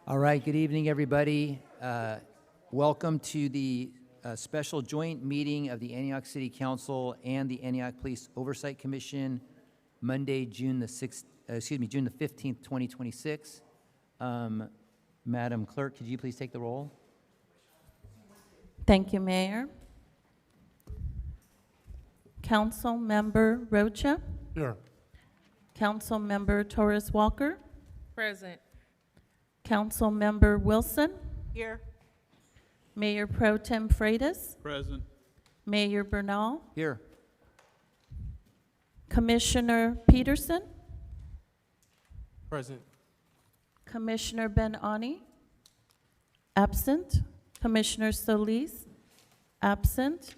All right, good evening, everybody. Welcome to the special joint meeting of the Antioch City Council and the Antioch Police Oversight Commission, Monday, June the 15th, 2026. Madam Clerk, could you please take the roll? Thank you, Mayor. Council Member Rocha. Here. Council Member Torres Walker. Present. Council Member Wilson. Here. Mayor Pro Tem Freitas. Present. Mayor Bernal. Here. Commissioner Peterson. Present. Commissioner Ben Ani. Absent. Commissioner Solis. Absent.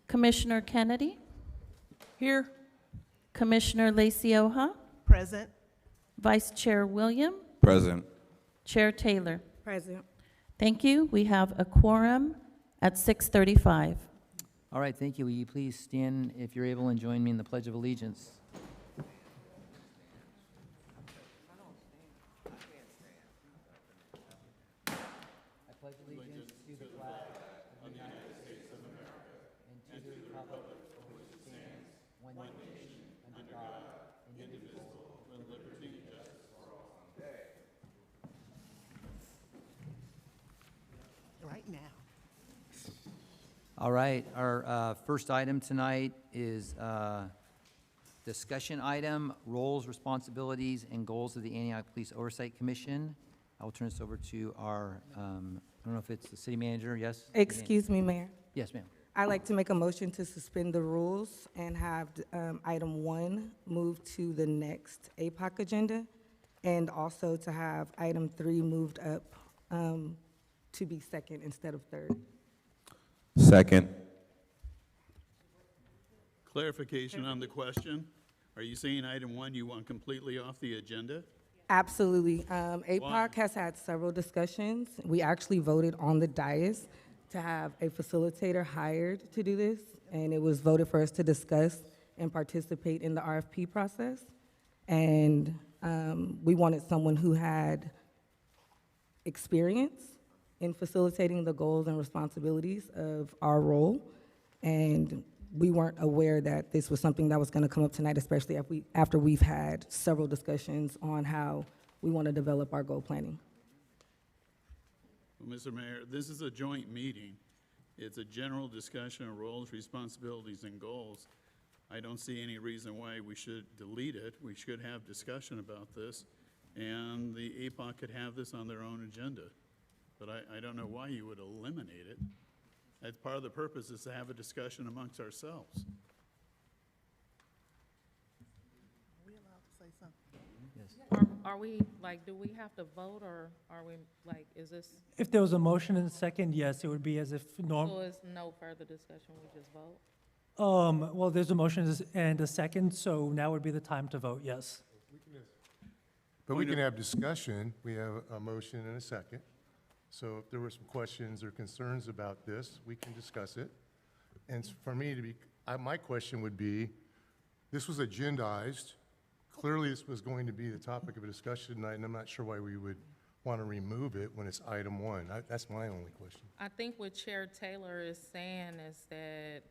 Commissioner Kennedy. Here. Commissioner Lacey-Oha. Present. Vice Chair William. Present. Chair Taylor. Present. Thank you. We have a quorum at 6:35. All right, thank you. Will you please stand, if you're able, and join me in the Pledge of Allegiance? I pledge allegiance to the flag of the United States of America and to the republic for which it stands, one nation, under God, indivisible, with liberty and justice for all. Right now. All right, our first item tonight is discussion item, roles, responsibilities, and goals of the Antioch Police Oversight Commission. I will turn this over to our, I don't know if it's the city manager, yes? Excuse me, Mayor. Yes, ma'am. I'd like to make a motion to suspend the rules and have item 1 moved to the next APOC agenda, and also to have item 3 moved up to be second instead of third. Second. Clarification on the question. Are you saying item 1 you want completely off the agenda? Absolutely. APOC has had several discussions. We actually voted on the dais to have a facilitator hired to do this, and it was voted for us to discuss and participate in the RFP process. And we wanted someone who had experience in facilitating the goals and responsibilities of our role. And we weren't aware that this was something that was going to come up tonight, especially after we've had several discussions on how we want to develop our goal planning. Well, Mr. Mayor, this is a joint meeting. It's a general discussion of roles, responsibilities, and goals. I don't see any reason why we should delete it. We should have discussion about this, and the APOC could have this on their own agenda. But I don't know why you would eliminate it. That's part of the purpose, is to have a discussion amongst ourselves. Are we allowed to say something? Yes. Are we, like, do we have to vote, or are we, like, is this, If there was a motion and a second, yes, it would be as if so norm. is no further discussion, we just vote? Well, there's a motion and a second, so now would be the time to vote, yes. But we can have discussion. We have a motion and a second. So if there were some questions or concerns about this, we can discuss it. And for me to be, my question would be, this was agendized. Clearly, this was going to be the topic of a discussion tonight, and I'm not sure why we would want to remove it when it's item 1. That's my only question. I think what Chair Taylor is saying is that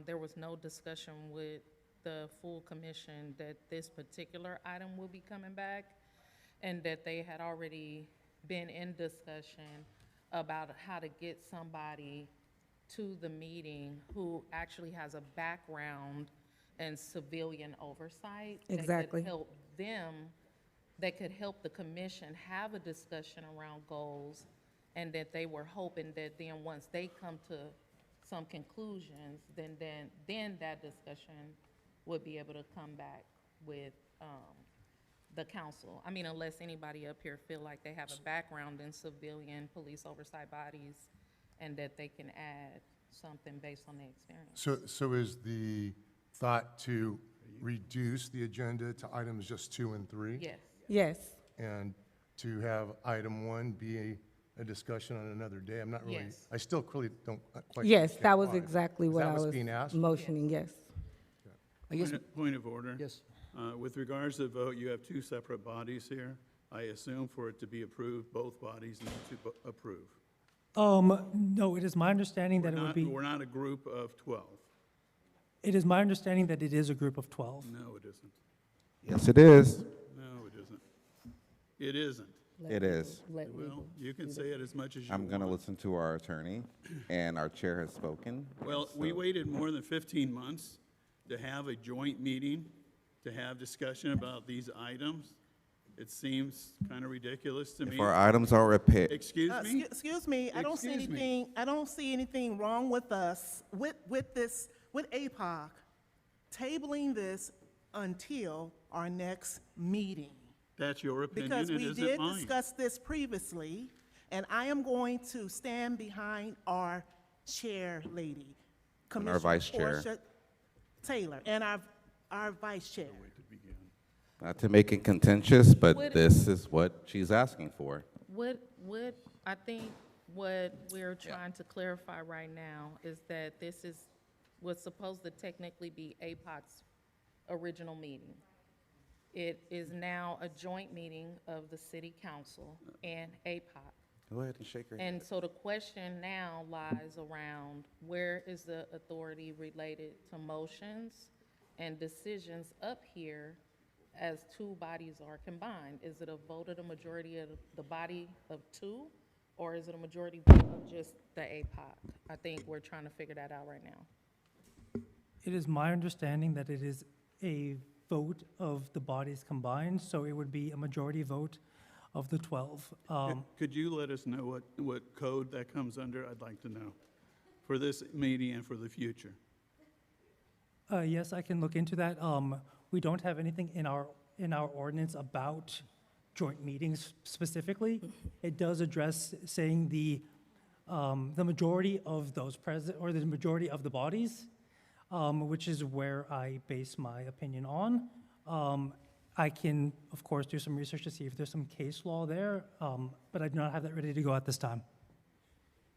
there was no discussion with the full commission that this particular item will be coming back, and that they had already been in discussion about how to get somebody to the meeting who actually has a background in civilian oversight. Exactly. That could help them, that could help the commission have a discussion around goals, and that they were hoping that then once they come to some conclusions, then that discussion would be able to come back with the council. I mean, unless anybody up here feel like they have a background in civilian police oversight bodies and that they can add something based on their experience. So is the thought to reduce the agenda to items just 2 and 3? Yes. Yes. And to have item 1 be a discussion on another day? I'm not really, Yes. I still really don't quite. Yes, understand that was why. exactly Is what that I what's was being asked? motioning, yes. I guess, Point of order. yes. With regards to the vote, you have 2 separate bodies here. I assume for it to be approved, both bodies need to approve. No, it is my understanding that it would be, We're not a group of 12. it is my understanding that it is a group of 12. No, it isn't. Yes, it is. No, it isn't. It isn't. It is. Well, you can say it as much as you want. I'm going to listen to our attorney, and our chair has spoken. Well, we so- waited more than 15 months to have a joint meeting, to have discussion about these items. It seems kind of ridiculous to me. If our items are repaired, Excuse me? Excuse me, I don't see Excuse me. anything, I don't see anything wrong with us, with this, with APOC, tabling this until our next meeting. That's your opinion, Because it we isn't did mine. discuss this previously, and I am going to stand behind our chair lady, Commissioner vice chair. Portia Taylor, and our vice chair. not to make it contentious, but Would- this is what she's asking for. I think what we're trying to clarify right now is that was supposed to technically be APOC's original meeting. It is now a joint meeting of the city council and APOC. Go ahead and shake her head. And so the question now lies around, where is the authority related to motions and decisions up here as two bodies are combined? Is it a vote of the majority of the body of two, or is it a majority vote of just the APOC? I think we're trying to figure that out right now. It is my understanding that it is a vote of the bodies combined, so it would be a majority vote of the 12. Could you let us know what code that comes under? I'd like to know, for this meeting and for the future. Yes, I can look into that. We don't have anything in our ordinance about joint meetings specifically. It does address saying the majority of those present, or the majority of the bodies, which is where I base my opinion on. I can, of course, do some research to see if there's some case law there, but I do not have that ready to go at this time.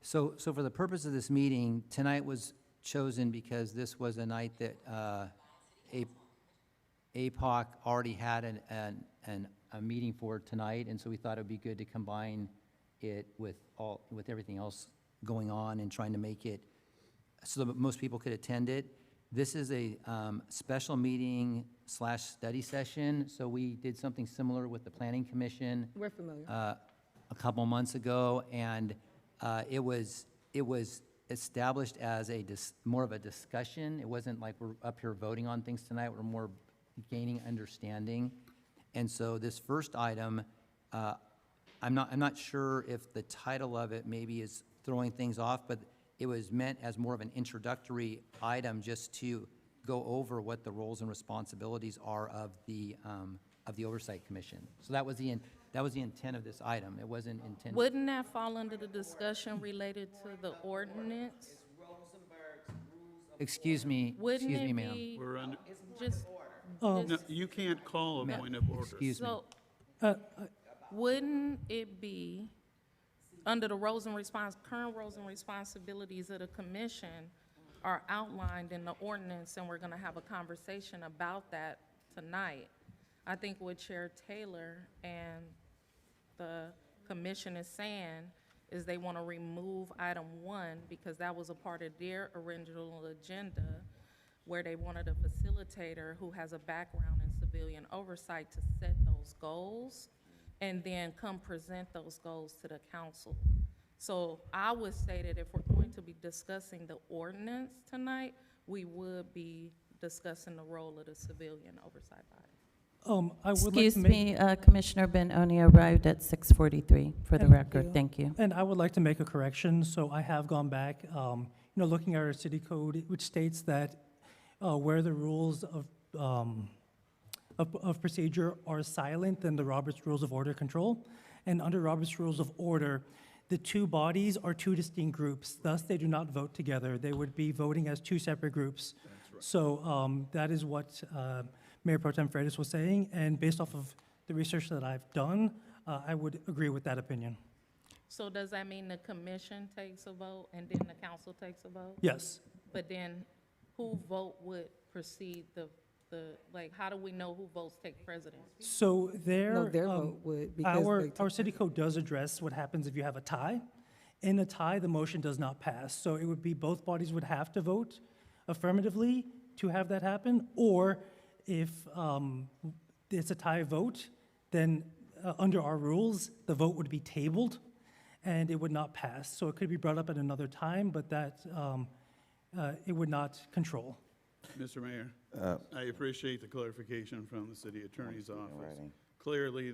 So for the purpose of this meeting, tonight was chosen because this was a night that APOC already had a meeting for tonight, and so we thought it would be good to combine it with everything else going on and trying to make it so that most people could attend it. This is a special meeting / study session, so we did something similar with the Planning Commission We're familiar. a couple months ago, and it was established as more of a discussion. It wasn't like we're up here voting on things tonight, we're more gaining understanding. And so this first item, I'm not sure if the title of it maybe is throwing things off, but it was meant as more of an introductory item just to go over what the roles and responsibilities are of the Oversight Commission. So that was the intent of this item. It wasn't intended. Wouldn't that fall under the discussion related to the ordinance? Excuse me, Wouldn't it ma'am. be We're under, just, no, you can't call a Ma'am, point of order. Excuse me. so, wouldn't it be, under the current roles and responsibilities of the commission are outlined in the ordinance, and we're gonna have a conversation about that tonight. I think what Chair Taylor and the commission is saying is they wanna remove item 1 because that was a part of their original agenda, where they wanted a facilitator who has a background in civilian oversight to set those goals and then come present those goals to the council. So I would say that if we're going to be discussing the ordinance tonight, we would be discussing the role of the civilian oversight body. I would like Excuse to make, me, Commissioner Ben-Oni arrived at 6:43, for the Thank record. you. Thank you. and I would like to make a correction. So I have gone back, looking at our city code, which states that where the rules of procedure are silent, then the Robert's Rules of Order control. And under Robert's Rules of Order, the two bodies are two distinct groups. Thus, they do not vote together. They would be voting as two separate groups. So that is what Mayor Pro Tem Freitas was saying, and based off of the research that I've done, I would agree with that opinion. So does that mean the commission takes a vote and then the council takes a vote? Yes. But then who vote would precede the like, how do we know who votes take precedence? So No, their vote would, because they our took city code does address what happens if you have a tie. In a tie, the motion does not pass. So it would be both bodies would have to vote affirmatively to have that happen, or if it's a tie vote, then under our rules, the vote would be tabled and it would not pass. So it could be brought up at another time, but that it would not control. Mr. Mayor, I appreciate the clarification from the city attorney's office. Clearly,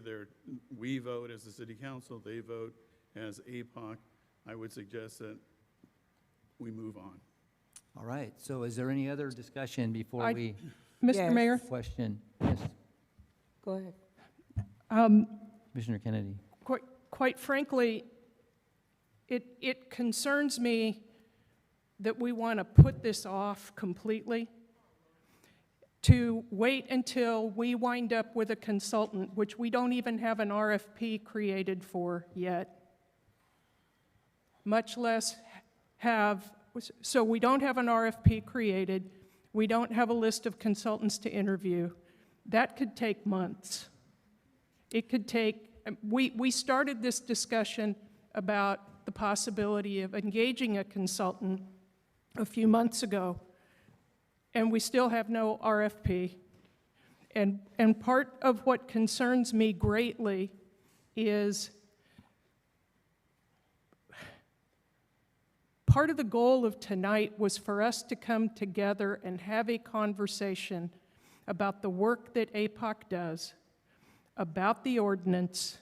we vote as the city council, they vote as APOC. I would suggest that we move on. All right, so is there any other discussion before we Yes. Mr. Mayor, question? Yes, Go ahead. Commissioner Kennedy. quite frankly, it concerns me that we want to put this off completely, to wait until we wind up with a consultant, which we don't even have an RFP created for yet, much less have, so we don't have an RFP created, we don't have a list of consultants to interview. That could take months. It could take, we started this discussion about the possibility of engaging a consultant a few months ago, and we still have no RFP. And part of what concerns me greatly is part of the goal of tonight was for us to come together and have a conversation about the work that APOC does, about the ordinance,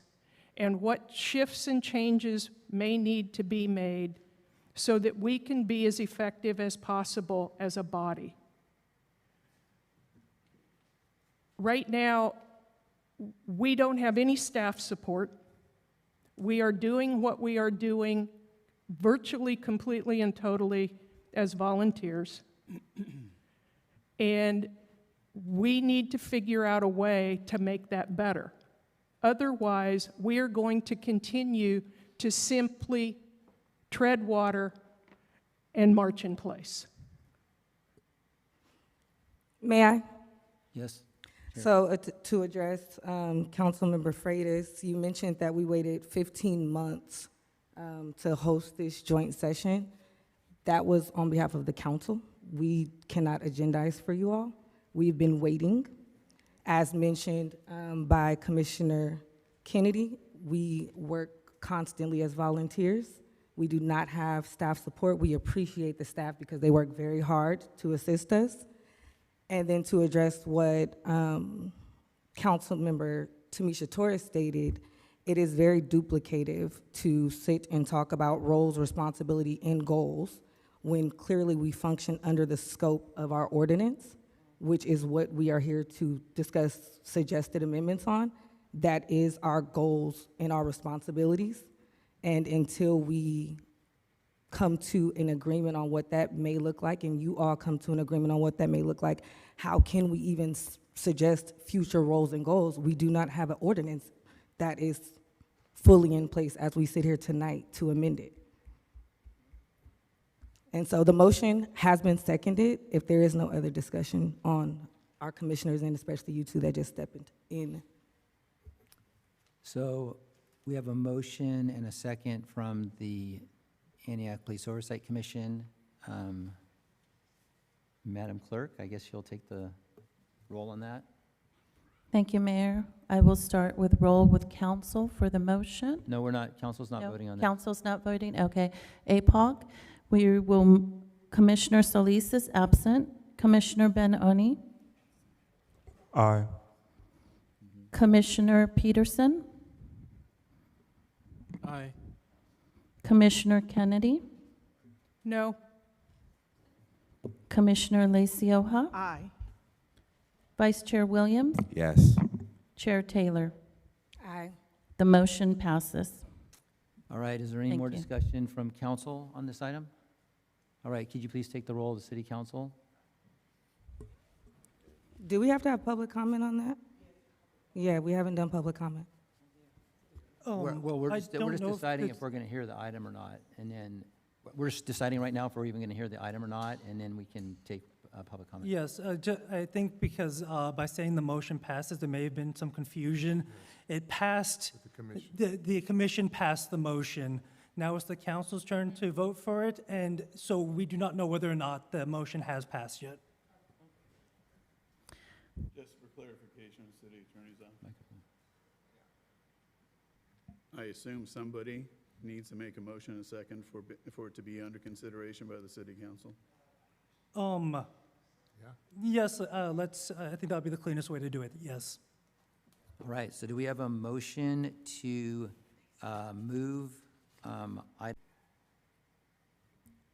and what shifts and changes may need to be made so that we can be as effective as possible as a body. Right now, we don't have any staff support. We are doing what we are doing virtually, completely, and totally as volunteers. And we need to figure out a way to make that better. Otherwise, we are going to continue to simply tread water and march in place. May I? Yes? So to address Councilmember Freitas, you mentioned that we waited 15 months to host this joint session. That was on behalf of the council. We cannot agendize for you all. We've been waiting. As mentioned by Commissioner Kennedy, we work constantly as volunteers. We do not have staff support. We appreciate the staff because they work very hard to assist us. And then to address what Councilmember Tamisha Torres stated, it is very duplicative to sit and talk about roles, responsibility, and goals when clearly we function under the scope of our ordinance, which is what we are here to discuss suggested amendments on. That is our goals and our responsibilities. And until we come to an agreement on what that may look like, and you all come to an agreement on what that may look like, how can we even suggest future roles and goals? We do not have an ordinance that is fully in place as we sit here tonight to amend it. And so the motion has been seconded. If there is no other discussion on our commissioners, and especially you two that just stepped in. So we have a motion and a second from the Antioch Police Oversight Commission. Madam Clerk, I guess you'll take the roll on that. Thank you, Mayor. I will start with roll with council for the motion. No, we're not, council's not No, voting on that. Council's not voting, okay. APOC, we will, Commissioner Solis is absent. Commissioner Ben-Oni. Aye. Commissioner Peterson. Aye. Commissioner Kennedy. No? Commissioner Lacioja. Aye. Vice Chair Williams. Yes. Chair Taylor. Aye. The motion passes. All right, is there any Thank more you. discussion from council on this item? All right, could you please take the roll of the city council? Do we have to have public comment on that? Yeah, we haven't done public comment. Well, we're I just don't know if deciding it's- if we're going to hear the item or not, and then, we're just deciding right now if we're even going to hear the item or not, and then we can take public comment. Yes, I think because by saying the motion passes, there may have been some confusion. It passed, The commission. the commission passed the motion. Now it's the council's turn to vote for it, and so we do not know whether or not the motion has passed yet. Just for clarification, City Attorney's Office. I assume somebody needs to make a motion in a second for it to be under consideration by the City Council. Yes, I think that would be the cleanest way to do it, yes. All right, so do we have a motion to move item?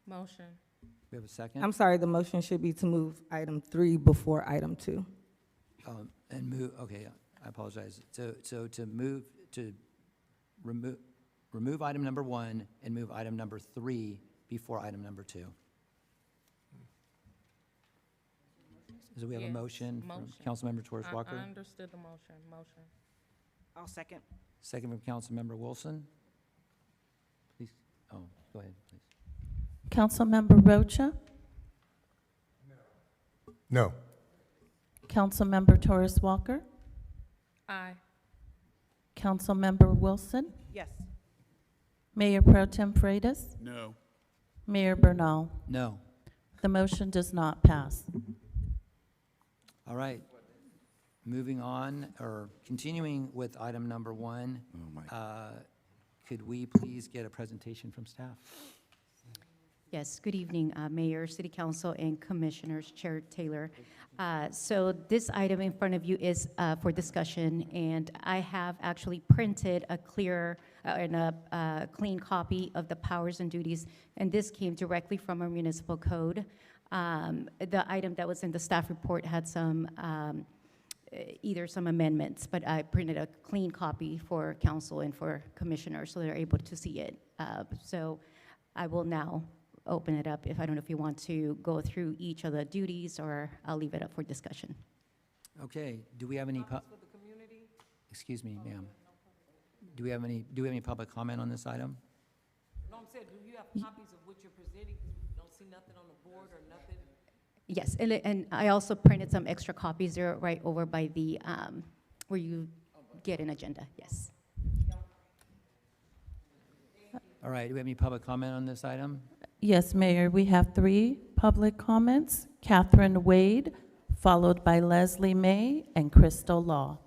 Motion. We have a second? I'm sorry, the motion should be to move item 3 before item 2. And move, okay, I apologize. So to move, to remove item number 1 and move item number 3 before item number 2. So we have a Yes, motion from motion. Councilmember Torres Walker, I understood the motion. Motion. I'll second. second from Councilmember Wilson. Please, oh, go ahead, please. Councilmember Rocha? No. Councilmember Torres Walker? Aye. Councilmember Wilson? Yes. Mayor Pro Tem Freitas? No. Mayor Bernal? No. The motion does not pass. All right. Moving on, or continuing with item number 1, could we please get a presentation from staff? Yes, good evening, Mayor, City Council, and Commissioners, Chair Taylor. So this item in front of you is for discussion, and I have actually printed a clear and a clean copy of the powers and duties, and this came directly from our municipal code. The item that was in the staff report had some, either some amendments, but I printed a clean copy for council and for commissioners so they're able to see it. So I will now open it up. I don't know if you want to go through each of the duties, or I'll leave it up for discussion. Okay, do we have any? Excuse me, ma'am. Do we have any public comment on this item? No, I'm saying, do you have copies of what you're presenting? Don't see nothing on the board or nothing? Yes, and I also printed some extra copies. They're right over by the, where you get an agenda, yes. All right, do we have any public comment on this item? Yes, Mayor, we have 3 public comments. Catherine Wade, followed by Leslie May and Crystal Law.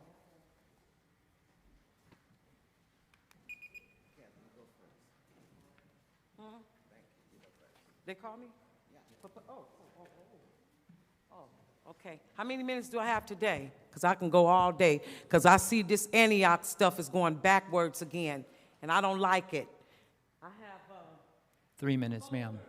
They call me? Okay. How many minutes do I have today? Because I can go all day, because I see this Antioch stuff is going backwards again, and I don't like it. I have, 3 minutes, ma'am.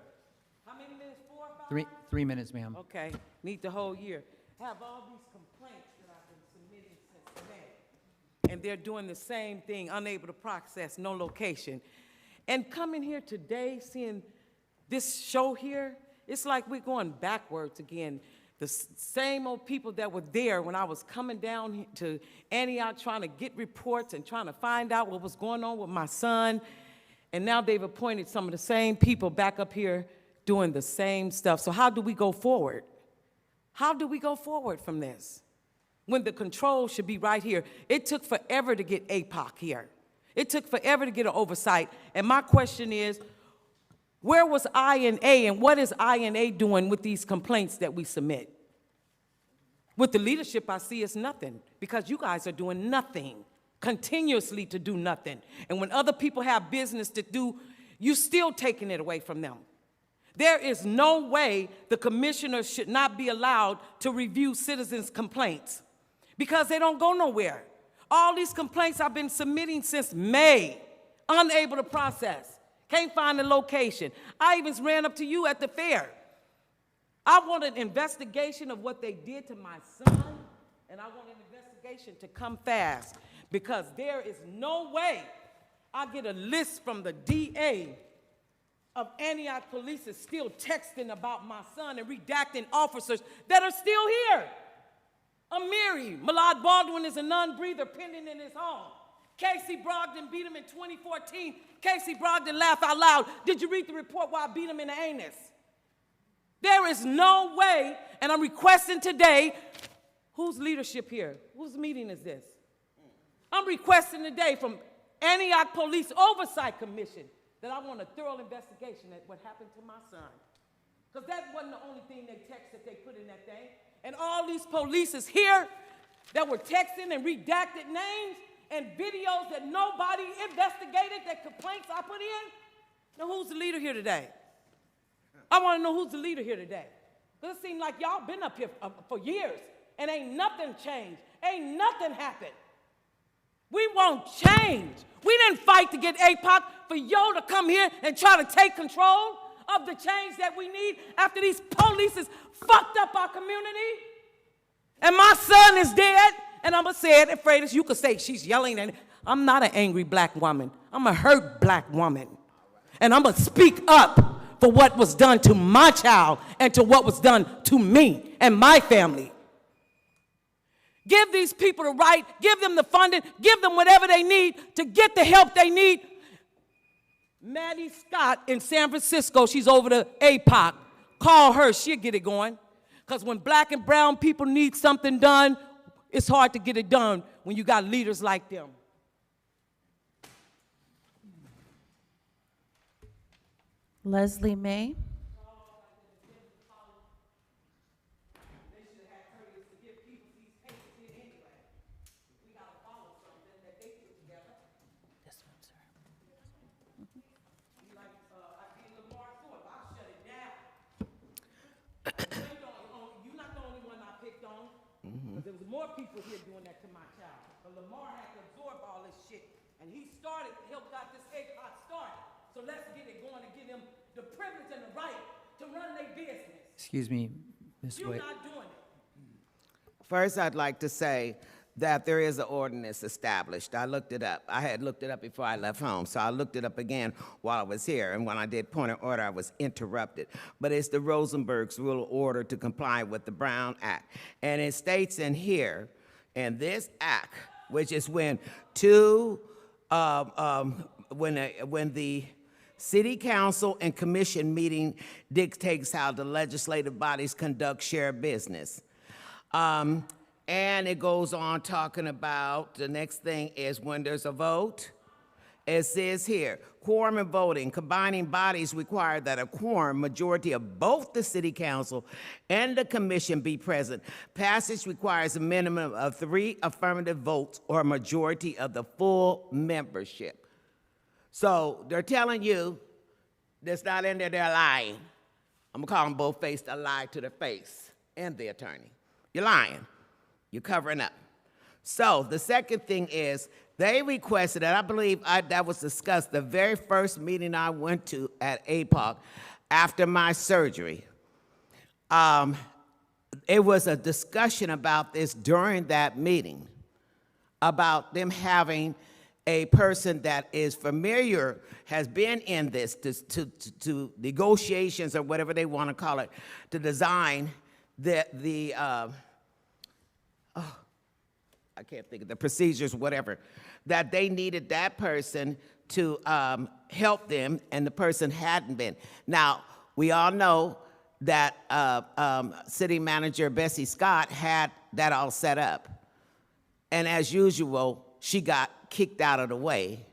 how many minutes, 4 or 5? 3 minutes, ma'am. Okay, need the whole year. I have all these complaints that I've been submitting since May, and they're doing the same thing, unable to process, no location. And coming here today, seeing this show here, it's like we're going backwards again. The same old people that were there when I was coming down to Antioch trying to get reports and trying to find out what was going on with my son. And now they've appointed some of the same people back up here doing the same stuff. So how do we go forward? How do we go forward from this? When the control should be right here. It took forever to get APOC here. It took forever to get an oversight. And my question is, where was INA, and what is INA doing with these complaints that we submit? With the leadership, I see it's nothing, because you guys are doing nothing, continuously to do nothing. And when other people have business to do, you're still taking it away from them. There is no way the commissioners should not be allowed to review citizens' complaints, because they don't go nowhere. All these complaints I've been submitting since May, unable to process. Can't find the location. I even ran up to you at the fair. I want an investigation of what they did to my son, and I want an investigation to come fast, because there is no way I get a list from the DA of Antioch police is still texting about my son and redacting officers that are still here. Amiri, Malad Baldwin is a non-breather pending in his home. Casey Brogdon beat him in 2014. Casey Brogdon laughed out loud. Did you read the report why I beat him in the anus? There is no way and I'm requesting today, whose leadership here? Whose meeting is this? I'm requesting today from Antioch Police Oversight Commission that I want a thorough investigation at what happened to my son. Because that wasn't the only thing they text that they put in that thing. And all these police is here that were texting and redacted names and videos that nobody investigated, that complaints I put in. Now, who's the leader here today? I want to know who's the leader here today. Because it seems like y'all been up here for years, and ain't nothing changed. Ain't nothing happened. We won't change. We didn't fight to get APOC for yo to come here and try to take control of the change that we need after these police has fucked up our community. And my son is dead, and I'm going to say it, and Freitas, you could say she's yelling, and I'm not an angry black woman. I'm a hurt black woman. And I'm going to speak up for what was done to my child and to what was done to me and my family. Give these people the right, give them the funding, give them whatever they need to get the help they need. Maddie Scott in San Francisco, she's over to APOC. Call her, she'll get it going. Because when black and brown people need something done, it's hard to get it done when you got leaders like them. Leslie May. You're not the only one I picked on. Because there was more people here doing that to my child. But Lamar had to absorb all this shit. And he started, helped got this APOC started. So let's get it going and give them the privilege and the right to run their business. Excuse me, Ms. You're White. not doing it. First, I'd like to say that there is an ordinance established. I looked it up. I had looked it up before I left home, so I looked it up again while I was here, and when I did point of order, I was interrupted. But it's the Rosenberg's Rule of Order to comply with the Brown Act. And it states in here, in this act, which is when when the City Council and Commission meeting dictates how the legislative bodies conduct shared business. And it goes on talking about, the next thing is when there's a vote, it says here, quorum and voting, combining bodies require that a quorum, majority of both the city council and the commission be present. Passage requires a minimum of 3 affirmative votes or a majority of the full membership. So they're telling you that's not in there, they're lying. I'm gonna call them both-faced, a lie to their face, and the attorney. You're lying. You're covering up. So the second thing is they requested, and I believe that was discussed the very first meeting I went to at APOC after my surgery. It was a discussion about this during that meeting, about them having a person that is familiar, has been in this to negotiations or whatever they want to call it, to design I can't think of the procedures, whatever, that they needed that person to help them, and the person hadn't been. Now, we all know that City Manager Bessie Scott had that all set up. And as usual, she got kicked out of the way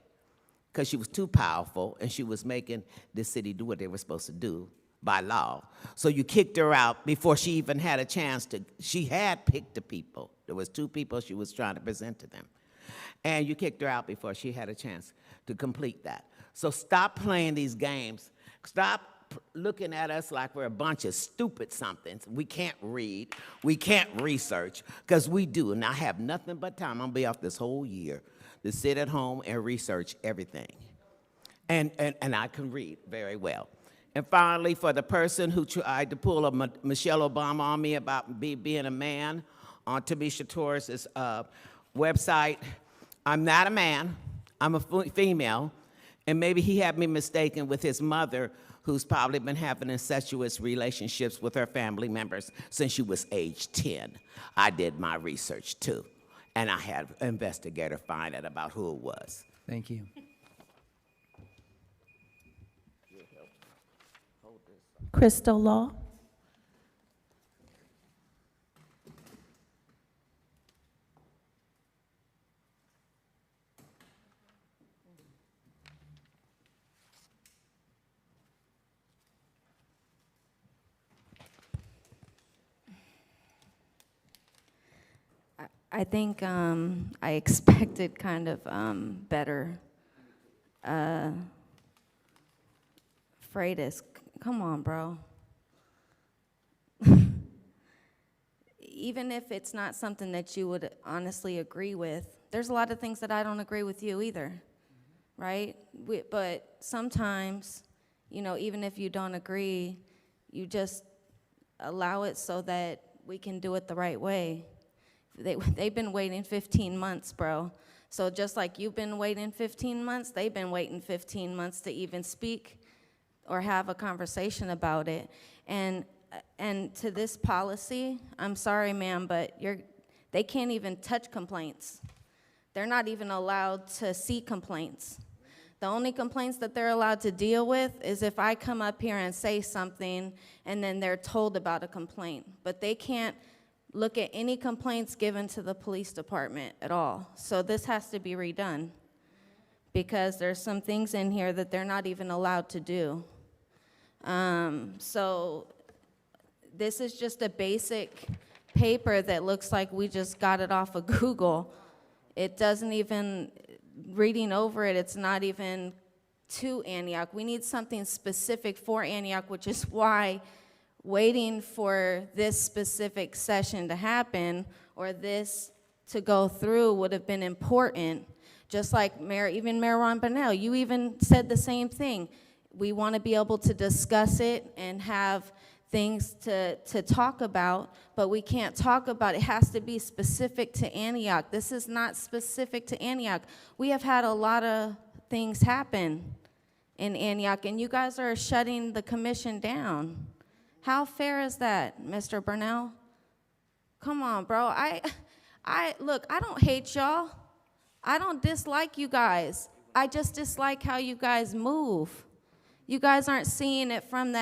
because she was too powerful and she was making the city do what they were supposed to do by law. So you kicked her out before she even had a chance to, she had picked the people. There was 2 people she was trying to present to them. And you kicked her out before she had a chance to complete that. So stop playing these games. Stop looking at us like we're a bunch of stupid somethings. We can't read, we can't research, because we do. And I have nothing but time. I'm gonna be off this whole year to sit at home and research everything. And I can read very well. And finally, for the person who tried to pull a Michelle Obama on me about being a man on Tamisha Torres's website, I'm not a man, I'm a female, and maybe he had me mistaken with his mother, who's probably been having incestuous relationships with her family members since she was age 10. I did my research too, and I had an investigator find out about who it was. Thank you. Crystal Law. I think I expected kind of better. Freitas, come on, bro. Even if it's not something that you would honestly agree with, there's a lot of things that I don't agree with you either, right? But sometimes, you know, even if you don't agree, you just allow it so that we can do it the right way. They've been waiting 15 months, bro. So just like you've been waiting 15 months, they've been waiting 15 months to even speak or have a conversation about it. And to this policy, I'm sorry, ma'am, but they can't even touch complaints. They're not even allowed to see complaints. The only complaints that they're allowed to deal with is if I come up here and say something and then they're told about a complaint. But they can't look at any complaints given to the police department at all. So this has to be redone because there's some things in here that they're not even allowed to do. So this is just a basic paper that looks like we just got it off of Google. It doesn't even, reading over it, it's not even to Antioch. We need something specific for Antioch, which is why waiting for this specific session to happen or this to go through would have been important. Just like even Mayor Ron Bonnell, you even said the same thing. We want to be able to discuss it and have things to talk about, but we can't talk about it. It has to be specific to Antioch. This is not specific to Antioch. We have had a lot of things happen in Antioch, and you guys are shutting the commission down. How fair is that, Mr. Burnell? Come on, bro. Look, I don't hate y'all. I don't dislike you guys. I just dislike how you guys move. You guys aren't seeing it from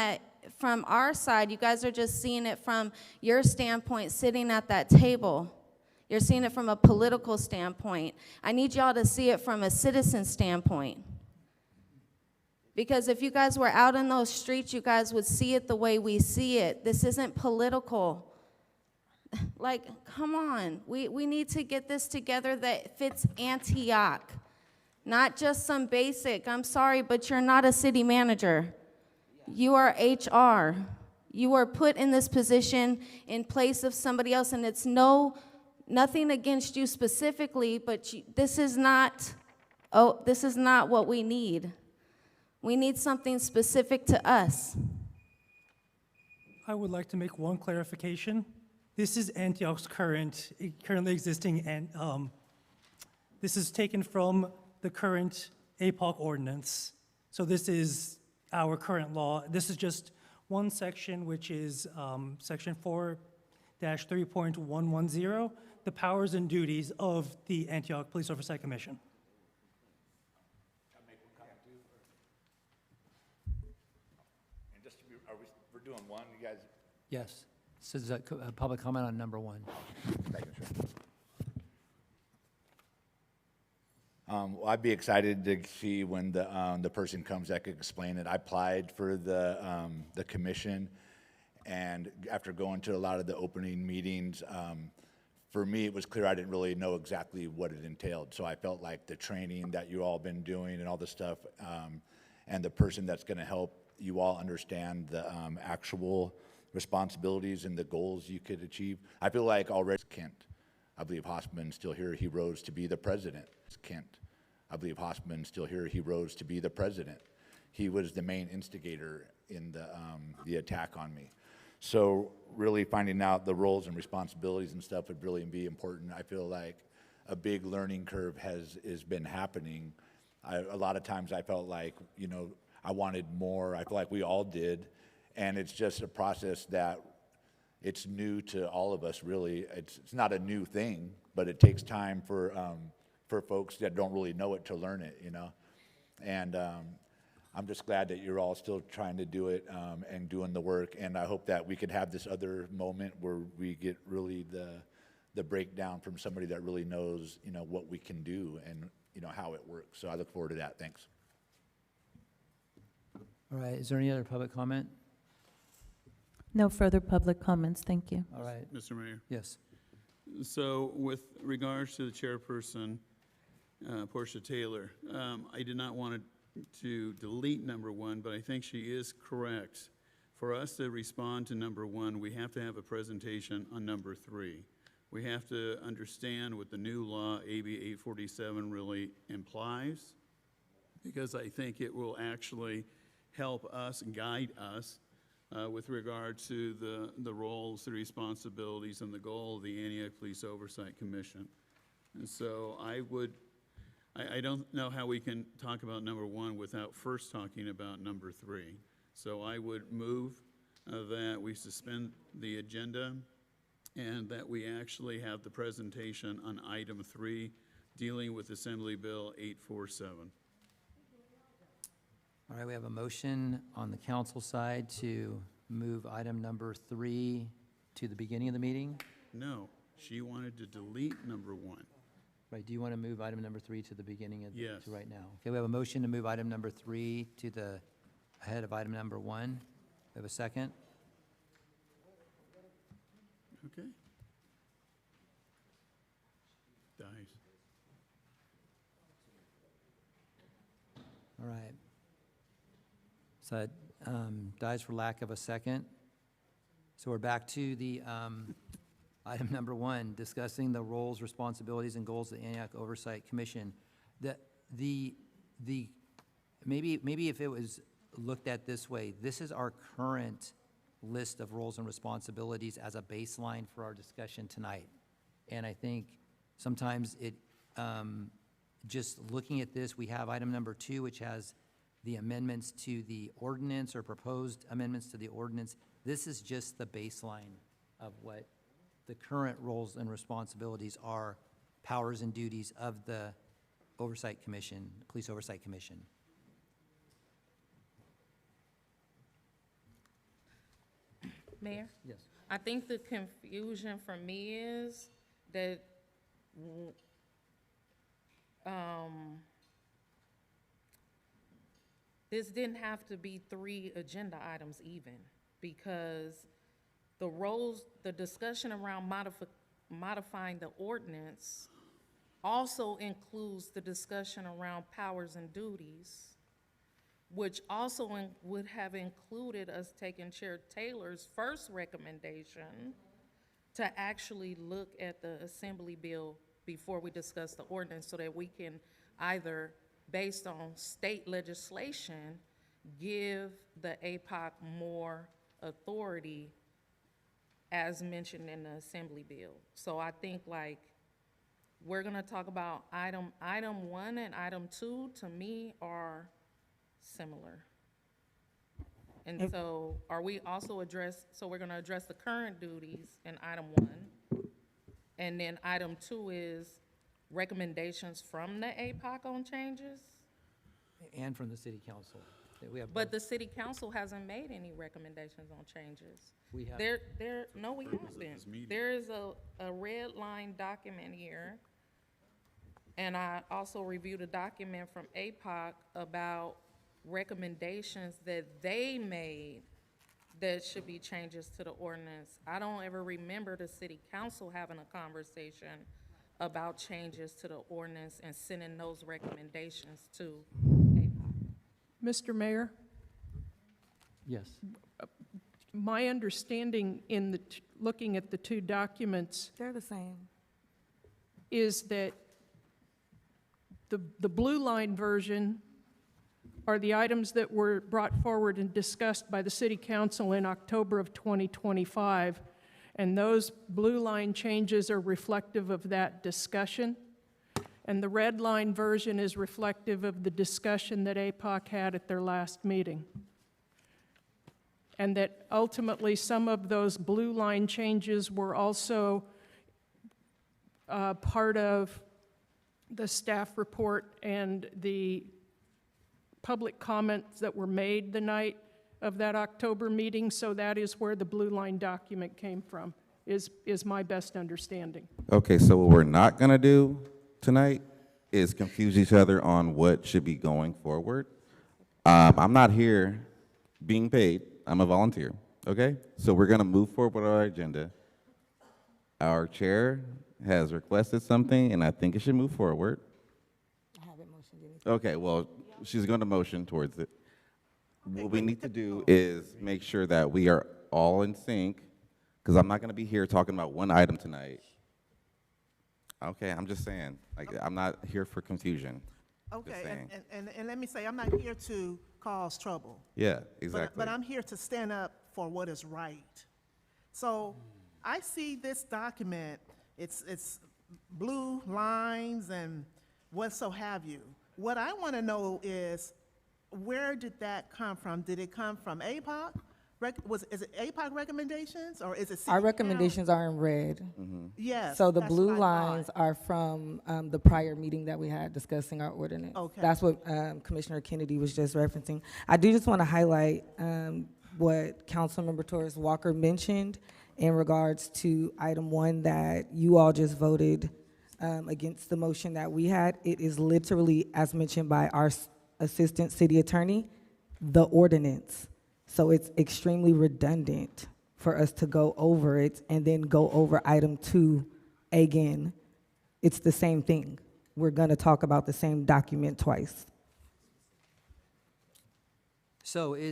our side. You guys are just seeing it from your standpoint sitting at that table. You're seeing it from a political standpoint. I need y'all to see it from a citizen standpoint. Because if you guys were out in those streets, you guys would see it the way we see it. This isn't political. Like, come on. We need to get this together that fits Antioch. Not just some basic, I'm sorry, but you're not a city manager. You are HR. You are put in this position in place of somebody else, and it's nothing against you specifically, but this is not what we need. We need something specific to us. I would like to make one clarification. This is Antioch's currently existing, and this is taken from the current APOC ordinance. So this is our current law. This is just one section, which is section 4-3.110, the powers and duties of the Antioch Police Oversight Commission. And just we're doing one, you guys? Yes. This is a public comment on number 1. Well, I'd be excited to see when the person comes that could explain it. I applied for the commission, and after going to a lot of the opening meetings, for me, it was clear I didn't really know exactly what it entailed. So I felt like the training that you all been doing and all the stuff, and the person that's going to help you all understand the actual responsibilities and the goals you could achieve. I feel like already Kent, I believe Hoffman's still here. He rose to be the president. Kent, I believe Hoffman's still here. He rose to be the president. He was the main instigator in the attack on me. So really finding out the roles and responsibilities and stuff would really be important. I feel like a big learning curve has been happening. A lot of times I felt like, you know, I wanted more. I feel like we all did. And it's just a process that it's new to all of us, really. It's not a new thing, but it takes time for folks that don't really know it to learn it, you know. And I'm just glad that you're all still trying to do it and doing the work. And I hope that we could have this other moment where we get really the breakdown from somebody that really knows, you know, what we can do and, you know, how it works. So I look forward to that. Thanks. All right, is there any other public comment? No further public comments, thank you. All right. Mr. Mayor, Yes. So with regards to the chairperson, Portia Taylor, I did not want to delete number 1, but I think she is correct. For us to respond to number 1, we have to have a presentation on number 3. We have to understand what the new law, AB 847, really implies, because I think it will actually help us, guide us, with regard to the roles, the responsibilities, and the goal of the Antioch Police Oversight Commission. And so I don't know how we can talk about number 1 without first talking about number 3. So I would move that we suspend the agenda and that we actually have the presentation on item 3, dealing with Assembly Bill 847. All right, we have a motion on the council side to move item number 3 to the beginning of the meeting. No, she wanted to delete number 1. Right, do you want to move item number 3 to the beginning of, Yes. to right now? Okay, we have a motion to move item number 3 to the, ahead of item number 1. We have a second? Okay. Dies. All right. So it dies for lack of a second. So we're back to the item number 1, discussing the roles, responsibilities, and goals of the Antioch Oversight Commission. Maybe if it was looked at this way, this is our current list of roles and responsibilities as a baseline for our discussion tonight. And I think sometimes it, just looking at this, we have item number 2, which has the amendments to the ordinance or proposed amendments to the ordinance. This is just the baseline of what the current roles and responsibilities are, powers and duties of the Oversight Commission, Police Oversight Commission. Mayor? Yes. I think the confusion for me is that this didn't have to be 3 agenda items even, because the roles, the discussion around modifying the ordinance also includes the discussion around powers and duties, which also would have included us taking Chair Taylor's first recommendation to actually look at the Assembly bill before we discuss the ordinance, so that we can either, based on state legislation, give the APOC more authority as mentioned in the Assembly bill. So I think, like, we're gonna talk about item 1 and item 2, to me, are similar. And so are we also so we're gonna address the current duties in item 1, and then item 2 is recommendations from the APOC on changes? And from the city council. We have But both. the city council hasn't made any recommendations on changes. We have. No, we Purpose of this haven't. meeting. There is a red line document here, and I also reviewed a document from APOC about recommendations that they made that should be changes to the ordinance. I don't ever remember the city council having a conversation about changes to the ordinance and sending those recommendations to APOC. Mr. Mayor, Yes. my understanding in looking at the 2 documents They're the same. is that the blue line version are the items that were brought forward and discussed by the City Council in October of 2025, and those blue line changes are reflective of that discussion. And the red line version is reflective of the discussion that APOC had at their last meeting. And that ultimately some of those blue line changes were also part of the staff report and the public comments that were made the night of that October meeting. So that is where the blue line document came from, is my best understanding. Okay, so what we're not gonna do tonight is confuse each other on what should be going forward. I'm not here being paid, I'm a volunteer, okay? So we're gonna move forward with our agenda. Our chair has requested something, and I think it should move forward. I haven't motioned anything. Okay, well, she's going to motion towards it. What we need to do is make sure that we are all in sync, because I'm not going to be here talking about one item tonight. Okay, I'm just saying, like, I'm not here for confusion. Just Okay, saying. and let me say, I'm not here to cause trouble. Yeah, exactly. But I'm here to stand up for what is right. So I see this document, it's blue lines and what so have you. What I want to know is, where did that come from? Did it come from APOC? Is it APOC recommendations, or is it city Our council? recommendations are in red. Yes. So the that's blue what I lines thought. are from the prior meeting that we had discussing our ordinance. Okay. That's what Commissioner Kennedy was just referencing. I do just want to highlight what Councilmember Torres Walker mentioned in regards to item 1 that you all just voted against the motion that we had. It is literally, as mentioned by our Assistant City Attorney, the ordinance. So it's extremely redundant for us to go over it and then go over item 2 again. It's the same thing. We're going to talk about the same document twice. So I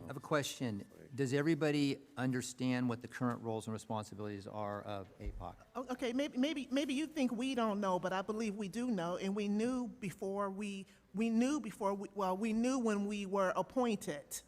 have a question. Does everybody understand what the current roles and responsibilities are of APOC? Okay, maybe you think we don't know, but I believe we do know, and we knew we knew when we were appointed.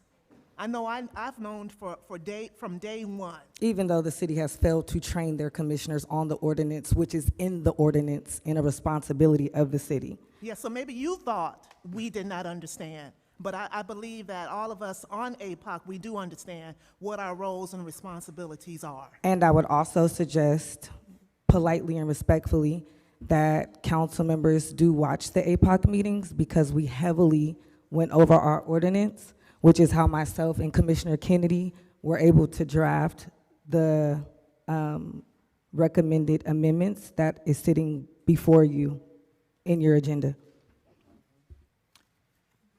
I know I've known from day one. Even though the city has failed to train their commissioners on the ordinance, which is in the ordinance and a responsibility of the city. Yeah, so maybe you thought we did not understand, but I believe that all of us on APOC, we do understand what our roles and responsibilities are. And I would also suggest, politely and respectfully, that council members do watch the APOC meetings, because we heavily went over our ordinance, which is how myself and Commissioner Kennedy were able to draft the recommended amendments that is sitting before you in your agenda.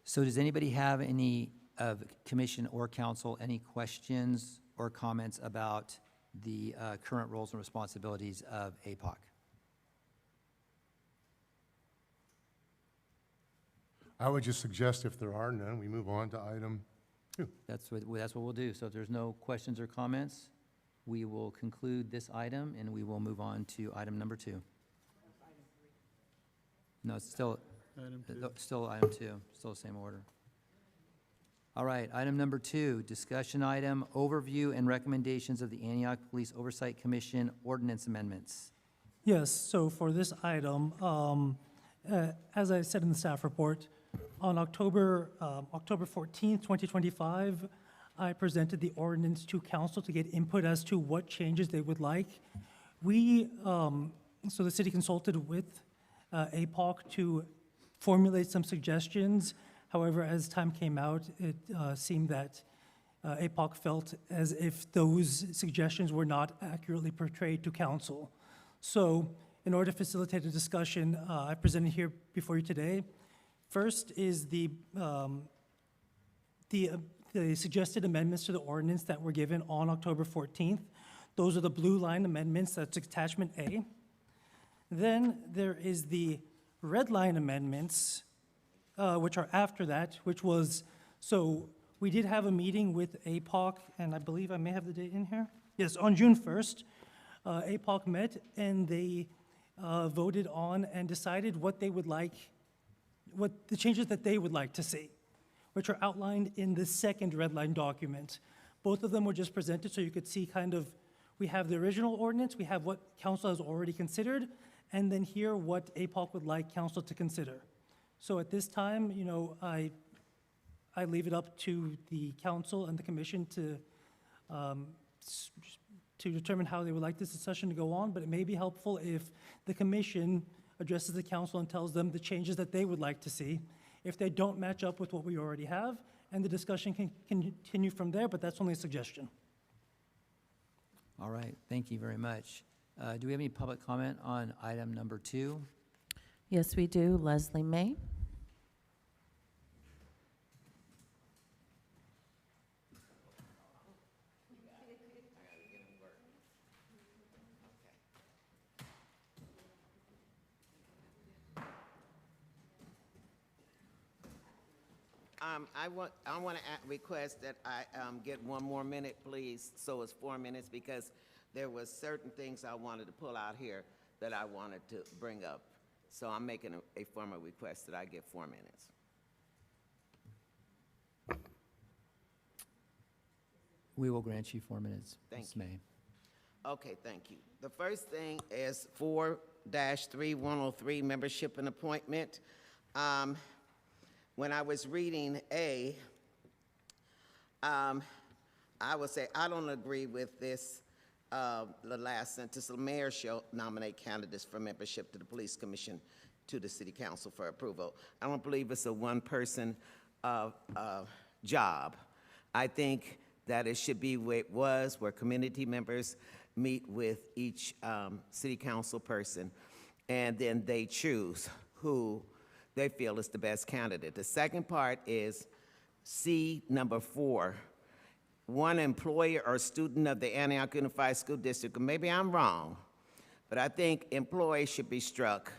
So does anybody have any of commission or council, any questions or comments about the current roles and responsibilities of APOC? I would just suggest if there are none, we move on to item 2. That's what we'll do. So if there's no questions or comments, we will conclude this item, and we will move on to item number 2. No, it's still Item 2. still item 2, still the same order. All right, item number 2, discussion item, overview and recommendations of the Antioch Police Oversight Commission ordinance amendments. Yes, so for this item, as I said in the staff report, on October 14th, 2025, I presented the ordinance to council to get input as to what changes they would like. So the city consulted with APOC to formulate some suggestions. However, as time came out, it seemed that APOC felt as if those suggestions were not accurately portrayed to council. So in order to facilitate a discussion, I presented here before you today. First is the suggested amendments to the ordinance that were given on October 14th. Those are the blue line amendments, that's attachment A. Then there is the red line amendments, which are after that, so we did have a meeting with APOC, and I believe I may have the date in here. Yes, on June 1st, APOC met, and they voted on and decided what they would like, what the changes that they would like to see, which are outlined in the second red line document. Both of them were just presented so you could see kind of, we have the original ordinance, we have what council has already considered, and then here what APOC would like council to consider. So at this time, I leave it up to the council and the commission to determine how they would like this discussion to go on, but it may be helpful if the commission addresses the council and tells them the changes that they would like to see. If they don't match up with what we already have, and the discussion can continue from there, but that's only a suggestion. All right, thank you very much. Do we have any public comment on item number 2? Yes, we do. Leslie May. I want to request that I get 1 more minute, please, so it's 4 minutes, because there was certain things I wanted to pull out here that I wanted to bring up. So I'm making a formal request that I get 4 minutes. We will grant you 4 minutes, Thank Ms. you. May. Okay, thank you. The first thing is 4-3103, membership and appointment. When I was reading A, I would say I don't agree with this, the last sentence. The mayor shall nominate candidates for membership to the police commission to the city council for approval. I don't believe it's a one-person job. I think that it should be where it was, where community members meet with each city council person, and then they choose who they feel is the best candidate. The second part is C, number 4. One employee or student of the Antioch Unified School District, maybe I'm wrong, but I think employee should be struck,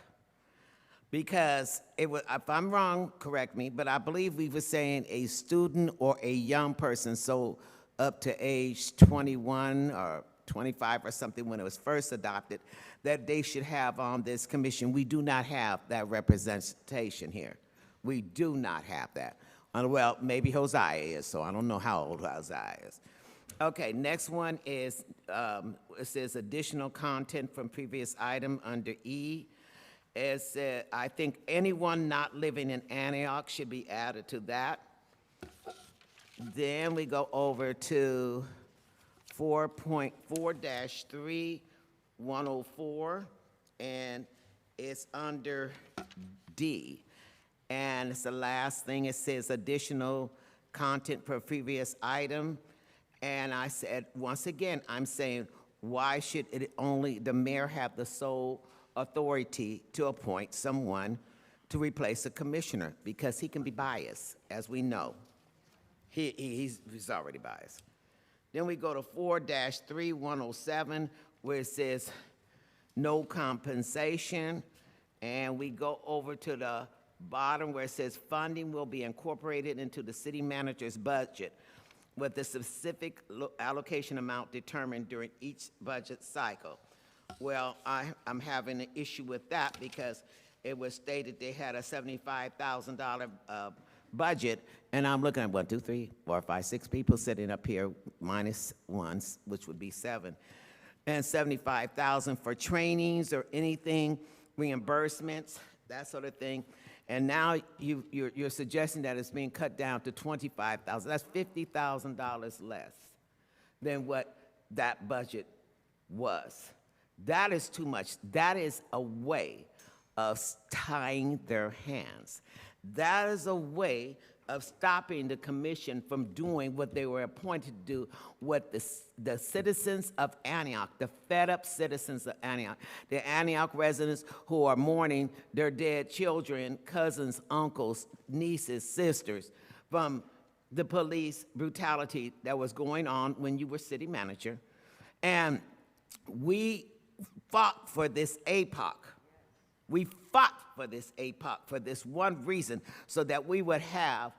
because it was, if I'm wrong, correct me, but I believe we were saying a student or a young person, so up to age 21 or 25 or something when it was first adopted, that they should have on this commission. We do not have that representation here. We do not have that. Well, maybe Hosea is, so I don't know how old Hosea is. Okay, next one is, it says additional content from previous item under E. It said, I think anyone not living in Antioch should be added to that. Then we go over to 4.4-3104, and it's under D. And it's the last thing. It says additional content per previous item. And I said, once again, I'm saying, why should it only the mayor have the sole authority to appoint someone to replace a commissioner? Because he can be biased, as we know. He's already biased. Then we go to 4-3107, where it says no compensation. And we go over to the bottom where it says funding will be incorporated into the city manager's budget with the specific allocation amount determined during each budget cycle. Well, I'm having an issue with that, because it was stated they had a $75,000 budget, and I'm looking at 1, 2, 3, 4, 5, 6 people sitting up here, minus ones, which would be 7, and $75,000 for trainings or anything, reimbursements, that sort of thing. And now you're suggesting that it's being cut down to $25,000. That's $50,000 less than what that budget was. That is too much. That is a way of tying their hands. That is a way of stopping the commission from doing what they were appointed to do, what the citizens of Antioch, the fed-up citizens of Antioch, the Antioch residents who are mourning their dead children, cousins, uncles, nieces, sisters, from the police brutality that was going on when you were city manager. And we fought for this APOC. We fought for this APOC for this one reason, so that we would have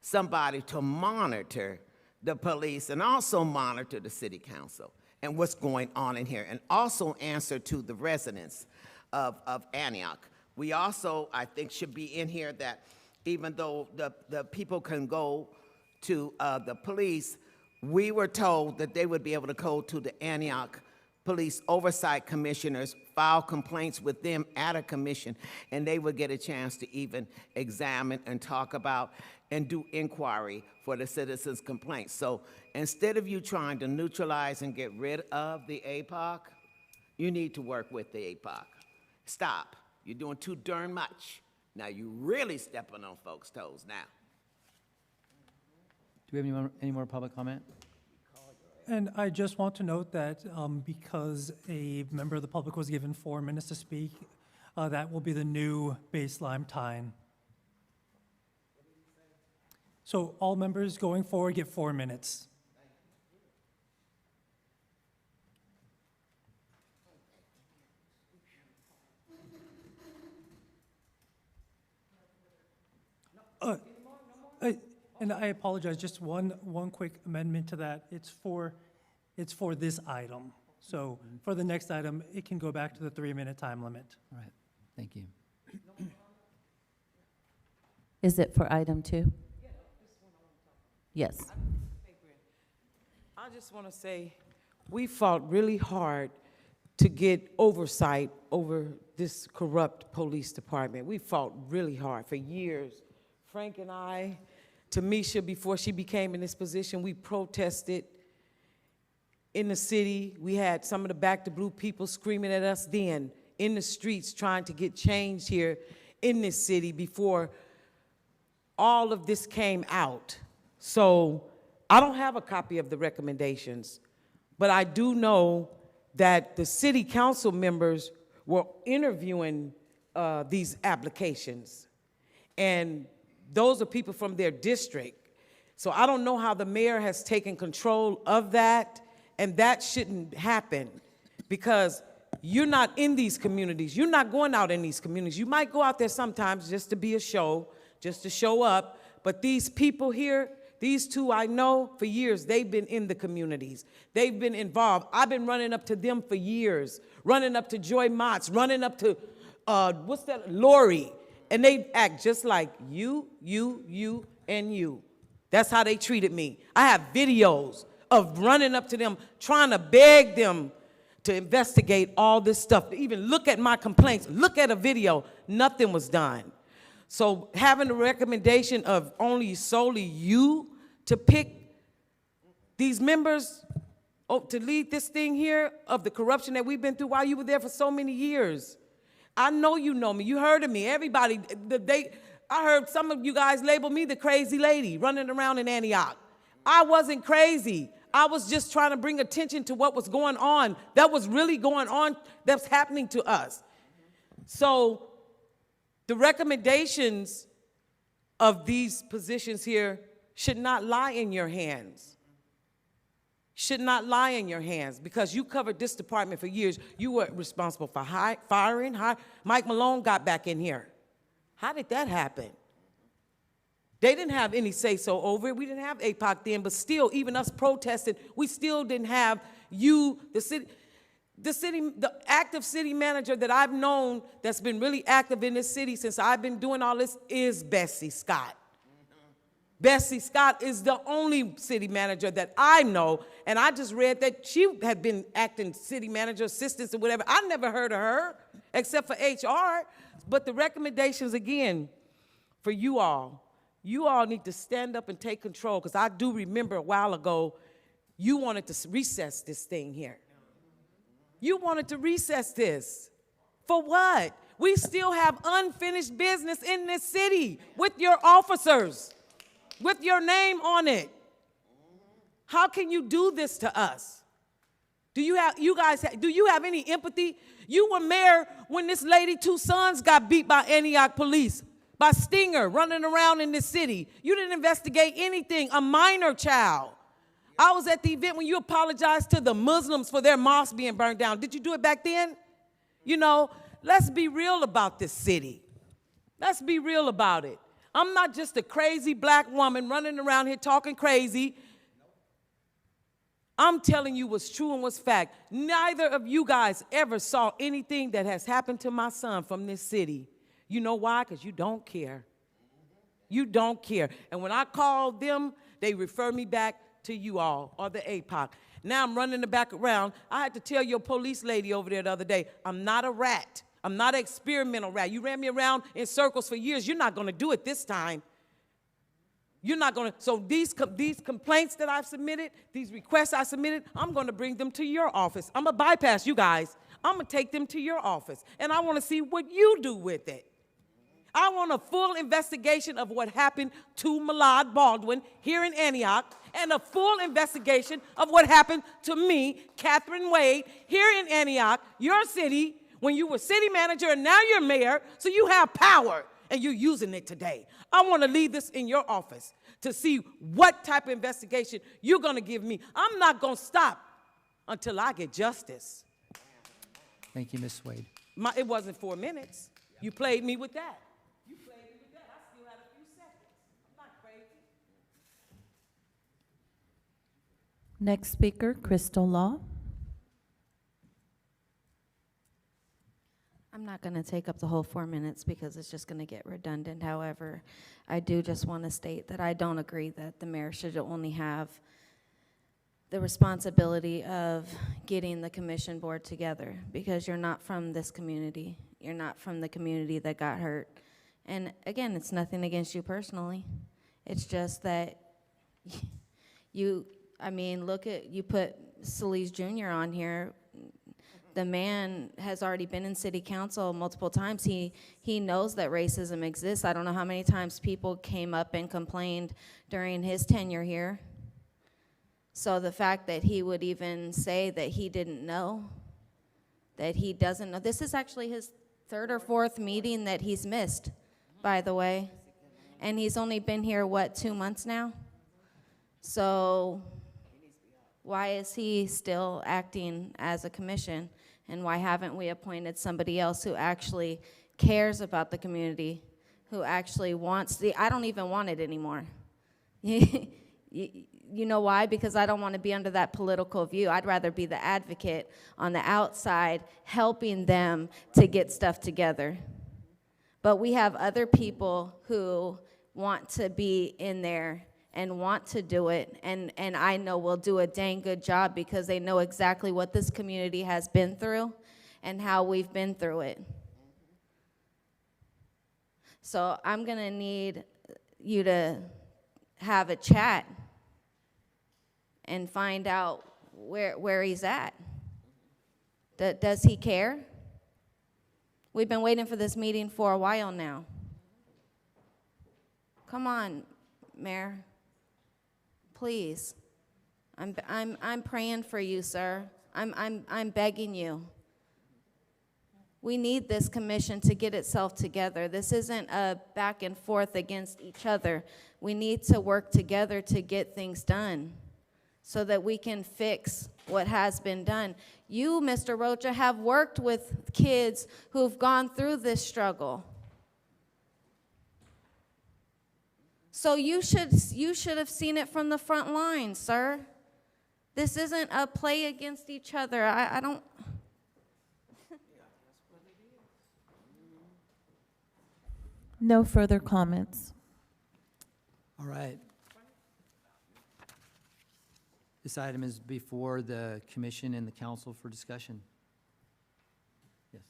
somebody to monitor the police and also monitor the city council and what's going on in here, and also answer to the residents of Antioch. We also, I think, should be in here that even though the people can go to the police, we were told that they would be able to go to the Antioch police oversight commissioners, file complaints with them at a commission, and they would get a chance to even examine and talk about and do inquiry for the citizens' complaints. So instead of you trying to neutralize and get rid of the APOC, you need to work with the APOC. Stop. You're doing too darn much. Now you're really stepping on folks' toes now. Do we have any more public comment? And I just want to note that because a member of the public was given 4 minutes to speak, that will be the new baseline time. So all members going forward get 4 minutes. And I apologize, just one quick amendment to that. It's for this item. So for the next item, it can go back to the 3-minute time limit. All right, thank you. Is it for item 2? Yes. I just want to say, we fought really hard to get oversight over this corrupt police department. We fought really hard for years. Frank and I, Tamisha, before she became in this position, we protested in the city. We had some of the Back to Blue people screaming at us then in the streets trying to get change here in this city before all of this came out. So I don't have a copy of the recommendations, but I do know that the city council members were interviewing these applications. And those are people from their district. So I don't know how the mayor has taken control of that, and that shouldn't happen because you're not in these communities. You're not going out in these communities. You might go out there sometimes just to be a show, just to show up, but these people here, these two I know for years, they've been in the communities. They've been involved. I've been running up to them for years, running up to Joy Motts, running up to, what's that, Lori. And they act just like you, and you. That's how they treated me. I have videos of running up to them, trying to beg them to investigate all this stuff, to even look at my complaints, look at a video. Nothing was done. So having a recommendation of only solely you to pick these members to lead this thing here of the corruption that we've been through while you were there for so many years. I know you know me. You heard of me. Everybody, I heard some of you guys label me the crazy lady running around in Antioch. I wasn't crazy. I was just trying to bring attention to what was going on. That was really going on, that's happening to us. So the recommendations of these positions here should not lie in your hands. Should not lie in your hands because you covered this department for years. You were responsible for firing. Mike Malone got back in here. How did that happen? They didn't have any say-so over it. We didn't have APOC then, but still, even us protesting, we still didn't have you, the active city manager that I've known that's been really active in this city since I've been doing all this is Bessie Scott. Bessie Scott is the only city manager that I know, and I just read that she had been acting city manager, assistants, or whatever. I never heard of her, except for HR. But the recommendations, again, for you all need to stand up and take control, because I do remember a while ago, you wanted to recess this thing here. You wanted to recess this. For what? We still have unfinished business in this city with your officers, with your name on it. How can you do this to us? Do you have any empathy? You were mayor when this lady, 2 sons got beat by Antioch police, by Stinger, running around in this city. You didn't investigate anything, a minor child. I was at the event when you apologized to the Muslims for their mosque being burned down. Did you do it back then? You know, let's be real about this city. Let's be real about it. I'm not just a crazy black woman running around here talking crazy. I'm telling you what's true and what's fact. Neither of you guys ever saw anything that has happened to my son from this city. You know why? Because you don't care. You don't care. And when I called them, they refer me back to you all, or the APOC. Now I'm running the back around. I had to tell your police lady over there the other day, I'm not a rat. I'm not an experimental rat. You ran me around in circles for years. You're not going to do it this time. You're not going to. So these complaints that I've submitted, these requests I submitted, I'm going to bring them to your office. I'm going to bypass you guys. I'm going to take them to your office. And I want to see what you do with it. I want a full investigation of what happened to Malad Baldwin here in Antioch, and a full investigation of what happened to me, Catherine Wade, here in Antioch, your city, when you were city manager and now you're mayor, so you have power and you're using it today. I want to leave this in your office to see what type of investigation you're going to give me. I'm not going to stop until I get justice. Thank you, Ms. Wade. It wasn't 4 minutes. You played me with that. You played me with that. I still had a few seconds. I'm not crazy. Next speaker, Crystal Law. I'm not going to take up the whole 4 minutes because it's just going to get redundant. However, I do just want to state that I don't agree that the mayor should only have the responsibility of getting the commission board together, because you're not from this community. You're not from the community that got hurt. And again, it's nothing against you personally. It's just that you put Solis Jr. on here. The man has already been in city council multiple times. He knows that racism exists. I don't know how many times people came up and complained during his tenure here. So the fact that he would even say that he didn't know, that he doesn't know. This is actually his 3rd or 4th meeting that he's missed, by the way. And he's only been here, 2 months now? So why is he still acting as a commission? And why haven't we appointed somebody else who actually cares about the community, who actually wants I don't even want it anymore. You know why? Because I don't want to be under that political view. I'd rather be the advocate on the outside, helping them to get stuff together. But we have other people who want to be in there and want to do it, and I know will do a dang good job because they know exactly what this community has been through and how we've been through it. So I'm going to need you to have a chat and find out where he's at. Does he care? We've been waiting for this meeting for a while now. Come on, Mayor. Please. I'm praying for you, sir. I'm begging you. We need this commission to get itself together. This isn't a back and forth against each other. We need to work together to get things done so that we can fix what has been done. You, Mr. Rocha, have worked with kids who've gone through this struggle. So you should have seen it from the front line, sir. This isn't a play against each other. I don't... No further comments. All right. This item is before the commission and the council for discussion. Yes.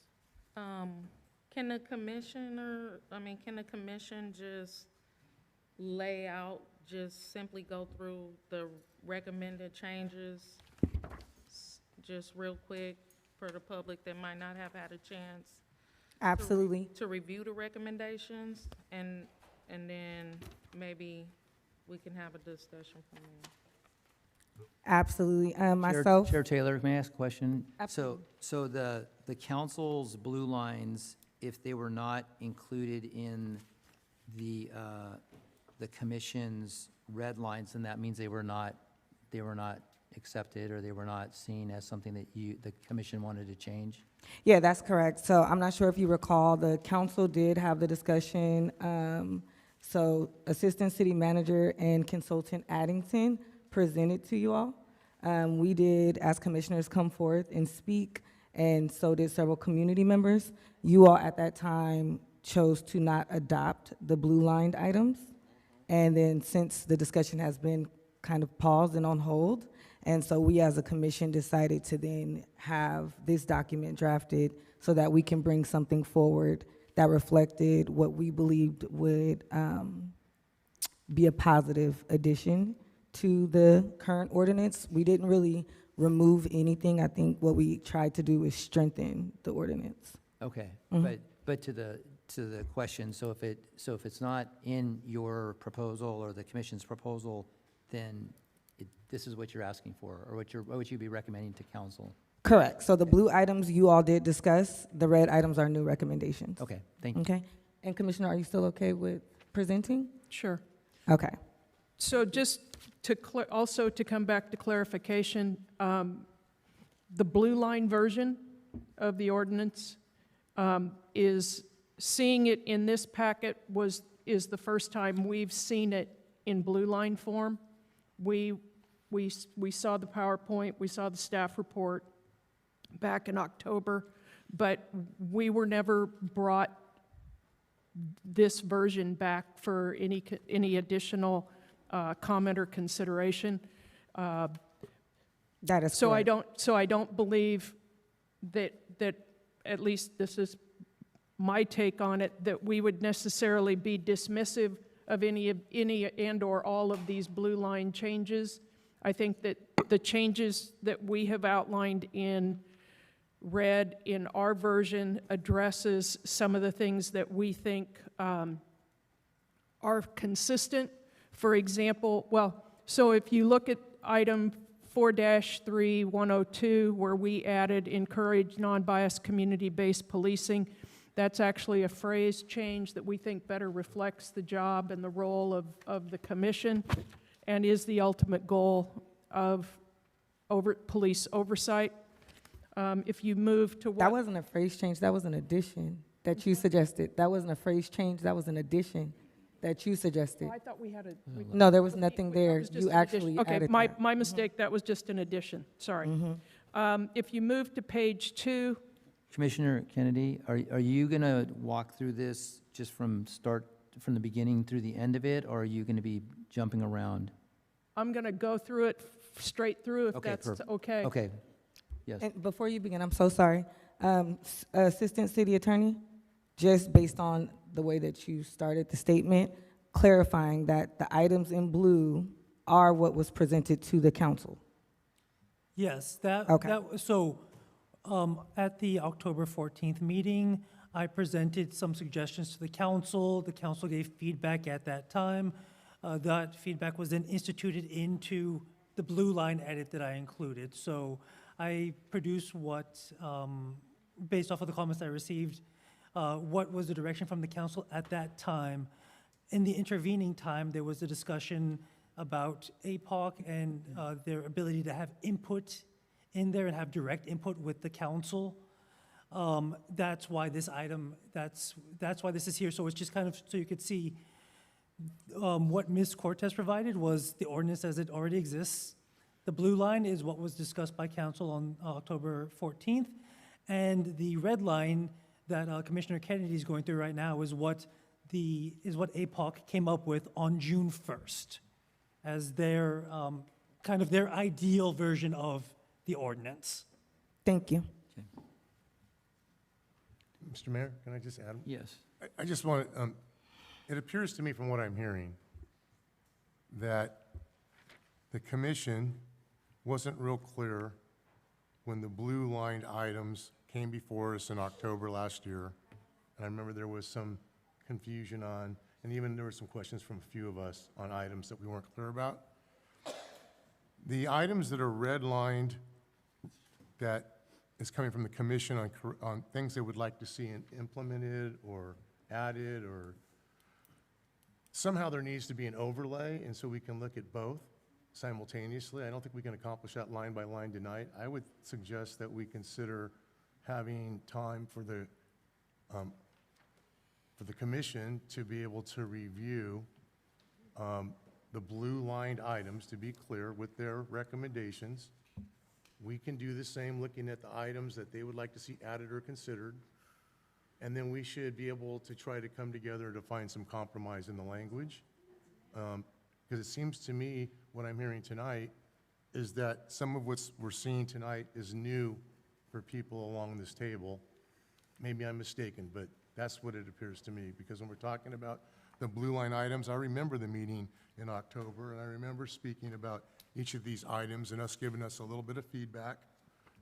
Can the commission just lay out, just simply go through the recommended changes, just real quick for the public that might not have had a chance? Absolutely. To review the recommendations, and then maybe we can have a discussion from there. Absolutely. Chair Taylor, may I ask a question? Absolutely. So the council's blue lines, if they were not included in the commission's red lines, then that means they were not accepted, or they were not seen as something that the commission wanted to change? Yeah, that's correct. So I'm not sure if you recall, the council did have the discussion. So Assistant City Manager and Consultant Addington presented to you all. We did, as commissioners, come forth and speak, and so did several community members. You all at that time chose to not adopt the blue-lined items. And then since the discussion has been kind of paused and on hold, and so we as a commission decided to then have this document drafted so that we can bring something forward that reflected what we believed would be a positive addition to the current ordinance. We didn't really remove anything. I think what we tried to do is strengthen the ordinance. Okay, Mm-hmm. but to the question, so if it's not in your proposal or the commission's proposal, then this is what you're asking for, or what would you be recommending to council? Correct. So the blue items you all did discuss. The red items are new recommendations. Okay, thank you. Okay. And Commissioner, are you still okay with presenting? Sure. Okay. So just to also to come back to clarification, the blue line version of the ordinance is, seeing it in this packet is the first time we've seen it in blue line form. We we saw the PowerPoint, we saw the staff report back in October, but we were never brought this version back for any additional comment or consideration. That is So correct. I don't believe that, at least this is my take on it, that we would necessarily be dismissive of any and/or all of these blue line changes. I think that the changes that we have outlined in red in our version addresses some of the things that we think are consistent. For example, so if you look at item 4-3-102, where we added encourage non-biased community-based policing, that's actually a phrase change that we think better reflects the job and the role of the commission and is the ultimate goal of police oversight. If you move to what... That wasn't a phrase change, that was an addition that you suggested. That wasn't a phrase change, that was an addition that you suggested. Oh, I thought we had a... No, there was nothing that there. was just You an actually addition. added Okay, that. my mistake, that was just an addition, sorry. If you move to page 2, Commissioner Kennedy, are you going to walk through this just from the beginning through the end of it, or are you going to be jumping around? I'm going to go through it straight through if Okay, that's perfect. okay. Okay, yes. And before you begin, I'm so sorry. Assistant City Attorney, just based on the way that you started the statement, clarifying that the items in blue are what was presented to the council. Yes, Okay. At the October 14th meeting, I presented some suggestions to the council. The council gave feedback at that time. That feedback was then instituted into the blue line edit that I included. So I produced what, based off of the comments I received, what was the direction from the council at that time. In the intervening time, there was a discussion about APOC and their ability to have input in there and have direct input with the council. That's why this item, that's why this is here. So it's just kind of, so you could see what Ms. Cortez provided was the ordinance as it already exists. The blue line is what was discussed by council on October 14th. And the red line that Commissioner Kennedy is going through right now is what APOC came up with on June 1st as their, kind of their ideal version of the ordinance. Thank you. Mr. Mayor, can I just add? Yes. I just want to, it appears to me from what I'm hearing that the commission wasn't real clear when the blue lined items came before us in October last year. And I remember there was some confusion on, and even there were some questions from a few of us on items that we weren't clear about. The items that are redlined that is coming from the commission on things they would like to see implemented or added, or somehow there needs to be an overlay, and so we can look at both simultaneously. I don't think we can accomplish that line by line tonight. I would suggest that we consider having time for the commission to be able to review the blue lined items, to be clear, with their recommendations. We can do the same looking at the items that they would like to see added or considered. And then we should be able to try to come together to find some compromise in the language. Because it seems to me, what I'm hearing tonight, is that some of what we're seeing tonight is new for people along this table. Maybe I'm mistaken, but that's what it appears to me. Because when we're talking about the blue line items, I remember the meeting in October, and I remember speaking about each of these items and us giving us a little bit of feedback.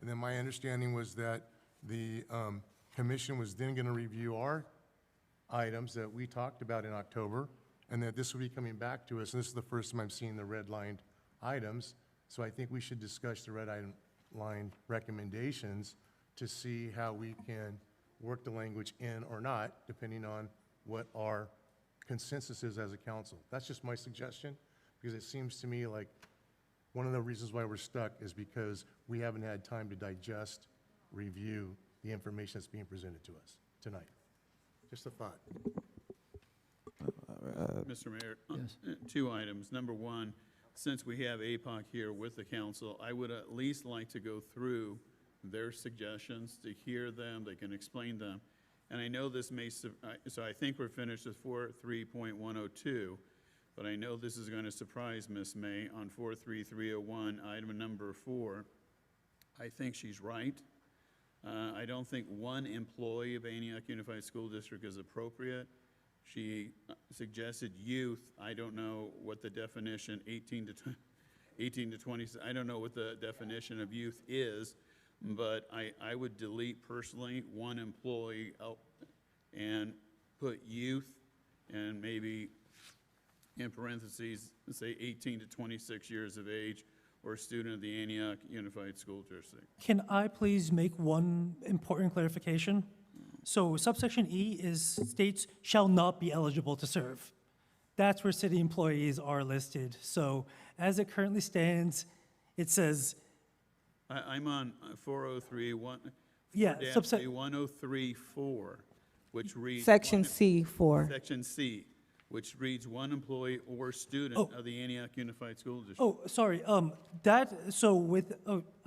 And then my understanding was that the commission was then going to review our items that we talked about in October, and that this will be coming back to us. And this is the first time I'm seeing the red-lined items. So I think we should discuss the red-line recommendations to see how we can work the language in or not, depending on what our consensus is as a council. That's just my suggestion, because it seems to me like one of the reasons why we're stuck is because we haven't had time to digest, review the information that's being presented to us tonight. Just a thought. Mr. Mayor, Yes. 2 items. Number one, since we have APOC here with the council, I would at least like to go through their suggestions, to hear them, they can explain them. And I know this may, so I think we're finished with 4.3.102, but I know this is going to surprise Ms. May on 4.3.301, item number 4. I think she's right. I don't think one employee of Antioch Unified School District is appropriate. She suggested youth. I don't know what the definition, 18 to 20, I don't know what the definition of youth is, but I would delete personally one employee out and put youth and maybe in parentheses, say 18 to 26 years of age, or a student of the Antioch Unified School District. Can I please make one important clarification? So subsection E states shall not be eligible to serve. That's where city employees are listed. So as it currently stands, it says, I'm on 403.1, yeah, 103.4, which reads. Section C4. Section C, which reads one employee or student of the Antioch Unified School District. oh, sorry, I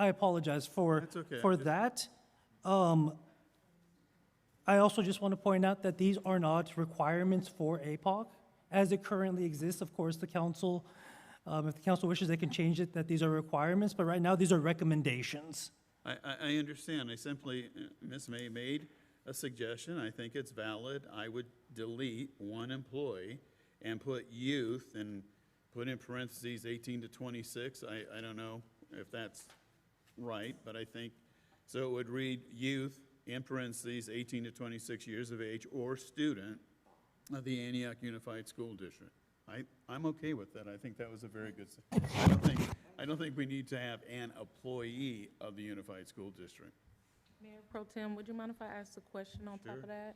apologize for, That's okay. for that. I also just want to point out that these are not requirements for APOC. As it currently exists, of course, the council, if the council wishes, they can change it, that these are requirements, but right now, these are recommendations. I understand. I simply, Ms. May made a suggestion. I think it's valid. I would delete one employee and put youth and put in parentheses 18 to 26. I don't know if that's right, but I think, so it would read youth in parentheses 18 to 26 years of age or student of the Antioch Unified School District. I'm okay with that. I think that was a very good, I don't think we need to have an employee of the Unified School District. Mayor Pro Tem, would you mind if I ask a question on top Sure. of that?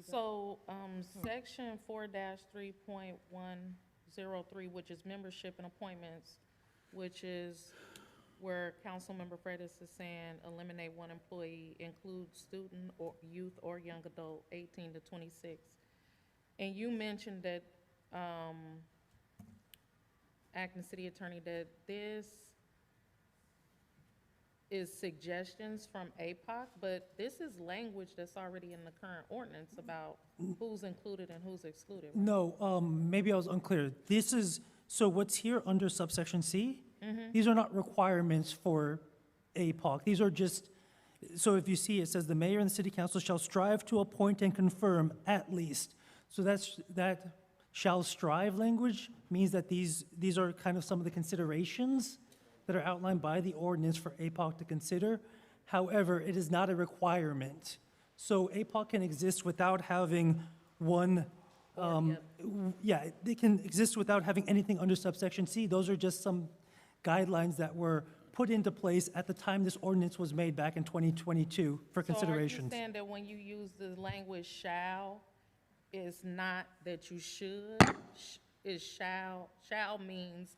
So, section 4-3.103, which is membership and appointments, which is where Councilmember Freitas is saying eliminate one employee, include student or youth or young adult, 18 to 26. And you mentioned that, acting city attorney, that this is suggestions from APOC, but this is language that's already in the current ordinance about who's included and who's excluded. No, maybe I was unclear. This is, so what's here under subsection C, these are not requirements for APOC. These are just, so if you see, it says the mayor and the city council shall strive to appoint and confirm at least. So that shall strive language means that these are kind of some of the considerations that are outlined by the ordinance for APOC to consider. However, it is not a requirement. So APOC can exist without having one, they can exist without having anything under subsection C. Those are just some guidelines that were put into place at the time this ordinance was made back in 2022 for considerations. So are you saying that when you use the language shall, it's not that you should, it's shall means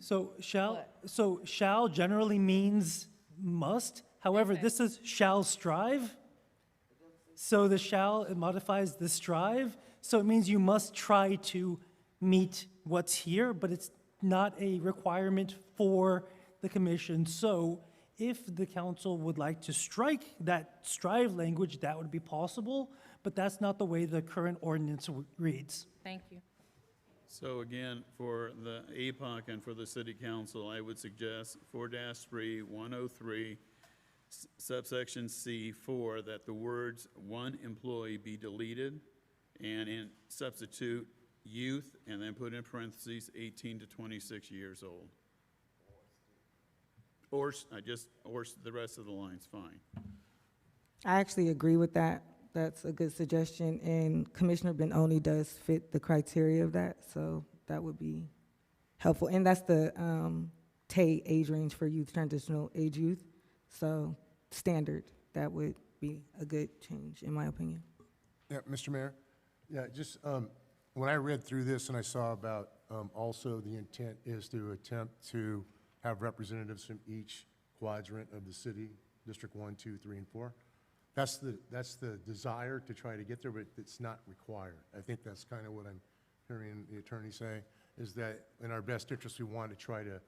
So What? shall generally means must. However, Okay. this is shall strive. So the shall, it modifies the strive. So it means you must try to meet what's here, but it's not a requirement for the commission. So if the council would like to strike that strive language, that would be possible, but that's not the way the current ordinance reads. Thank you. So again, for the APOC and for the city council, I would suggest 4-3.103, subsection C4, that the words one employee be deleted and substitute youth and then put in parentheses 18 to 26 years old. Or the rest of the line's fine. I actually agree with that. That's a good suggestion, and Commissioner Benoni does fit the criteria of that, so that would be helpful. And that's the TAY age range for youth, transitional age youth, so standard. That would be a good change, in my opinion. Yeah, Mr. Mayor? Yeah, just, when I read through this and I saw about, also the intent is to attempt to have representatives from each quadrant of the city, District 1, 2, 3, and 4. That's the desire to try to get there, but it's not required. I think that's kind of what I'm hearing the attorney say, is that in our best interest, we want to try to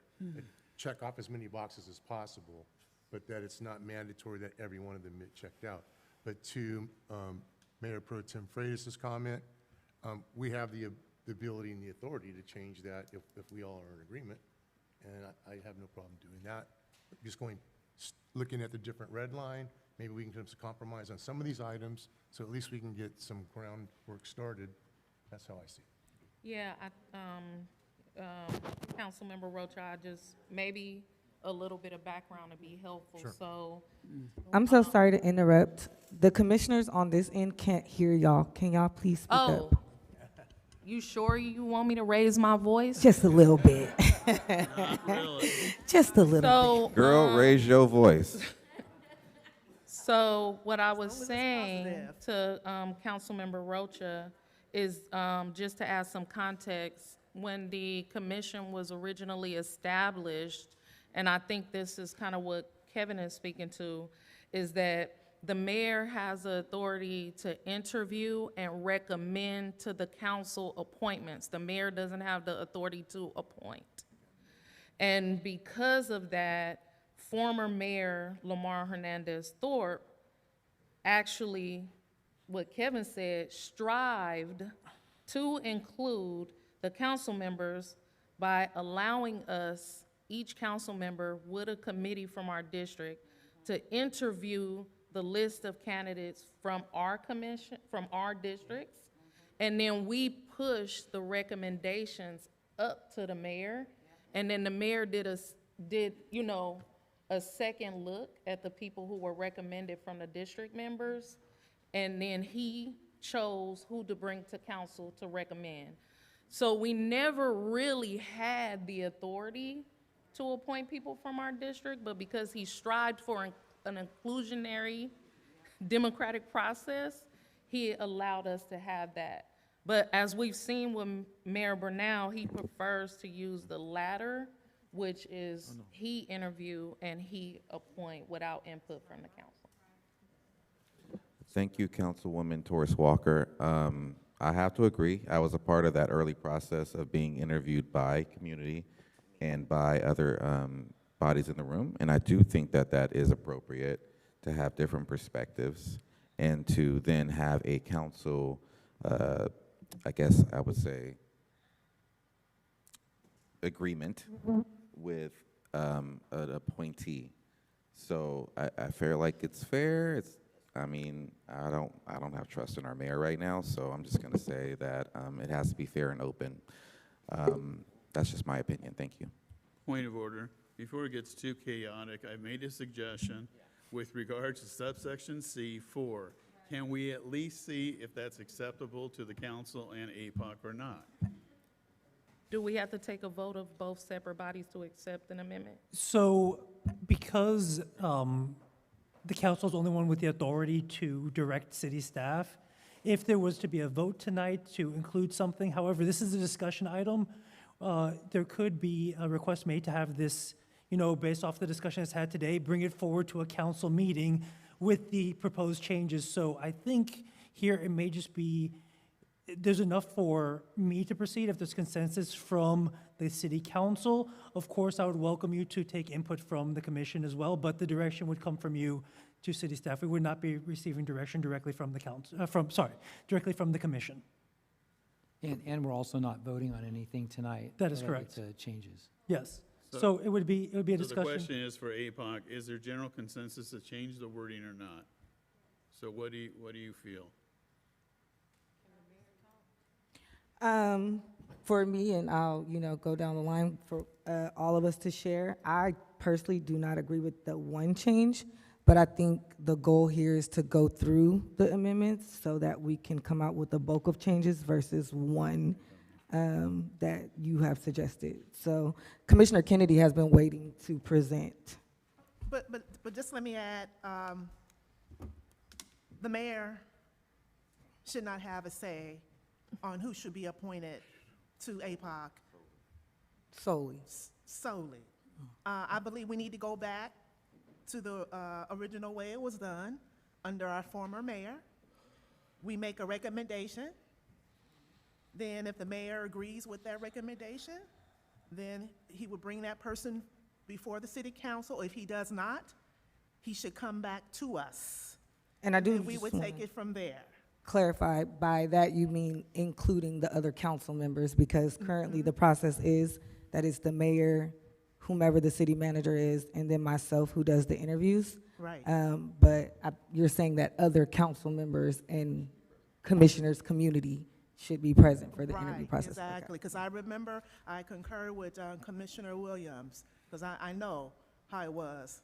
check off as many boxes as possible, but that it's not mandatory that every one of them get checked out. But to Mayor Pro Tem Freitas's comment, we have the ability and the authority to change that if we all are in agreement, and I have no problem doing that. Just looking at the different red line, maybe we can come to compromise on some of these items, so at least we can get some groundwork started. That's how I see it. Yeah, Councilmember Rocha, I just, maybe a little bit of background would be helpful. Sure. So, I'm so sorry to interrupt. The commissioners on this end can't hear y'all. Can y'all please speak oh, up? you sure you want me to raise my voice? Just a little bit. Not really. Just a little So, Girl, raise your voice. So what I was As long as it's saying positive. to Councilmember Rocha is just to add some context. When the commission was originally established, and I think this is kind of what Kevin is speaking to, is that the mayor has the authority to interview and recommend to the council appointments. The mayor doesn't have the authority to appoint. And because of that, former Mayor Lamar Hernandez Thorpe actually, what Kevin said, strived to include the council members by allowing us, each council member with a committee from our district, to interview the list of candidates from our commission, from our districts, and then we push the recommendations up to the mayor, and then the mayor did a second look at the people who were recommended from the district members, and then he chose who to bring to council to recommend. So we never really had the authority to appoint people from our district, but because he strived for an inclusionary democratic process, he allowed us to have that. But as we've seen with Mayor Bernal, he prefers to use the latter, which is he interview and he appoint without input from the council. Thank you, Councilwoman Torres Walker. I have to agree. I was a part of that early process of being interviewed by community and by other bodies in the room, and I do think that that is appropriate to have different perspectives and to then have a council, I guess I would say, agreement with an appointee. So I feel like it's fair. I don't have trust in our mayor right now, so I'm just going to say that it has to be fair and open. That's just my opinion. Thank you. Point of order. Before it gets too chaotic, I made a suggestion with regard to subsection C4. Can we at least see if that's acceptable to the council and APOC or not? Do we have to take a vote of both separate bodies to accept an amendment? So because the council is the only one with the authority to direct city staff, if there was to be a vote tonight to include something, however, this is a discussion item, there could be a request made to have this, based off the discussion that's had today, bring it forward to a council meeting with the proposed changes. So I think here it may just be, there's enough for me to proceed if there's consensus from the city council. Of course, I would welcome you to take input from the commission as well, but the direction would come from you to city staff. We would not be receiving direction directly from the council, directly from the commission. And we're also not voting on anything tonight. That is related correct. to changes. Yes. So it would be a So the discussion. question is for APOC, is there general consensus to change the wording or not? So what do you feel? For me, and I'll, go down the line for all of us to share, I personally do not agree with the one change, but I think the goal here is to go through the amendments so that we can come out with a bulk of changes versus one that you have suggested. So Commissioner Kennedy has been waiting to present. But just let me add, the mayor should not have a say on who should be appointed to APOC Solely. solely. I believe we need to go back to the original way it was done under our former mayor. We make a recommendation. Then if the mayor agrees with that recommendation, then he would bring that person before the city council. If he does not, he should come back to us. And I do And we just would wanna take it from there. clarify, by that you mean including the other council members, because currently the process is that it's the mayor, whomever the city manager is, and then myself who does the interviews. Right. But you're saying that other council members and commissioners' community should be present for the interview process. Okay. Exactly, because I remember, I concur with Commissioner Williams, because I know how it was.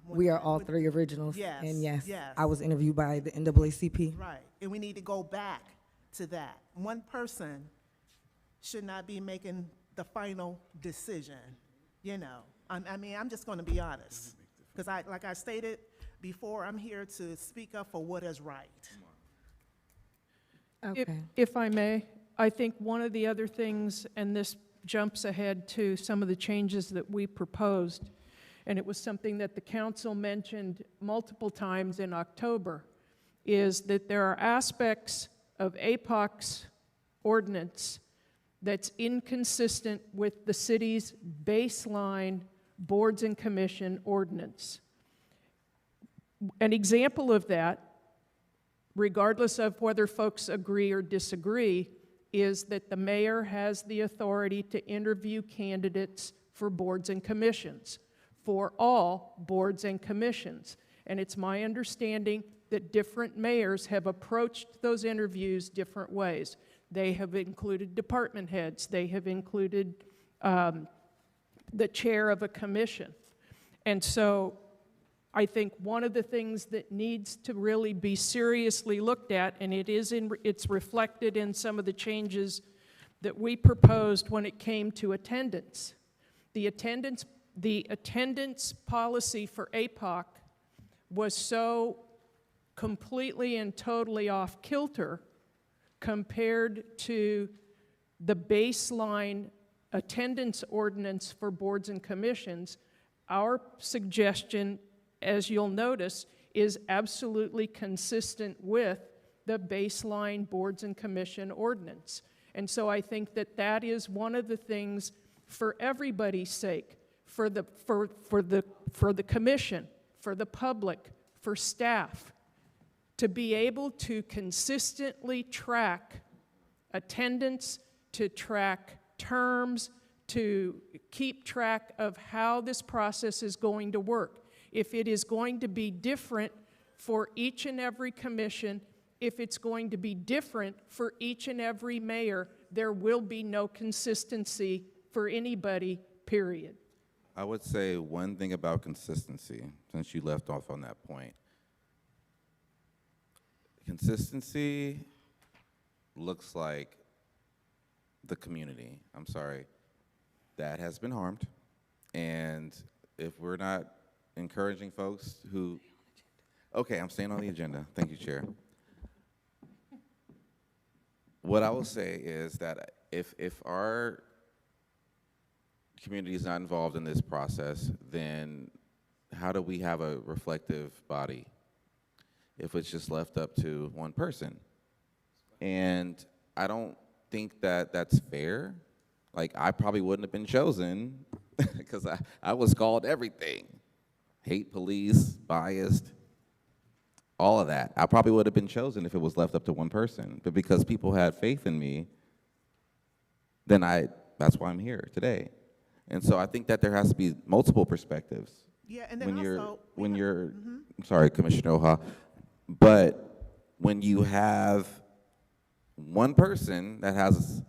We are all three originals. Yes, And yes, yes. I was interviewed by the NAACP. Right, and we need to go back to that. One person should not be making the final decision, you know. I mean, I'm just gonna be honest, because like I stated before, I'm here to speak up for what is right. Okay. If I may, I think one of the other things, and this jumps ahead to some of the changes that we proposed, and it was something that the council mentioned multiple times in October, is that there are aspects of APOC's ordinance that's inconsistent with the city's baseline boards and commission ordinance. An example of that, regardless of whether folks agree or disagree, is that the mayor has the authority to interview candidates for boards and commissions, for all boards and commissions. And it's my understanding that different mayors have approached those interviews different ways. They have included department heads. They have included the chair of a commission. And so I think one of the things that needs to really be seriously looked at, and it's reflected in some of the changes that we proposed when it came to attendance. The attendance policy for APOC was so completely and totally off kilter compared to the baseline attendance ordinance for boards and commissions. Our suggestion, as you'll notice, is absolutely consistent with the baseline boards and commission ordinance. And so I think that that is one of the things, for everybody's sake, for the commission, for the public, for staff, to be able to consistently track attendance, to track terms, to keep track of how this process is going to work. If it is going to be different for each and every commission, if it's going to be different for each and every mayor, there will be no consistency for anybody, period. I would say one thing about consistency, since you left off on that point. Consistency looks like the community, I'm sorry, that has been harmed. And if we're not encouraging folks who, okay, I'm staying on the agenda. Thank you, Chair. What I will say is that if our community is not involved in this process, then how do we have a reflective body if it's just left up to one person? And I don't think that that's fair. Like, I probably wouldn't have been chosen because I was called everything. Hate police, biased, all of that. I probably would have been chosen if it was left up to one person. But because people had faith in me, then that's why I'm here today. And so I think that there has to be multiple perspectives. Yeah, and then I'm sorry, Commissioner Oha, but when you have one person that has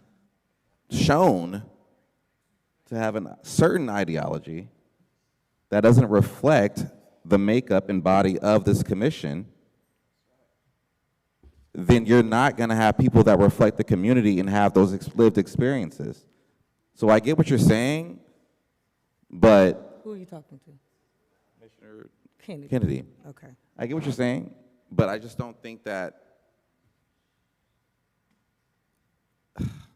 shown to have a certain ideology that doesn't reflect the makeup and body of this commission, then you're not going to have people that reflect the community and have those lived experiences. So I get what you're saying, but... Who are you talking to? Commissioner Kennedy. Okay. I get what you're saying, but I just don't think that...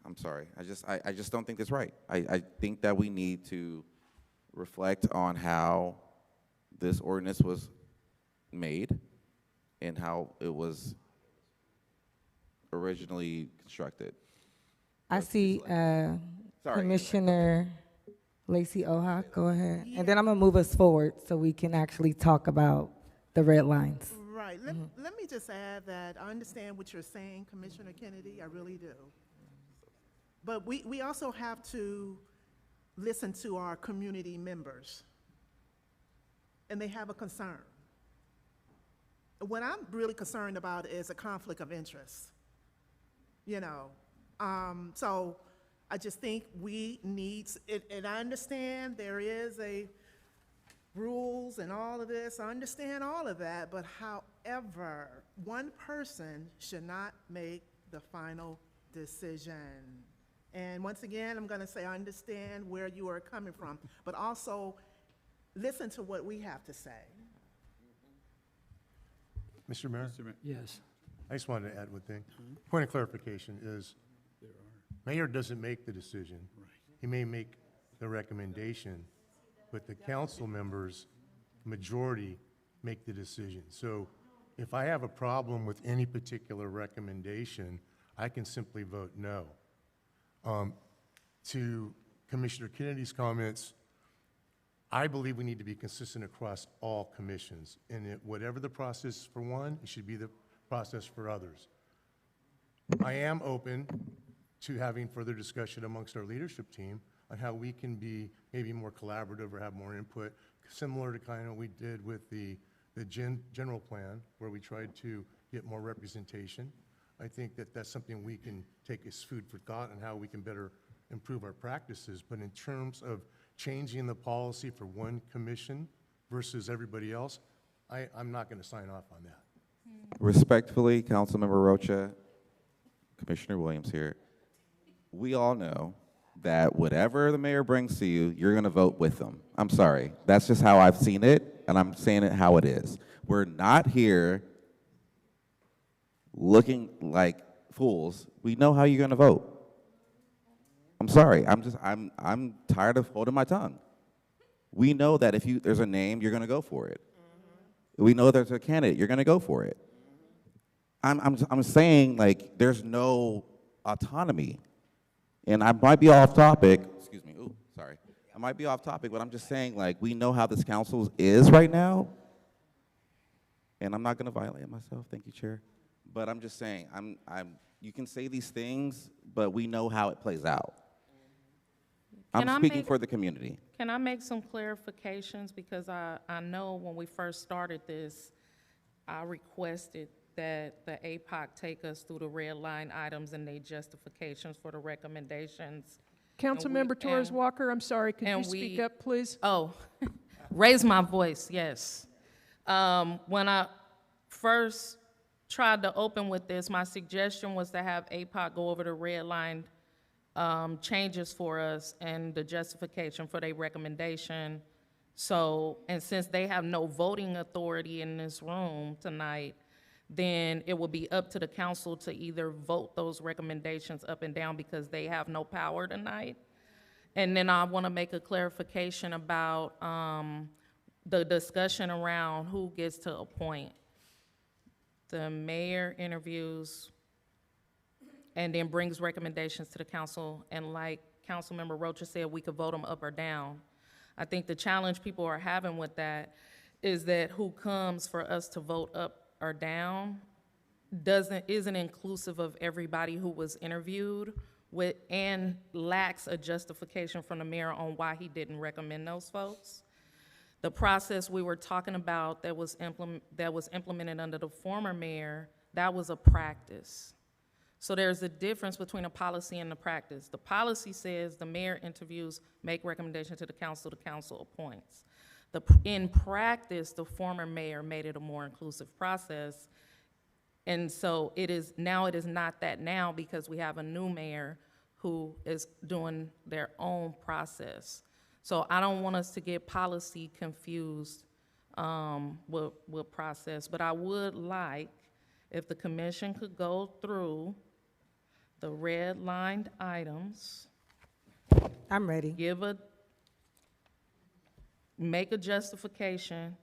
I'm sorry. I just don't think that's right. I think that we need to reflect on how this ordinance was made and how it was originally constructed. I see Sorry. Commissioner Lacey Oha, go ahead. And then I'm gonna move us forward so we can actually talk about the red lines. Right. Let me just add that I understand what you're saying, Commissioner Kennedy, I really do. But we also have to listen to our community members, and they have a concern. What I'm really concerned about is a conflict of interest, you know. So I just think we need, and I understand there is a rules and all of this, I understand all of that, but however, one person should not make the final decision. And once again, I'm gonna say I understand where you are coming from, but also listen to what we have to say. Mr. Mayor, Yes. I just wanted to add one thing. Point of clarification is, mayor doesn't make the decision. He may make the recommendation, but the council members, majority, make the decision. So if I have a problem with any particular recommendation, I can simply vote no. To Commissioner Kennedy's comments, I believe we need to be consistent across all commissions. And whatever the process for one, it should be the process for others. I am open to having further discussion amongst our leadership team on how we can be maybe more collaborative or have more input, similar to kind of what we did with the general plan, where we tried to get more representation. I think that that's something we can take as food for thought on how we can better improve our practices. But in terms of changing the policy for one commission versus everybody else, I'm not going to sign off on that. Respectfully, Councilmember Rocha, Commissioner Williams here, we all know that whatever the mayor brings to you, you're going to vote with them. I'm sorry. That's just how I've seen it, and I'm saying it how it is. We're not here looking like fools. We know how you're going to vote. I'm sorry. I'm tired of holding my tongue. We know that if there's a name, you're going to go for it. We know there's a candidate, you're going to go for it. I'm saying, like, there's no autonomy. And I might be off topic, excuse me, ooh, sorry. I might be off topic, but I'm just saying, like, we know how this council is right now. And I'm not going to violate myself, thank you, Chair. But I'm just saying, you can say these things, but we know how it plays out. I'm speaking for the community. Can I make some clarifications? Because I know when we first started this, I requested that the APOC take us through the red line items and their justifications for the recommendations. Councilmember Torres Walker, I'm sorry, could you speak up, please? Oh, raise my voice, yes. When I first tried to open with this, my suggestion was to have APOC go over the red line changes for us and the justification for their recommendation. So, and since they have no voting authority in this room tonight, then it will be up to the council to either vote those recommendations up and down because they have no power tonight. And then I want to make a clarification about the discussion around who gets to appoint. The mayor interviews and then brings recommendations to the council, and like Councilmember Rocha said, we could vote them up or down. I think the challenge people are having with that is that who comes for us to vote up or down isn't inclusive of everybody who was interviewed with and lacks a justification from the mayor on why he didn't recommend those folks. The process we were talking about that was implemented under the former mayor, that was a practice. So there's a difference between a policy and a practice. The policy says the mayor interviews, make recommendations to the council appoints. In practice, the former mayor made it a more inclusive process. And so it is not that now because we have a new mayor who is doing their own process. So I don't want us to get policy confused with process, but I would like if the commission could go through the red-lined items. I'm ready. Make a justification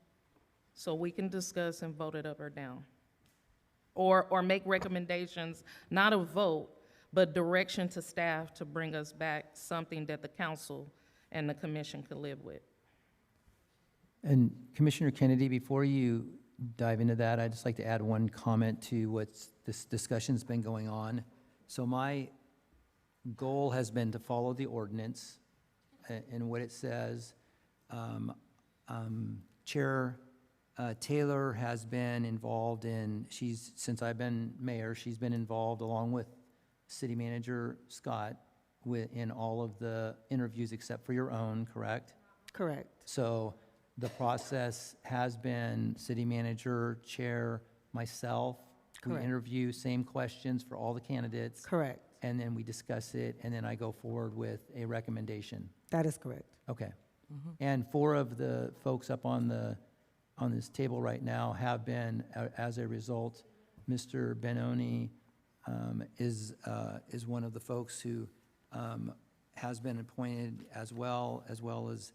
so we can discuss and vote it up or down. Or make recommendations, not a vote, but direction to staff to bring us back something that the council and the commission could live with. And Commissioner Kennedy, before you dive into that, I'd just like to add one comment to what's this discussion's been going on. So my goal has been to follow the ordinance and what it says. Chair Taylor has been involved in, since I've been mayor, she's been involved along with City Manager Scott in all of the interviews except for your own, correct? Correct. So the process has been city manager, chair, myself. We Correct. interview, same questions for all the candidates. Correct. And then we discuss it, and then I go forward with a recommendation. That is correct. Okay. And 4 of the folks up on this table right now have been, as a result. Mr. Benoni is one of the folks who has been appointed as well as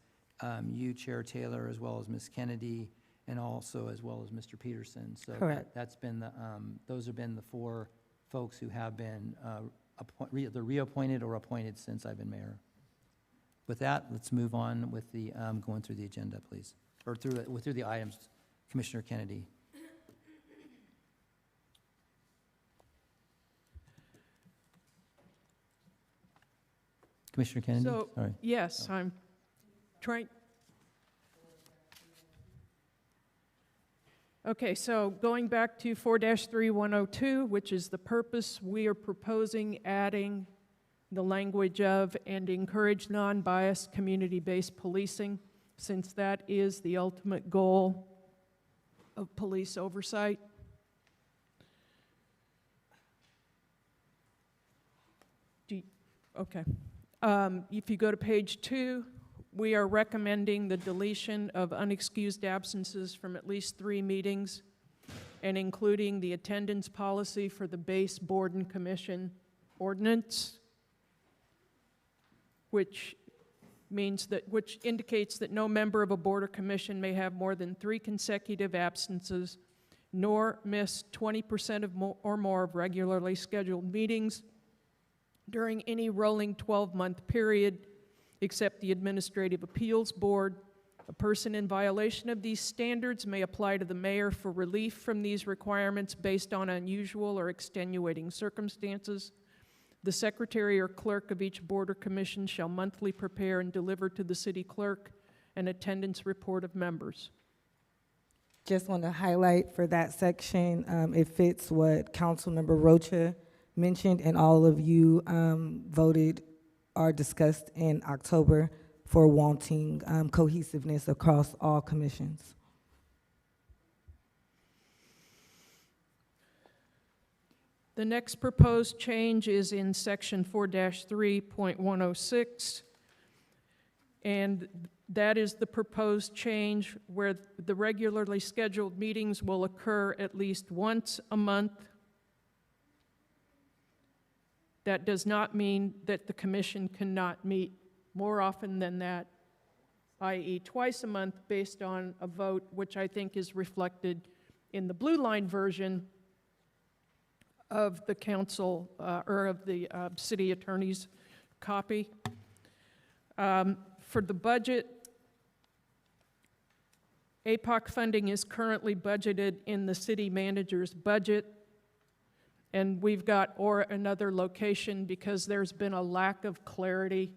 you, Chair Taylor, as well as Ms. Kennedy, and also as well as Mr. Peterson. So Correct. that's been those have been the 4 folks who have been either reappointed or appointed since I've been mayor. With that, let's move on with the going through the agenda, please, or through the items. Commissioner Kennedy. Commissioner Kennedy? So, Sorry. yes, I'm trying. Okay, so going back to 4-3102, which is the purpose, we are proposing adding the language of "and encourage non-biased community-based policing," since that is the ultimate goal of police oversight. Okay. If you go to page 2, we are recommending the deletion of unexcused absences from at least 3 meetings and including the attendance policy for the base board and commission ordinance, which indicates that no member of a board or commission may have more than 3 consecutive absences, nor miss 20% or more of regularly scheduled meetings during any rolling 12-month period, except the Administrative Appeals Board. A person in violation of these standards may apply to the mayor for relief from these requirements based on unusual or extenuating circumstances. The secretary or clerk of each board or commission shall monthly prepare and deliver to the city clerk an attendance report of members. Just want to highlight for that section, it fits what Councilmember Rocha mentioned, and all of you voted or discussed in October for wanting cohesiveness across all commissions. The next proposed change is in section 4-3.106, and that is the proposed change where the regularly scheduled meetings will occur at least once a month. That does not mean that the commission cannot meet more often than that, i.e. twice a month based on a vote, which I think is reflected in the blue line version of the council, or of the city attorney's copy. For the budget, APOC funding is currently budgeted in the city manager's budget, and we've got "or another location" because there's been a lack of clarity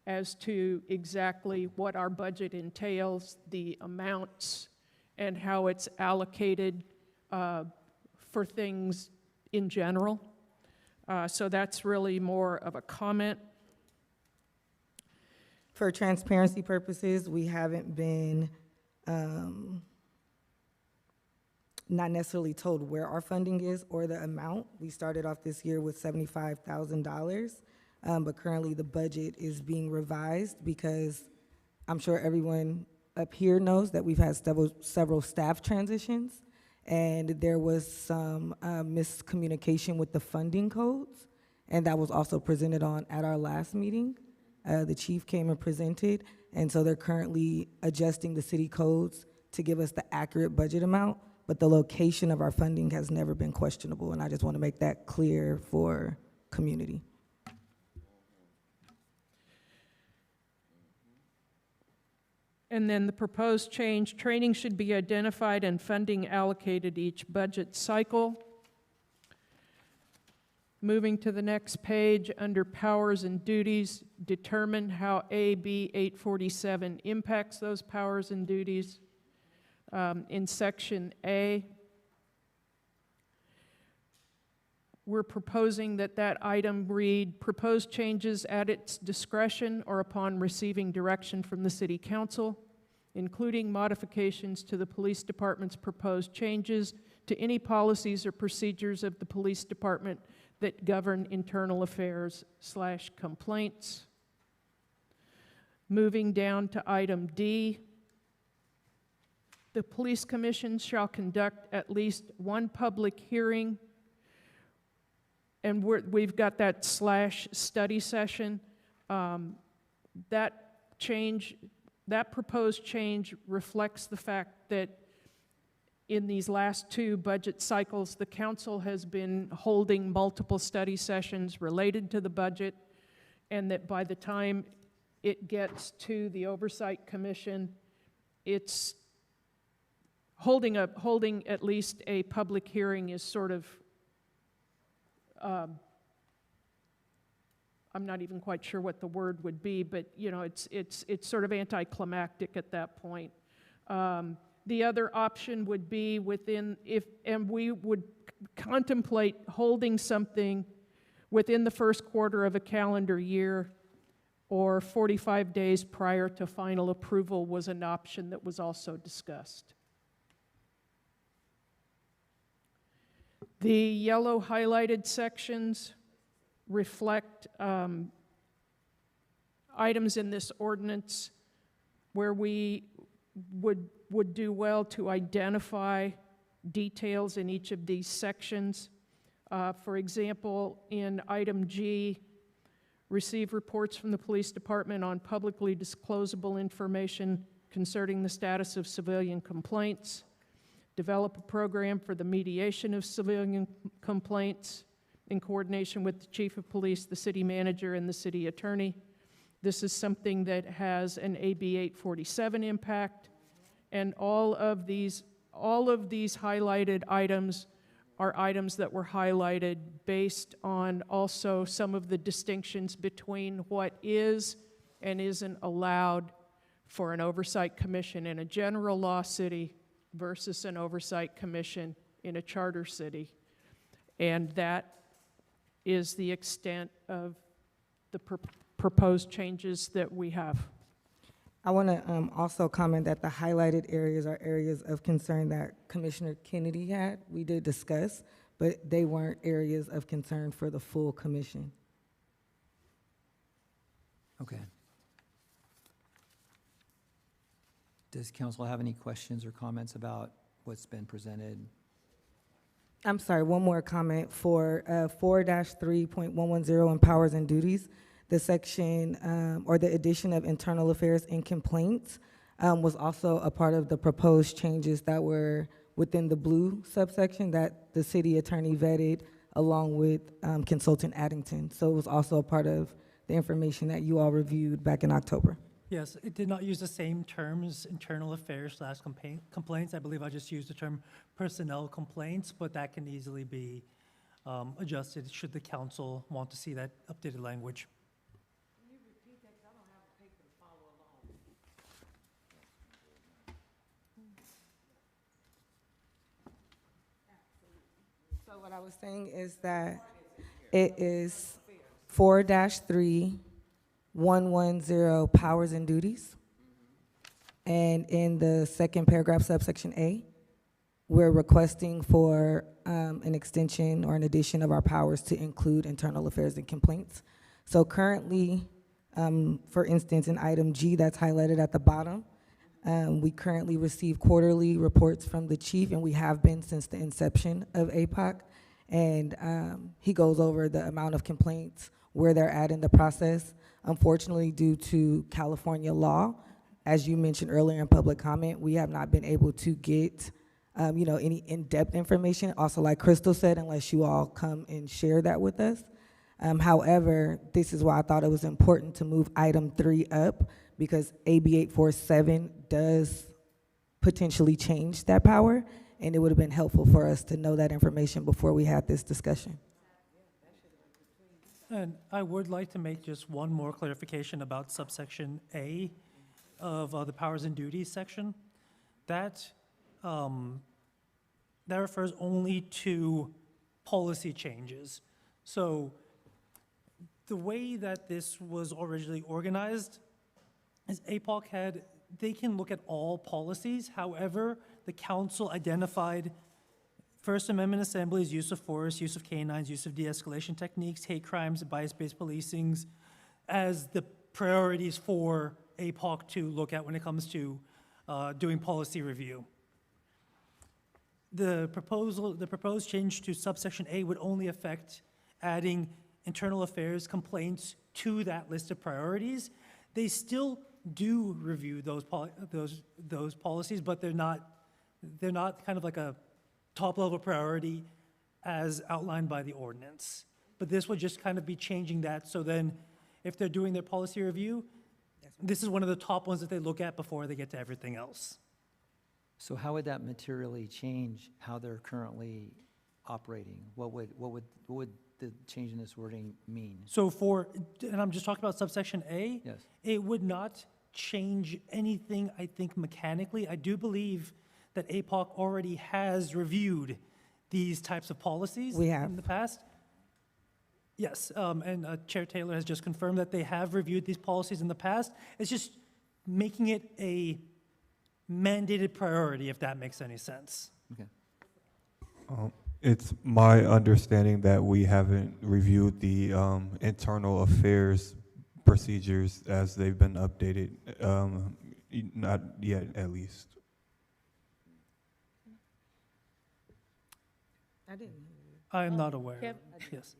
as to exactly what our budget entails, the amounts, and how it's allocated for things in general. So that's really more of a comment. For transparency purposes, we haven't been not necessarily told where our funding is or the amount. We started off this year with $75,000, but currently the budget is being revised because I'm sure everyone up here knows that we've had several staff transitions, and there was some miscommunication with the funding codes, and that was also presented on at our last meeting. The chief came and presented, and so they're currently adjusting the city codes to give us the accurate budget amount, but the location of our funding has never been questionable, and I just want to make that clear for community. And then the proposed change, training should be identified and funding allocated each budget cycle. Moving to the next page, under powers and duties, determine how AB 847 impacts those powers and duties. In section A, we're proposing that that item read, proposed changes at its discretion or upon receiving direction from the City Council, including modifications to the police department's proposed changes to any policies or procedures of the police department that govern internal affairs / complaints. Moving down to item D, the police commission shall conduct at least one public hearing, and we've got that / study session. That proposed change reflects the fact that in these last 2 budget cycles, the council has been holding multiple study sessions related to the budget, and that by the time it gets to the Oversight Commission, it's holding at least a public hearing is sort of, I'm not even quite sure what the word would be, but you know, it's sort of anticlimactic at that point. The other option would be and we would contemplate holding something within the first quarter of a calendar year, or 45 days prior to final approval was an option that was also discussed. The yellow highlighted sections reflect items in this ordinance where we would do well to identify details in each of these sections. For example, in item G, receive reports from the police department on publicly disclosable information concerning the status of civilian complaints, develop a program for the mediation of civilian complaints in coordination with the chief of police, the city manager, and the city attorney. This is something that has an AB 847 impact, and all of these highlighted items are items that were highlighted based on also some of the distinctions between what is and isn't allowed for an oversight commission in a general law city versus an oversight commission in a charter city. And that is the extent of the proposed changes that we have. I want to also comment that the highlighted areas are areas of concern that Commissioner Kennedy had. We did discuss, but they weren't areas of concern for the full commission. Okay. Does council have any questions or comments about what's been presented? I'm sorry, one more comment for 4-3.110 in powers and duties. The section or the addition of internal affairs and complaints was also a part of the proposed changes that were within the blue subsection that the city attorney vetted along with consultant Addington. So it was also a part of the information that you all reviewed back in October. Yes, it did not use the same terms, internal affairs / complaints. I believe I just used the term personnel complaints, but that can easily be adjusted should the council want to see that updated language. Can you repeat that? 'Cause I don't have a paper to follow along. So what I was saying is that it is 4-3.110 powers and duties. And in the second paragraph, subsection A, we're requesting for an extension or an addition of our powers to include internal affairs and complaints. So currently, for instance, in item G that's highlighted at the bottom, we currently receive quarterly reports from the chief, and we have been since the inception of APOC. And he goes over the amount of complaints, where they're at in the process. Unfortunately, due to California law, as you mentioned earlier in public comment, we have not been able to get any in-depth information. Also, like Crystal said, unless you all come and share that with us. However, this is why I thought it was important to move item 3 up, because AB 847 does potentially change that power, and it would have been helpful for us to know that information before we had this discussion. And I would like to make just one more clarification about subsection A of the powers and duties section. That refers only to policy changes. So the way that this was originally organized is APOC they can look at all policies. However, the council identified First Amendment assemblies, use of force, use of canines, use of de-escalation techniques, hate crimes, bias-based policings as the priorities for APOC to look at when it comes to doing policy review. The proposed change to subsection A would only affect adding internal affairs complaints to that list of priorities. They still do review those policies, but they're not kind of like a top-level priority as outlined by the ordinance. But this would just kind of be changing that, so then if they're doing their policy review, this is one of the top ones that they look at before they get to everything else. So how would that materially change how they're currently operating? What would the change in this wording mean? So and I'm just talking about subsection A. Yes. It would not change anything, I think, mechanically. I do believe that APOC already has reviewed these types of policies We have. in the past. Yes, and Chair Taylor has just confirmed that they have reviewed these policies in the past. It's just making it a mandated priority, if that makes any sense. Okay. It's my understanding that we haven't reviewed the internal affairs procedures as they've been updated, not yet at least. I didn't. I am not aware. Kev? Yes.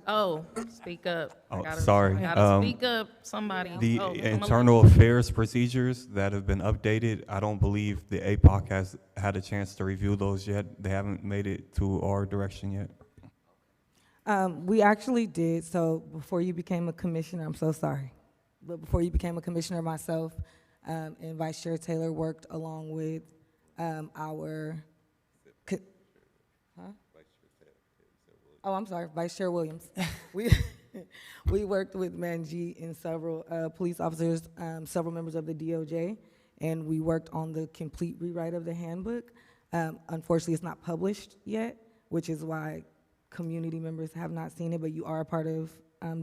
Oh, speak up. I Oh, gotta- sorry. I gotta speak up, somebody. The Oh, I'm a internal affairs procedures that have been updated, I don't believe the APOC has had a chance to review those yet. They haven't made it to our direction yet. We actually did, so before you became a commissioner, I'm so sorry, but before you became a commissioner, myself and Vice Chair Taylor worked along with our, I'm sorry, Vice Chair Williams. We worked with Manjeet and several police officers, several members of the DOJ, and we worked on the complete rewrite of the handbook. Unfortunately, it's not published yet, which is why community members have not seen it, but you are a part of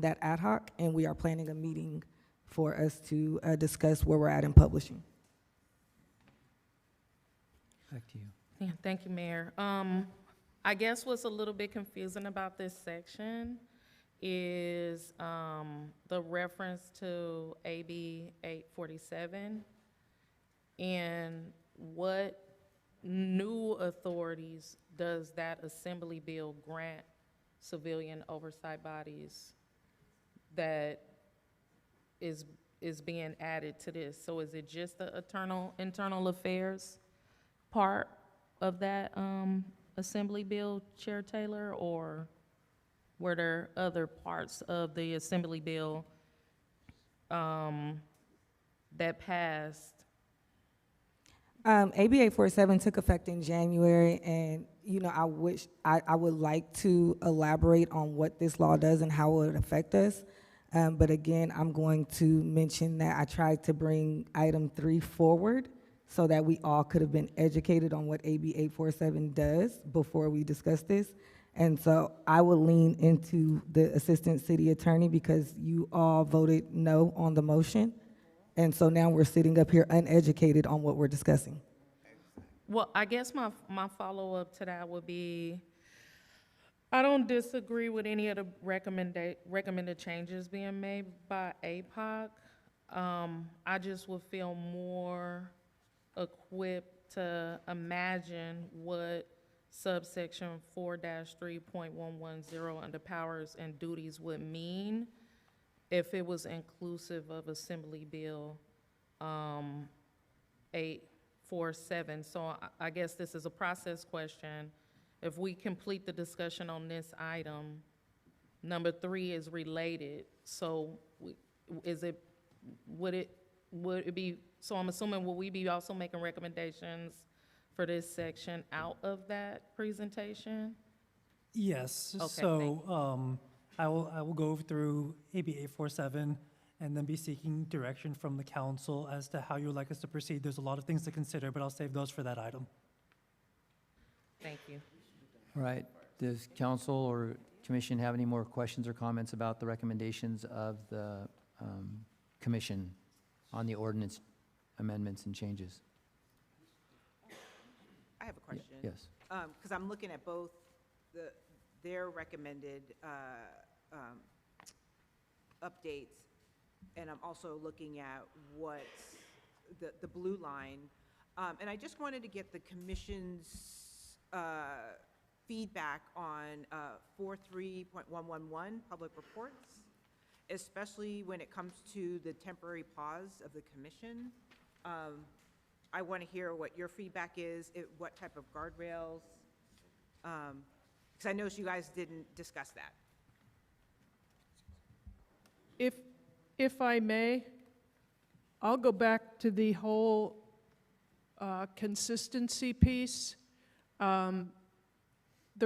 that ad hoc, and we are planning a meeting for us to discuss where we're at in publishing. Back to you. Yeah, thank you, Mayor. I guess what's a little bit confusing about this section is the reference to AB 847 and what new authorities does that assembly bill grant civilian oversight bodies that is being added to this? So is it just the internal affairs part of that assembly bill, Chair Taylor, or were there other parts of the assembly bill that passed? AB 847 took effect in January, and I would like to elaborate on what this law does and how it would affect us. But again, I'm going to mention that I tried to bring item 3 forward so that we all could have been educated on what AB 847 does before we discuss this. And so I will lean into the Assistant City Attorney because you all voted no on the motion. And so now we're sitting up here uneducated on what we're discussing. Well, I guess my follow-up to that would be, I don't disagree with any of the recommended changes being made by APOC. I just would feel more equipped to imagine what subsection 4-3.110 under powers and duties would mean if it was inclusive of Assembly Bill 847. So I guess this is a process question. If we complete the discussion on this item, Number 3 is related, so would it be, so I'm assuming, will we be also making recommendations for this section out of that presentation? Yes, Okay, so I will go through AB 847 and then be seeking direction from the council as to how you would like us to proceed. There's a lot of things to consider, but I'll save those for that item. Thank you. All right, does council or commission have any more questions or comments about the recommendations of the commission on the ordinance amendments and changes? I have a question. Yes. Because I'm looking at both their recommended updates, and I'm also looking at what's the blue line. And I just wanted to get the commission's feedback on 43.111, public reports, especially when it comes to the temporary pause of the commission. I want to hear what your feedback is, what type of guardrails, because I know you guys didn't discuss that. If I may, I'll go back to the whole consistency piece. The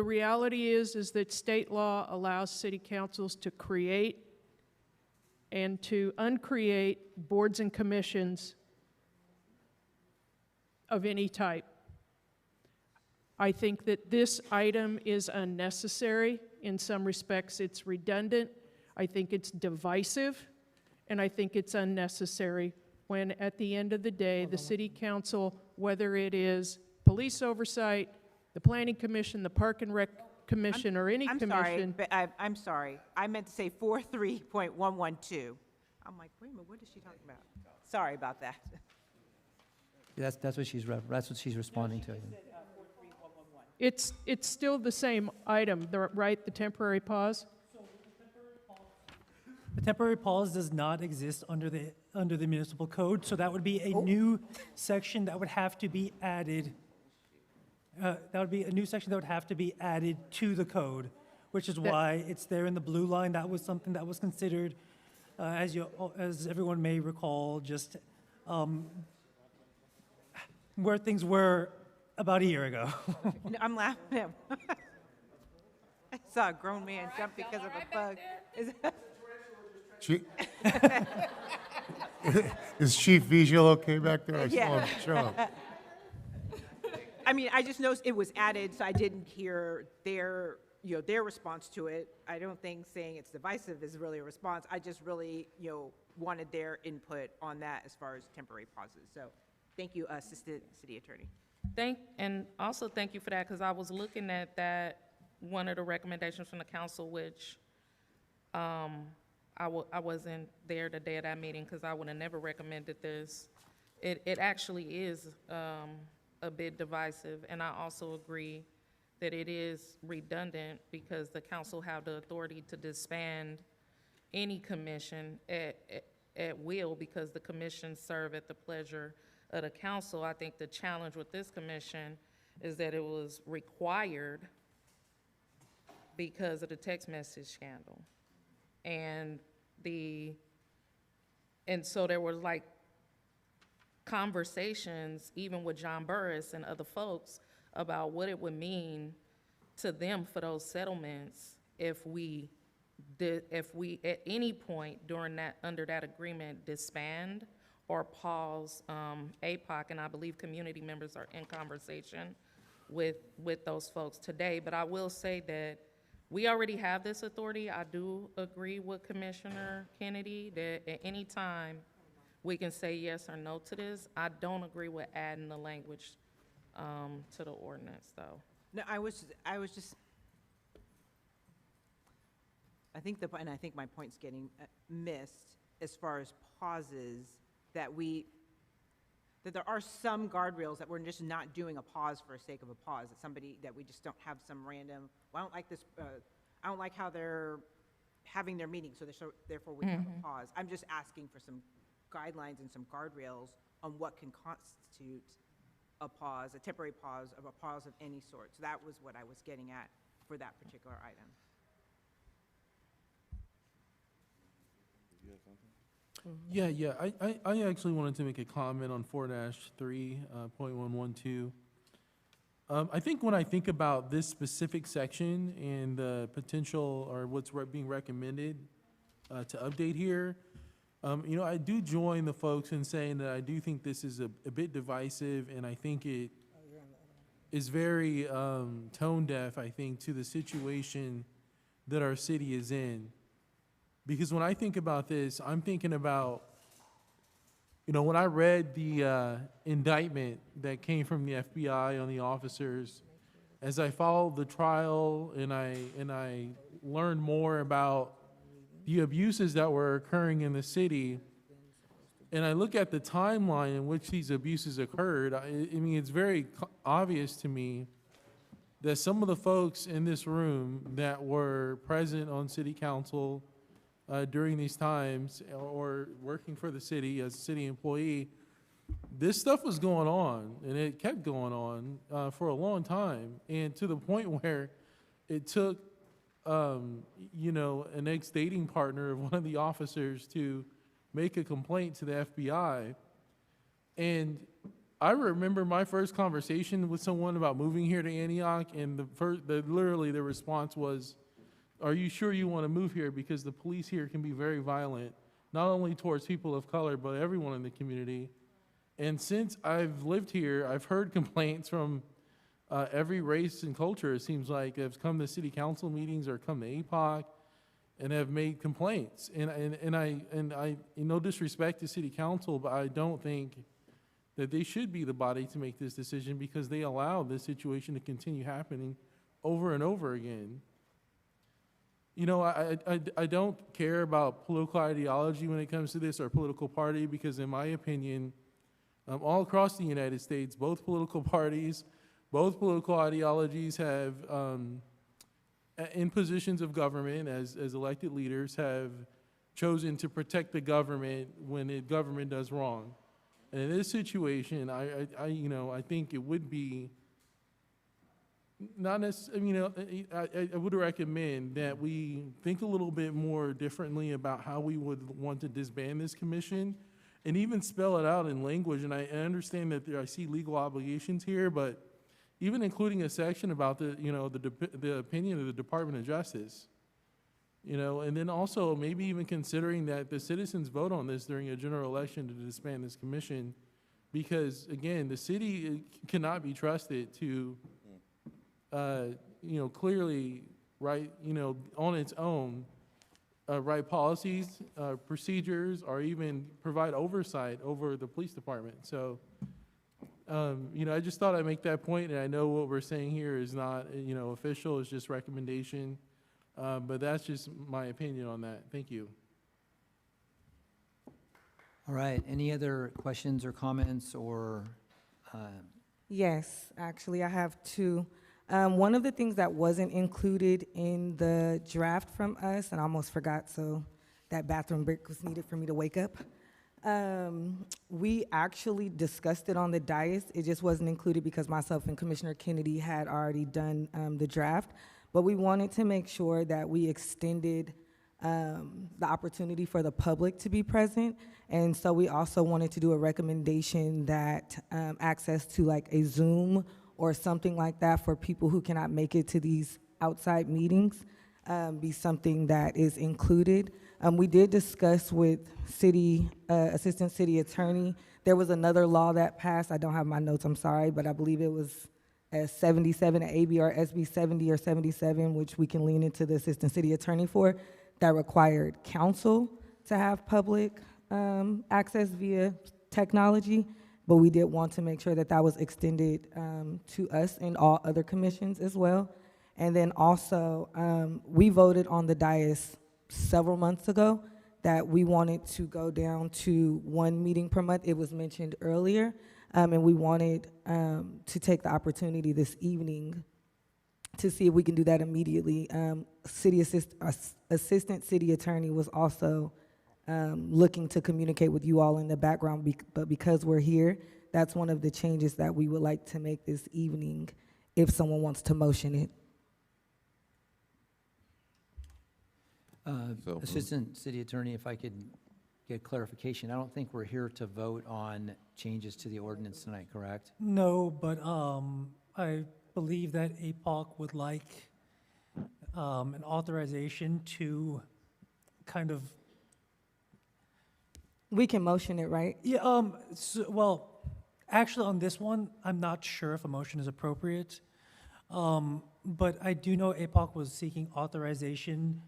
reality is that state law allows city councils to create and to uncreate boards and commissions of any type. I think that this item is unnecessary. In some respects, it's redundant. I think it's divisive, and I think it's unnecessary when, at the end of the day, the city council, whether it is police oversight, the planning commission, the park and rec commission, or any commission. I'm sorry. I meant to say 43.112. I'm like, wait a minute, what is she talking about? Sorry about that. That's what she's responding to. It's still the same item, right? The temporary pause? The temporary pause does not exist under the municipal code, so that would be a new section that would have to be added. That would be a new section that would have to be added to the code, which is why it's there in the blue line. That was something that was considered, as everyone may recall, just where things were about a year ago. No, I'm laughing at him. I saw a grown man jump because of a bug. Is Chief Vigil okay back there? I saw Yeah. him jump. I mean, I just noticed it was added, so I didn't hear their response to it. I don't think saying it's divisive is really a response. I just really, wanted their input on that as far as temporary pauses. So, thank you, Assistant City Attorney. And also thank you for that, because I was looking at that, one of the recommendations from the council, which I wasn't there the day of that meeting, because I would have never recommended this. It actually is a bit divisive, and I also agree that it is redundant, because the council have the authority to disband any commission at will, because the commissions serve at the pleasure of the council. I think the challenge with this commission is that it was required because of the text message scandal. And so there were like conversations, even with John Burris and other folks, about what it would mean to them for those settlements if we at any point under that agreement disband or pause APOC, and I believe community members are in conversation with those folks today. But I will say that we already have this authority. I do agree with Commissioner Kennedy that at any time we can say yes or no to this. I don't agree with adding the language to the ordinance, though. No, I was just, I think my point's getting missed as far as pauses, that there are some guardrails that we're just not doing a pause for the sake of a pause. It's somebody that we just don't have some random, well, I don't like this, I don't like how they're having their meeting, so therefore we have a pause. I'm just asking for some guidelines and some guardrails on what can constitute a pause, a temporary pause, of a pause of any sort. So that was what I was getting at for that particular item. Yeah, I actually wanted to make a comment on 4-3.112. I think when I think about this specific section and the potential or what's being recommended to update here, I do join the folks in saying that I do think this is a bit divisive, and I think it is very tone deaf, I think, to the situation that our city is in. Because when I think about this, I'm thinking about, when I read the indictment that came from the FBI on the officers, as I followed the trial and I learned more about the abuses that were occurring in the city, and I look at the timeline in which these abuses occurred, I mean, it's very obvious to me that some of the folks in this room that were present on city council during these times or working for the city as a city employee, this stuff was going on, and it kept going on for a long time, and to the point where it took, an ex-dating partner of one of the officers to make a complaint to the FBI. And I remember my first conversation with someone about moving here to Antioch, and literally the response was, "Are you sure you want to move here? Because the police here can be very violent, not only towards people of color, but everyone in the community." And since I've lived here, I've heard complaints from every race and culture, it seems like, have come to city council meetings or come to APOC and have made complaints. And I no disrespect to city council, but I don't think that they should be the body to make this decision, because they allow this situation to continue happening over and over again. I don't care about political ideology when it comes to this, or political party, because in my opinion, all across the United States, both political parties, both political ideologies have, in positions of government as elected leaders, have chosen to protect the government when the government does wrong. And in this situation, I think it would be not necessarily, I would recommend that we think a little bit more differently about how we would want to disband this commission, and even spell it out in language. And I understand that I see legal obligations here, but even including a section about the opinion of the Department of Justice, and then also maybe even considering that the citizens vote on this during a general election to disband this commission, because again, the city cannot be trusted to, clearly write, on its own, write policies, procedures, or even provide oversight over the police department. So, I just thought I'd make that point, and I know what we're saying here is not, official, it's just recommendation, but that's just my opinion on that. Thank you. All right, any other questions or comments or? Yes, actually, I have two. One of the things that wasn't included in the draft from us, and I almost forgot, so that bathroom break was needed for me to wake up. We actually discussed it on the dais. It just wasn't included because myself and Commissioner Kennedy had already done the draft. But we wanted to make sure that we extended the opportunity for the public to be present. And so we also wanted to do a recommendation that access to like a Zoom or something like that for people who cannot make it to these outside meetings be something that is included. We did discuss with Assistant City Attorney. There was another law that passed. I don't have my notes, I'm sorry, but I believe it was 77, AB or SB 70 or 77, which we can lean into the Assistant City Attorney for, that required council to have public access via technology. But we did want to make sure that that was extended to us and all other commissions as well. And then also, we voted on the dais several months ago that we wanted to go down to 1 meeting per month. It was mentioned earlier, and we wanted to take the opportunity this evening to see if we can do that immediately. Assistant City Attorney was also looking to communicate with you all in the background, but because we're here, that's one of the changes that we would like to make this evening if someone wants to motion it. Assistant City Attorney, if I could get clarification. I don't think we're here to vote on changes to the ordinance tonight, correct? No, but I believe that APOC would like an authorization to kind of, We can motion it, right? yeah, well, actually on this one, I'm not sure if a motion is appropriate. But I do know APOC was seeking authorization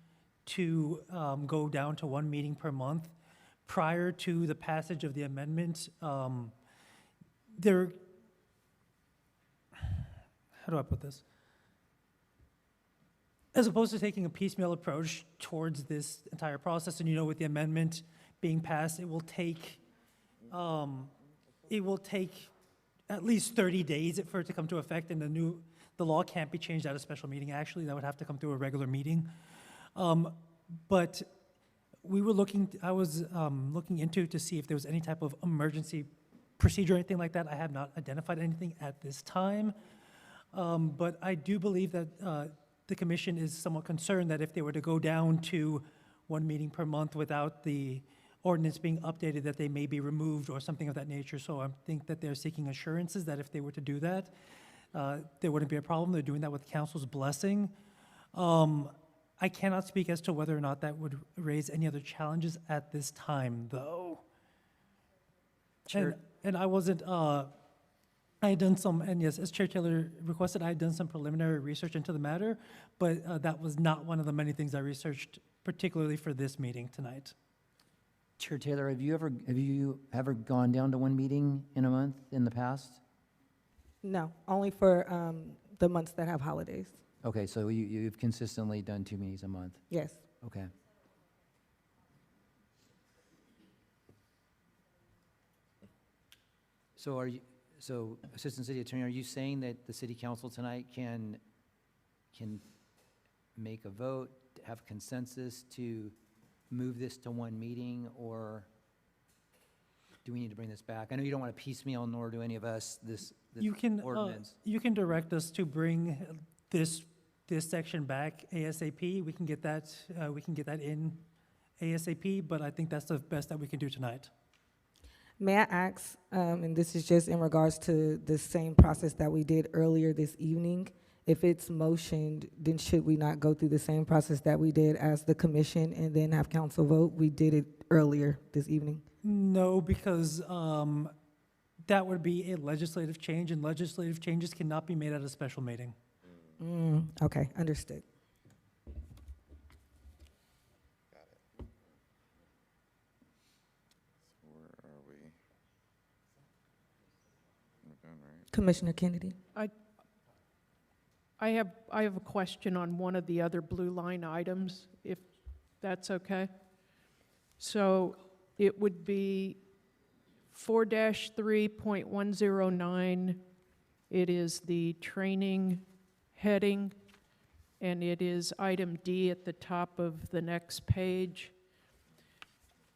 to go down to one meeting per month. Prior to the passage of the amendment, there, how do I put this? As opposed to taking a piecemeal approach towards this entire process, and you know, with the amendment being passed, it will take at least 30 days for it to come to effect, and the law can't be changed at a special meeting. Actually, that would have to come through a regular meeting. But we were I was looking into to see if there was any type of emergency procedure or anything like that. I have not identified anything at this time. But I do believe that the commission is somewhat concerned that if they were to go down to one meeting per month without the ordinance being updated, that they may be removed or something of that nature. So I think that they're seeking assurances that if they were to do that, there wouldn't be a problem. They're doing that with council's blessing. I cannot speak as to whether or not that would raise any other challenges at this time, though. Sure. And I wasn't, I had done some, and yes, as Chair Taylor requested, I had done some preliminary research into the matter, but that was not one of the many things I researched, particularly for this meeting tonight. Chair Taylor, have you ever gone down to one meeting in a month in the past? No, only for the months that have holidays. Okay, so you've consistently done 2 meetings a month? Yes. Okay. So Assistant City Attorney, are you saying that the City Council tonight can make a vote, have consensus to move this to one meeting, or do we need to bring this back? I know you don't want to piecemeal, nor do any of us, this ordinance. You can direct us to bring this section back ASAP. We can get that in ASAP, but I think that's the best that we can do tonight. May I ask, and this is just in regards to the same process that we did earlier this evening, if it's motioned, then should we not go through the same process that we did as the commission and then have council vote? We did it earlier this evening. No, because that would be a legislative change, and legislative changes cannot be made at a special meeting. Okay, understood. Where are we? We're done, right? Commissioner Kennedy. I have a question on one of the other blue line items, if that's okay. So it would be 4-3.109. It is the training heading, and it is item D at the top of the next page.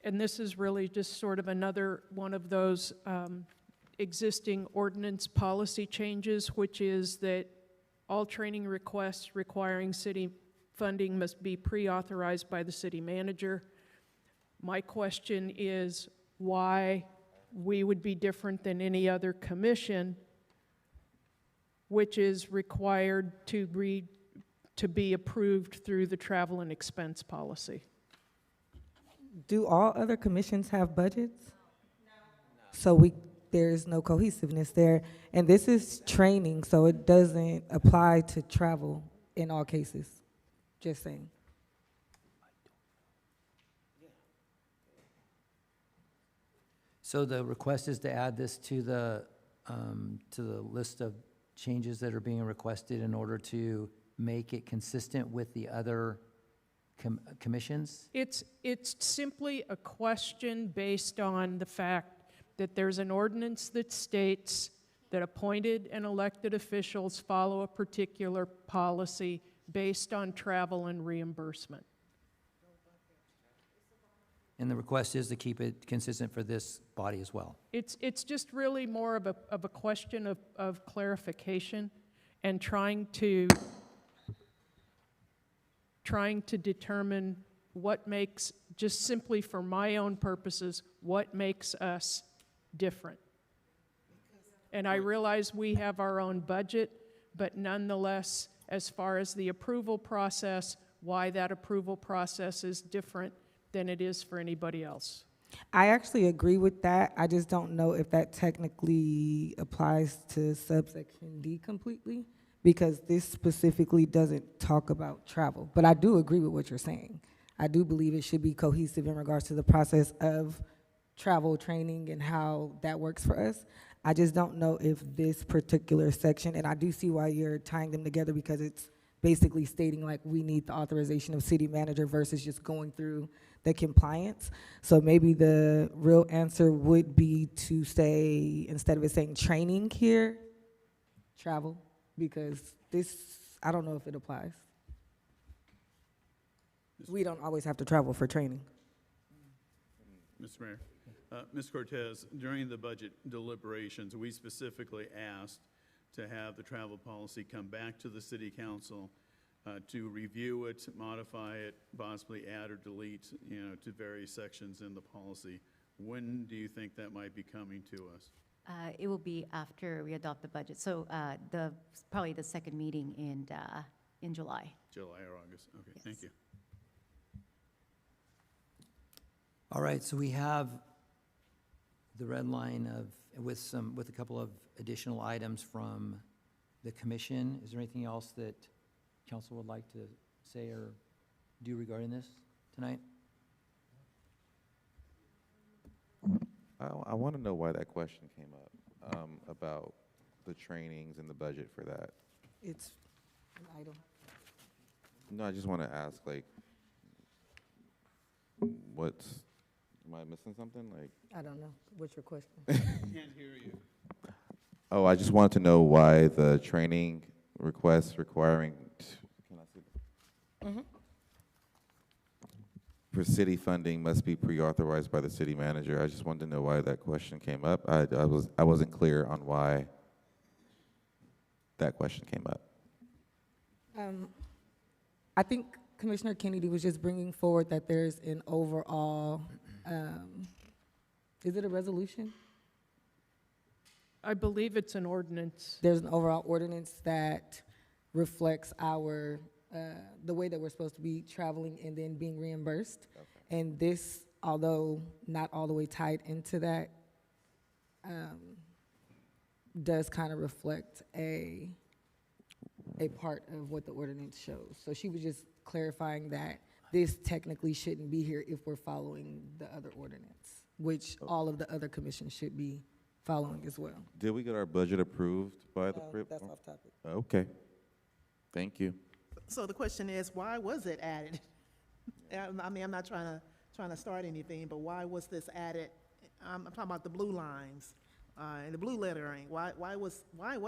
And this is really just sort of another one of those existing ordinance policy changes, which is that all training requests requiring city funding must be pre-authorized by the city manager. My question is why we would be different than any other commission, which is required to be approved through the travel and expense policy. Do all other commissions have budgets? No. So there's no cohesiveness there. And this is training, so it doesn't apply to travel in all cases. Just saying. So the request is to add this to the list of changes that are being requested in order to make it consistent with the other commissions? It's simply a question based on the fact that there's an ordinance that states that appointed and elected officials follow a particular policy based on travel and reimbursement. And the request is to keep it consistent for this body as well? It's just really more of a question of clarification and trying to determine what makes, just simply for my own purposes, what makes us different. And I realize we have our own budget, but nonetheless, as far as the approval process, why that approval process is different than it is for anybody else. I actually agree with that. I just don't know if that technically applies to subsection D completely, because this specifically doesn't talk about travel. But I do agree with what you're saying. I do believe it should be cohesive in regards to the process of travel training and how that works for us. I just don't know if this particular section, and I do see why you're tying them together, because it's basically stating like we need the authorization of city manager versus just going through the compliance. So maybe the real answer would be to say, instead of it saying training here, travel, because this, I don't know if it applies. We don't always have to travel for training. Mr. Mayor, Ms. Cortez, during the budget deliberations, we specifically asked to have the travel policy come back to the city council to review it, modify it, possibly add or delete, to various sections in the policy. When do you think that might be coming to us? It will be after we adopt the budget, so probably the second meeting in July. July or August? Okay, Yes. Thank you. All right, so we have the red line with a couple of additional items from the commission. Is there anything else that council would like to say or do regarding this tonight? I want to know why that question came up, about the trainings and the budget for that. It's an item. No, I just want to ask, like, am I missing something? Like, I don't know. What's your question? Can't hear you. oh, I just wanted to know why the training requests requiring, can I see that? Mm-hmm. For city funding must be pre-authorized by the city manager. I just wanted to know why that question came up. I wasn't clear on why that question came up. I think Commissioner Kennedy was just bringing forward that there's an overall, is it a resolution? I believe it's an ordinance. There's an overall ordinance that reflects our, the way that we're supposed to be traveling and then being reimbursed. Okay. And this, although not all the way tied into that, does kind of reflect a part of what the ordinance shows. So she was just clarifying that this technically shouldn't be here if we're following the other ordinance, which all of the other commissions should be following as well. Did we get our budget approved by the? That's off topic. Okay. Thank you. So the question is, why was it added? I mean, I'm not trying to start anything, but why was this added? I'm talking about the blue lines and the blue lettering. Why was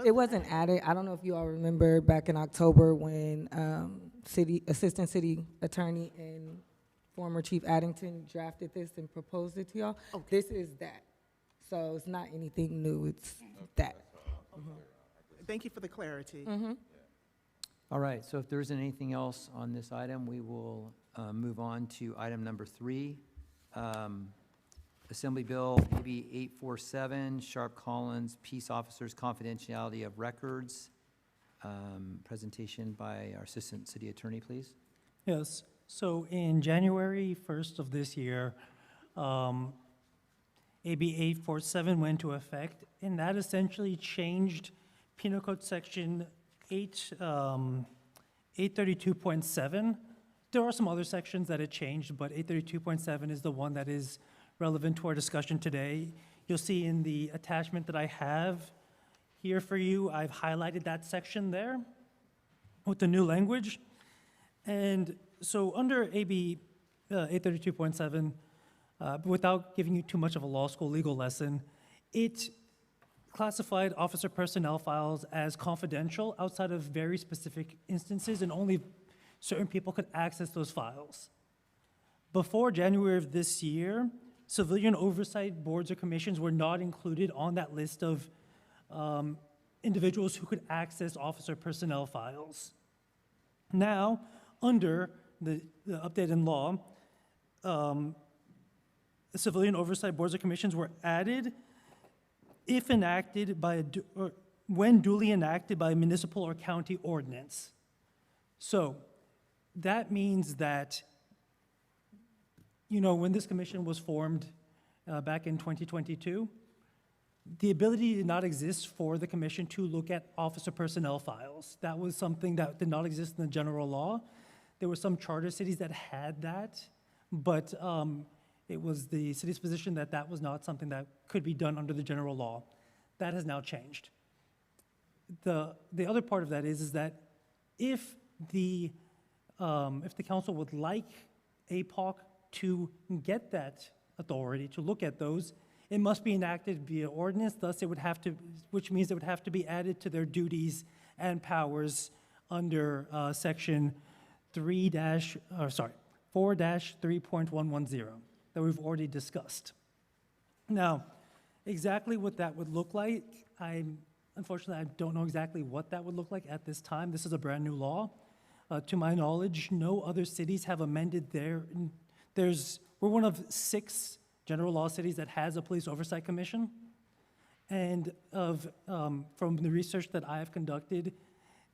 It wasn't added. I don't know if you all remember back in October when Assistant City Attorney and former Chief Addington drafted this and proposed it to y'all. Okay. This is that. So it's not anything new. It's that. Mm-hmm. Thank you for the clarity. Mm-hmm. All right, so if there isn't anything else on this item, we will move on to item number 3. Assembly Bill AB 847, Sharp Collins, Peace Officers Confidentiality of Records. Presentation by our Assistant City Attorney, please. Yes, so in January 1st of this year, AB 847 went into effect, and that essentially changed Penal Code Section 832.7. There are some other sections that it changed, but 832.7 is the one that is relevant to our discussion today. You'll see in the attachment that I have here for you, I've highlighted that section there with the new language. And so under AB 832.7, without giving you too much of a law school legal lesson, it classified officer personnel files as confidential outside of very specific instances, and only certain people could access those files. Before January of this year, civilian oversight boards or commissions were not included on that list of individuals who could access officer personnel files. Now, under the updated law, civilian oversight boards or commissions were added if enacted by or when duly enacted by a municipal or county ordinance. So that means that, when this commission was formed back in 2022, the ability did not exist for the commission to look at officer personnel files. That was something that did not exist in the general law. There were some charter cities that had that, but it was the city's position that that was not something that could be done under the general law. That has now changed. The other part of that is that if the council would like APOC to get that authority to look at those, it must be enacted via ordinance. Thus, which means it would have to be added to their duties and powers under section 4-3.110 that we've already discussed. Now, exactly what that would look like, unfortunately, I don't know exactly what that would look like at this time. This is a brand new law. To my knowledge, no other cities have amended we're one of 6 general law cities that has a police oversight commission. And from the research that I have conducted,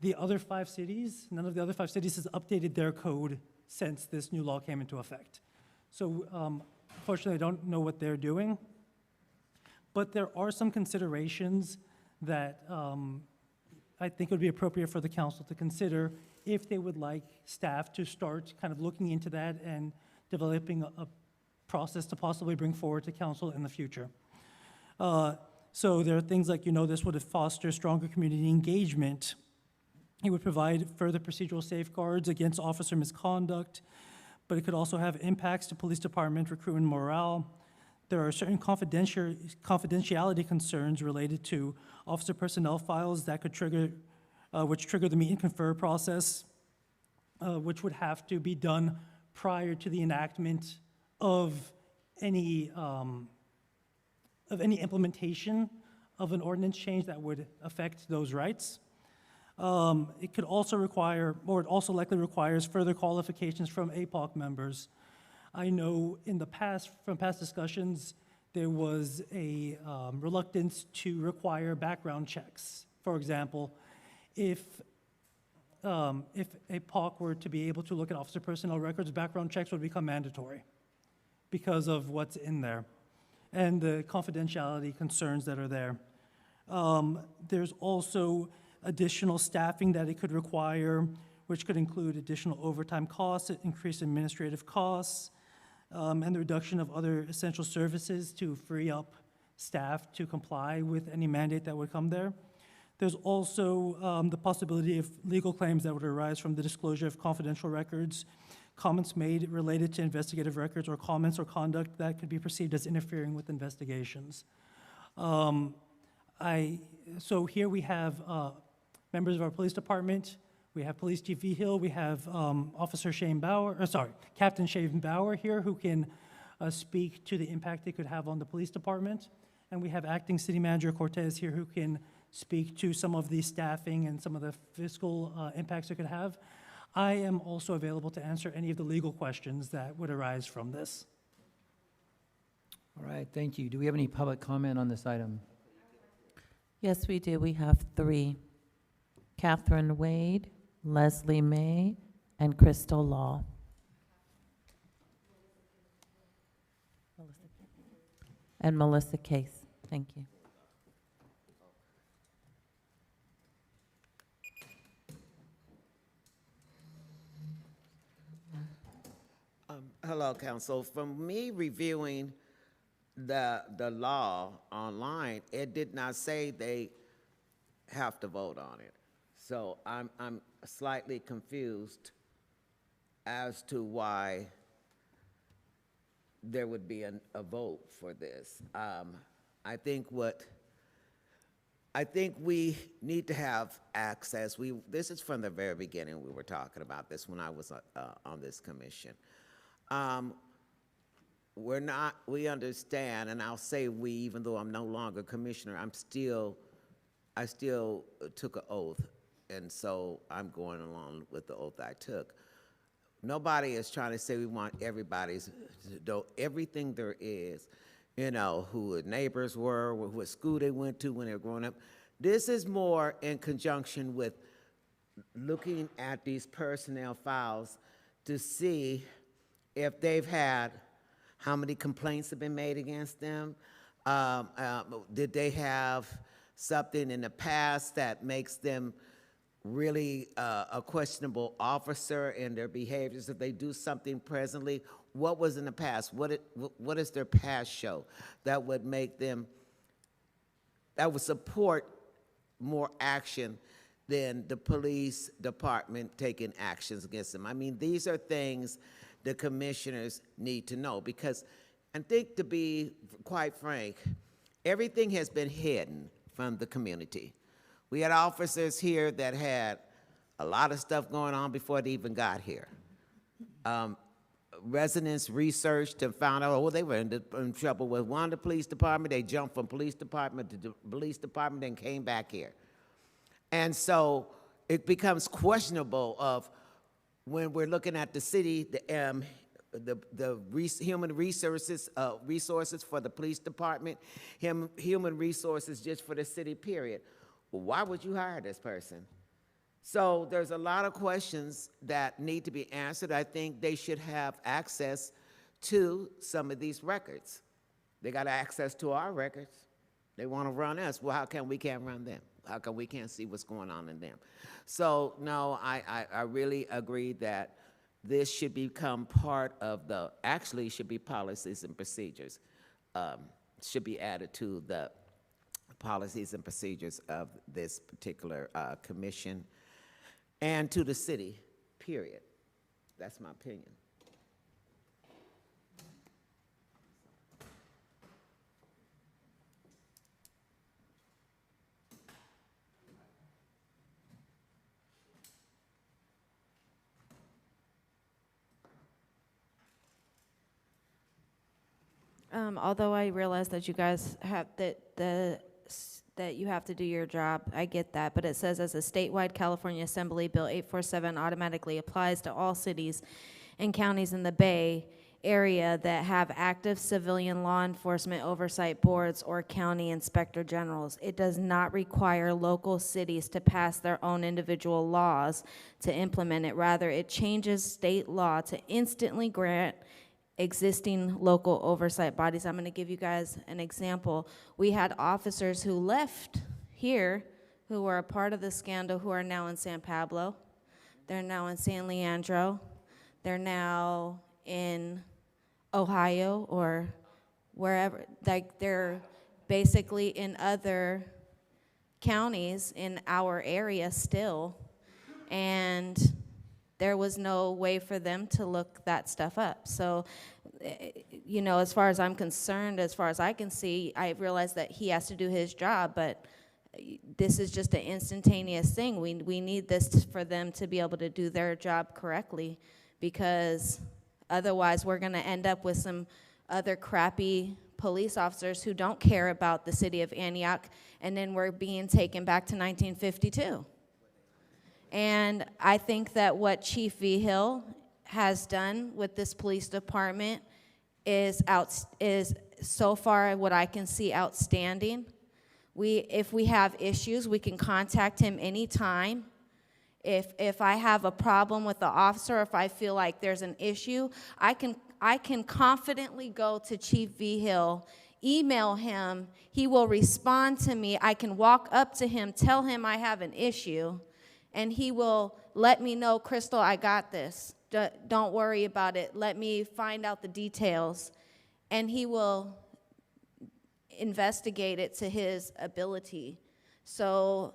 none of the other 5 cities has updated their code since this new law came into effect. So unfortunately, I don't know what they're doing. But there are some considerations that I think would be appropriate for the council to consider if they would like staff to start kind of looking into that and developing a process to possibly bring forward to council in the future. So there are things like, this would foster stronger community engagement. It would provide further procedural safeguards against officer misconduct, but it could also have impacts to police department recruitment morale. There are certain confidentiality concerns related to officer personnel files that could trigger the meet and confer process, which would have to be done prior to the enactment of any implementation of an ordinance change that would affect those rights. It could also require, or it also likely requires, further qualifications from APOC members. I know from past discussions, there was a reluctance to require background checks. For example, if APOC were to be able to look at officer personnel records, background checks would become mandatory because of what's in there and the confidentiality concerns that are there. There's also additional staffing that it could require, which could include additional overtime costs, increased administrative costs, and the reduction of other essential services to free up staff to comply with any mandate that would come there. There's also the possibility of legal claims that would arise from the disclosure of confidential records, comments made related to investigative records, or comments or conduct that could be perceived as interfering with investigations. So here we have members of our police department. We have Police Chief Hill. We have Captain Shane Bauer here, who can speak to the impact it could have on the police department. And we have Acting City Manager Cortez here, who can speak to some of the staffing and some of the fiscal impacts it could have. I am also available to answer any of the legal questions that would arise from this. All right, thank you. Do we have any public comment on this item? Yes, we do. We have 3. Catherine Wade, Leslie May, and Crystal Law. And Melissa Case. Thank you. Hello, Council. From me reviewing the law online, it did not say they have to vote on it. So I'm slightly confused as to why there would be a vote for this. I think we need to have access. This is from the very beginning. We were talking about this when I was on this commission. We understand, and I'll say we, even though I'm no longer commissioner, I still took an oath, and so I'm going along with the oath I took. Nobody is trying to say we want everybody's, though everything there is, you know, who the neighbors were, what school they went to when they were growing up. This is more in conjunction with looking at these personnel files to see if they've had, how many complaints have been made against them. Did they have something in the past that makes them really a questionable officer in their behaviors? If they do something presently, what was in the past? What does their past show that would make them, that would support more action than the police department taking actions against them? I mean, these are things the commissioners need to know, because I think, to be quite frank, everything has been hidden from the community. We had officers here that had a lot of stuff going on before they even got here. Residents researched and found out, oh, they were in trouble with one of the police department. They jumped from police department to the police department and came back here. And so it becomes questionable of, when we're looking at the city, human resources for the police department, human resources just for the city, period. Well, why would you hire this person? So there's a lot of questions that need to be answered. I think they should have access to some of these records. They got access to our records. They want to run us. Well, how come we can't run them? How come we can't see what's going on in them? So, no, I really agree that this should become part of the, actually should be policies and procedures, should be added to the policies and procedures of this particular commission and to the city, period. That's my opinion. Although I realize that you guys have, that you have to do your job, I get that, but it says, as a statewide California Assembly Bill 847 automatically applies to all cities and counties in the Bay Area that have active civilian law enforcement oversight boards or county inspector generals. It does not require local cities to pass their own individual laws to implement it. Rather, it changes state law to instantly grant existing local oversight bodies. I'm going to give you guys an example. We had officers who left here who were a part of the scandal who are now in San Pablo. They're now in San Leandro. They're now in Ohio or wherever. Like, they're basically in other counties in our area still. And there was no way for them to look that stuff up. So, you know, as far as I'm concerned, as far as I can see, I realize that he has to do his job, but this is just an instantaneous thing. We need this for them to be able to do their job correctly, because otherwise we're gonna end up with some other crappy police officers who don't care about the city of Antioch, and then we're being taken back to 1952. And I think that what Chief Vigil has done with this police department is so far what I can see outstanding. If we have issues, we can contact him anytime. If I have a problem with the officer, if I feel like there's an issue, I can confidently go to Chief Vigil, email him, he will respond to me. I can walk up to him, tell him I have an issue, and he will let me know, Crystal, I got this. Don't worry about it. Let me find out the details. And he will investigate it to his ability. So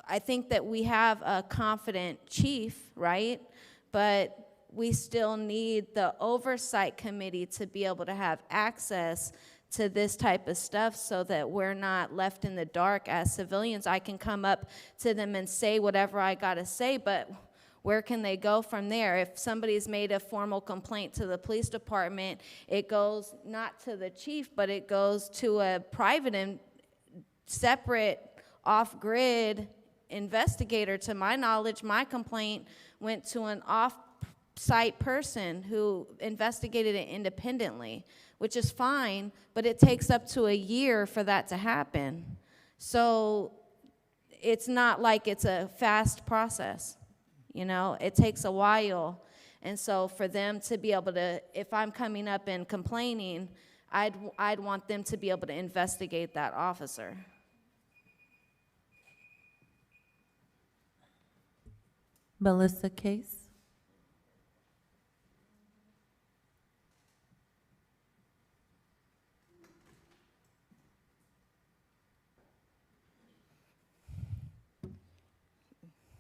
I think that we have a confident chief, right? But we still need the oversight committee to be able to have access to this type of stuff so that we're not left in the dark as civilians. I can come up to them and say whatever I gotta say, but where can they go from there? If somebody's made a formal complaint to the police department, it goes not to the chief, but it goes to a private and separate off-grid investigator. To my knowledge, my complaint went to an off-site person who investigated it independently, which is fine, but it takes up to a year for that to happen. So it's not like it's a fast process, you know? It takes a while. And so for them to be able to, if I'm coming up and complaining, I'd want them to be able to investigate that officer. Melissa Case?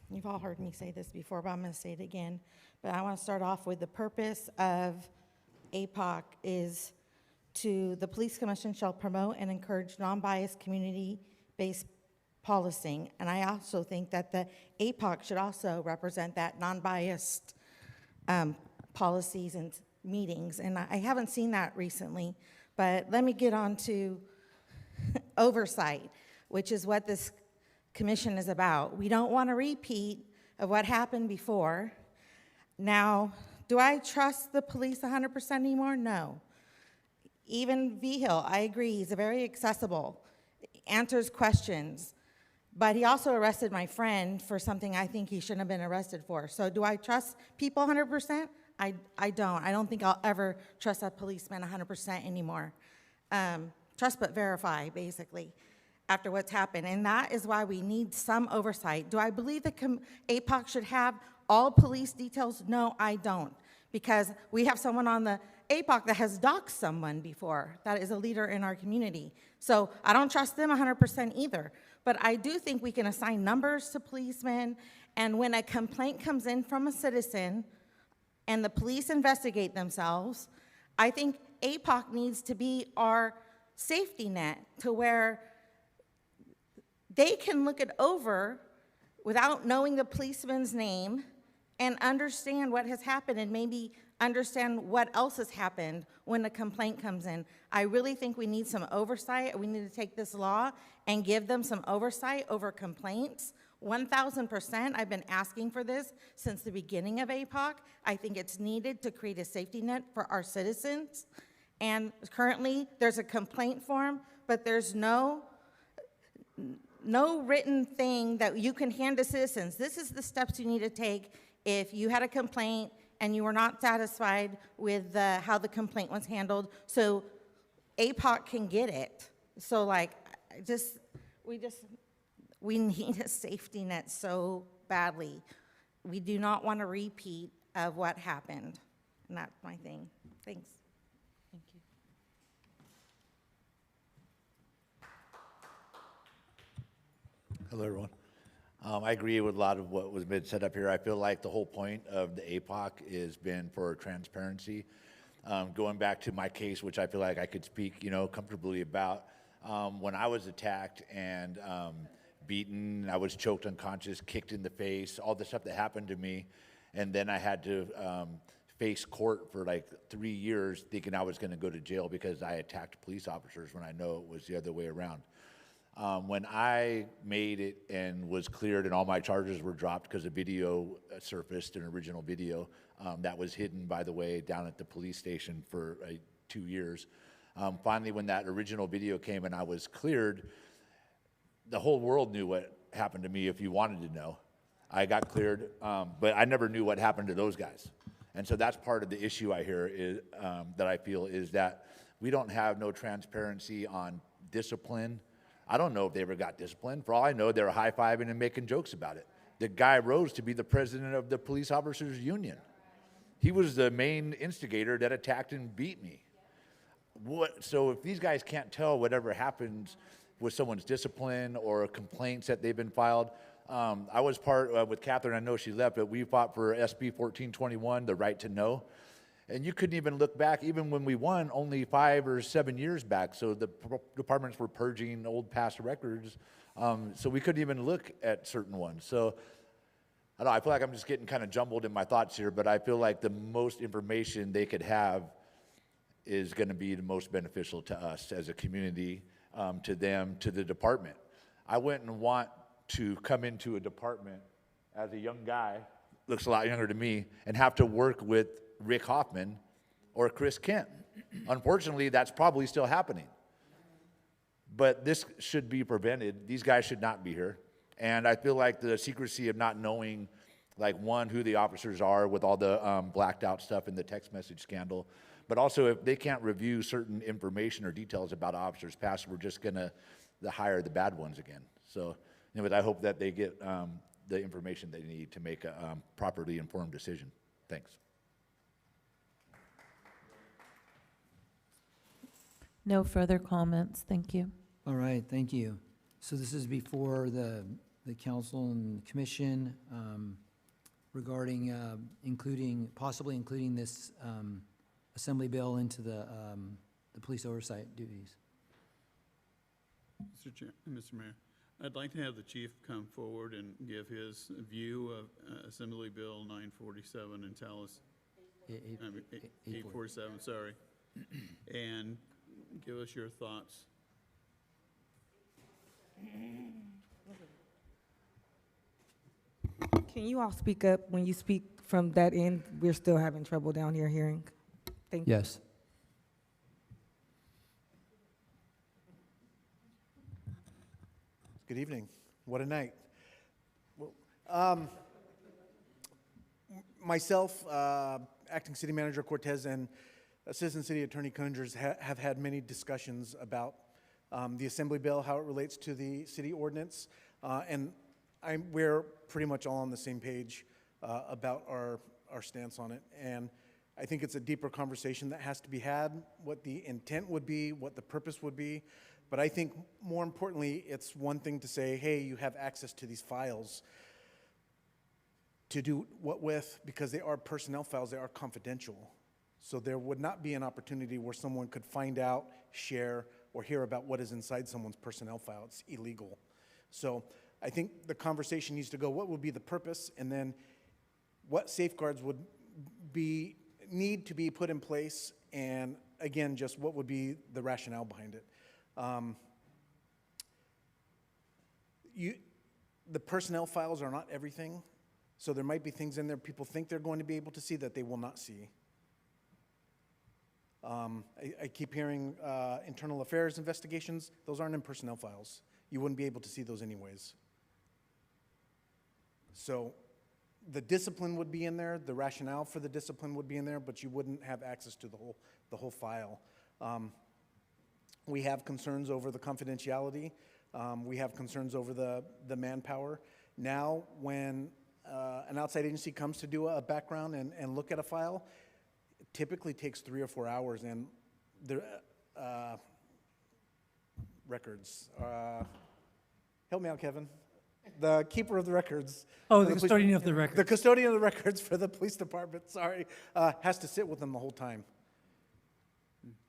You've all heard me say this before, but I'm going to say it again. But I want to start off with the purpose of APOC is the Police Commission shall promote and encourage non-biased community-based policing. And I also think that the APOC should also represent that non-biased policies and meetings. And I haven't seen that recently, but let me get on to oversight, which is what this commission is about. We don't want a repeat of what happened before. Now, do I trust the police 100% anymore? No. Even Vigil, I agree, he's very accessible, answers questions, but he also arrested my friend for something I think he shouldn't have been arrested for. So do I trust people 100%? I don't. I don't think I'll ever trust a policeman 100% anymore. Trust but verify, basically, after what's happened. And that is why we need some oversight. Do I believe that APOC should have all police details? No, I don't. Because we have someone on the APOC that has doxed someone before that is a leader in our community. So I don't trust them 100% either. But I do think we can assign numbers to policemen, and when a complaint comes in from a citizen and the police investigate themselves, I think APOC needs to be our safety net to where they can look it over without knowing the policeman's name and understand what has happened and maybe understand what else has happened when a complaint comes in. I really think we need some oversight. We need to take this law and give them some oversight over complaints. 1,000%, I've been asking for this since the beginning of APOC. I think it's needed to create a safety net for our citizens. And currently, there's a complaint form, but there's no written thing that you can hand to citizens. This is the steps you need to take if you had a complaint and you were not satisfied with how the complaint was handled, so APOC can get it. So like, we need a safety net so badly. We do not want a repeat of what happened. And that's my thing. Thanks. Thank you. Hello, everyone. I agree with a lot of what was been said up here. I feel like the whole point of the APOC has been for transparency. Going back to my case, which I feel like I could speak, comfortably about, when I was attacked and beaten, I was choked unconscious, kicked in the face, all the stuff that happened to me, and then I had to face court for like 3 years, thinking I was going to go to jail because I attacked police officers when I know it was the other way around. When I made it and was cleared and all my charges were dropped because a video surfaced, an original video that was hidden, by the way, down at the police station for 2 years. Finally, when that original video came and I was cleared, the whole world knew what happened to me if you wanted to know. I got cleared, but I never knew what happened to those guys. And so that's part of the issue I hear is, that I feel is that we don't have no transparency on discipline. I don't know if they ever got disciplined. For all I know, they were high-fiving and making jokes about it. The guy rose to be the president of the police officers union. He was the main instigator that attacked and beat me. So if these guys can't tell whatever happens with someone's discipline or complaints that they've been filed, I was part with Catherine, I know she left, but we fought for SB 1421, the right to know. And you couldn't even look back, even when we won, only 5 or 7 years back. So the departments were purging old past records. So we couldn't even look at certain ones. So I don't know, I feel like I'm just getting kind of jumbled in my thoughts here, but I feel like the most information they could have is going to be the most beneficial to us as a community, to them, to the department. I wouldn't want to come into a department as a young guy looks a lot younger to me, and have to work with Rick Hoffman or Chris Kent. Unfortunately, that's probably still happening. But this should be prevented. These guys should not be here. And I feel like the secrecy of not knowing, like, one, who the officers are with all the blacked out stuff in the text message scandal, but also if they can't review certain information or details about officers past, we're just gonna hire the bad ones again. So, anyways, I hope that they get the information they need to make a properly informed decision. Thanks. No further comments, thank you. All right, thank you. So this is before the council and commission regarding possibly including this assembly bill into the police oversight duties. Mr. Mayor, I'd like to have the chief come forward and give his view of Assembly Bill 947 and tell us, 847, sorry, and give us your thoughts. Can you all speak up when you speak from that end? We're still having trouble down here hearing. Thank you. Yes. Good evening. What a night. Well, myself, Acting City Manager Cortez, and Assistant City Attorney Cungers have had many discussions about the Assembly Bill, how it relates to the city ordinance, and we're pretty much all on the same page about our stance on it. And I think it's a deeper conversation that has to be had, what the intent would be, what the purpose would be. But I think more importantly, it's one thing to say, hey, you have access to these files. To do what with? Because they are personnel files, they are confidential. So there would not be an opportunity where someone could find out, share, or hear about what is inside someone's personnel file. It's illegal. So I think the conversation needs to go, what would be the purpose? And then what safeguards would need to be put in place? And again, just what would be the rationale behind it? The personnel files are not everything, so there might be things in there people think they're going to be able to see that they will not see. I keep hearing internal affairs investigations. Those aren't in personnel files. You wouldn't be able to see those anyways. So the discipline would be in there, the rationale for the discipline would be in there, but you wouldn't have access to the whole file. We have concerns over the confidentiality. We have concerns over the manpower. Now, when an outside agency comes to do a background and look at a file, it typically takes 3 or 4 hours, and the records. Help me out, Kevin. The keeper of the records. Oh, the custodian of the records. The custodian of the records for the police department, sorry, has to sit with them the whole time.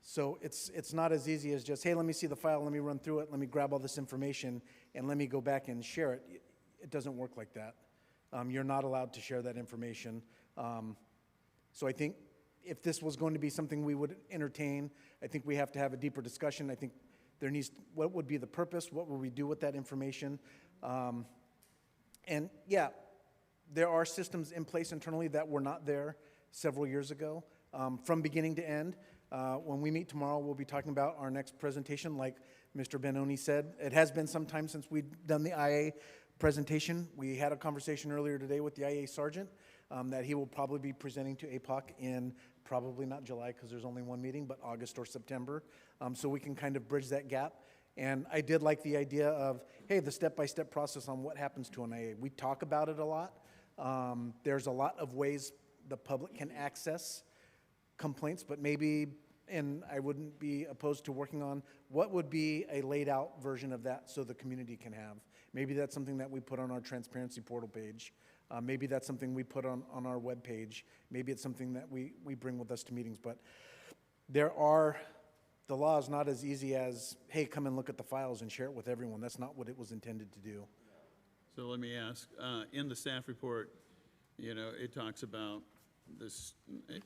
So it's not as easy as just, hey, let me see the file, let me run through it, let me grab all this information, and let me go back and share it. It doesn't work like that. You're not allowed to share that information. So I think if this was going to be something we would entertain, I think we have to have a deeper discussion. I think there needs, what would be the purpose? What will we do with that information? And yeah, there are systems in place internally that were not there several years ago, from beginning to end. When we meet tomorrow, we'll be talking about our next presentation. Like Mr. Benoni said, it has been some time since we've done the IA presentation. We had a conversation earlier today with the IA sergeant that he will probably be presenting to APOC in probably not July because there's only one meeting, but August or September. So we can kind of bridge that gap. And I did like the idea of, hey, the step-by-step process on what happens to an IA. We talk about it a lot. There's a lot of ways the public can access complaints, but maybe, and I wouldn't be opposed to working on what would be a laid out version of that so the community can have. Maybe that's something that we put on our transparency portal page. Maybe that's something we put on our web page. Maybe it's something that we bring with us to meetings, but the law is not as easy as, hey, come and look at the files and share it with everyone. That's not what it was intended to do. So let me ask, in the staff report, it talks about this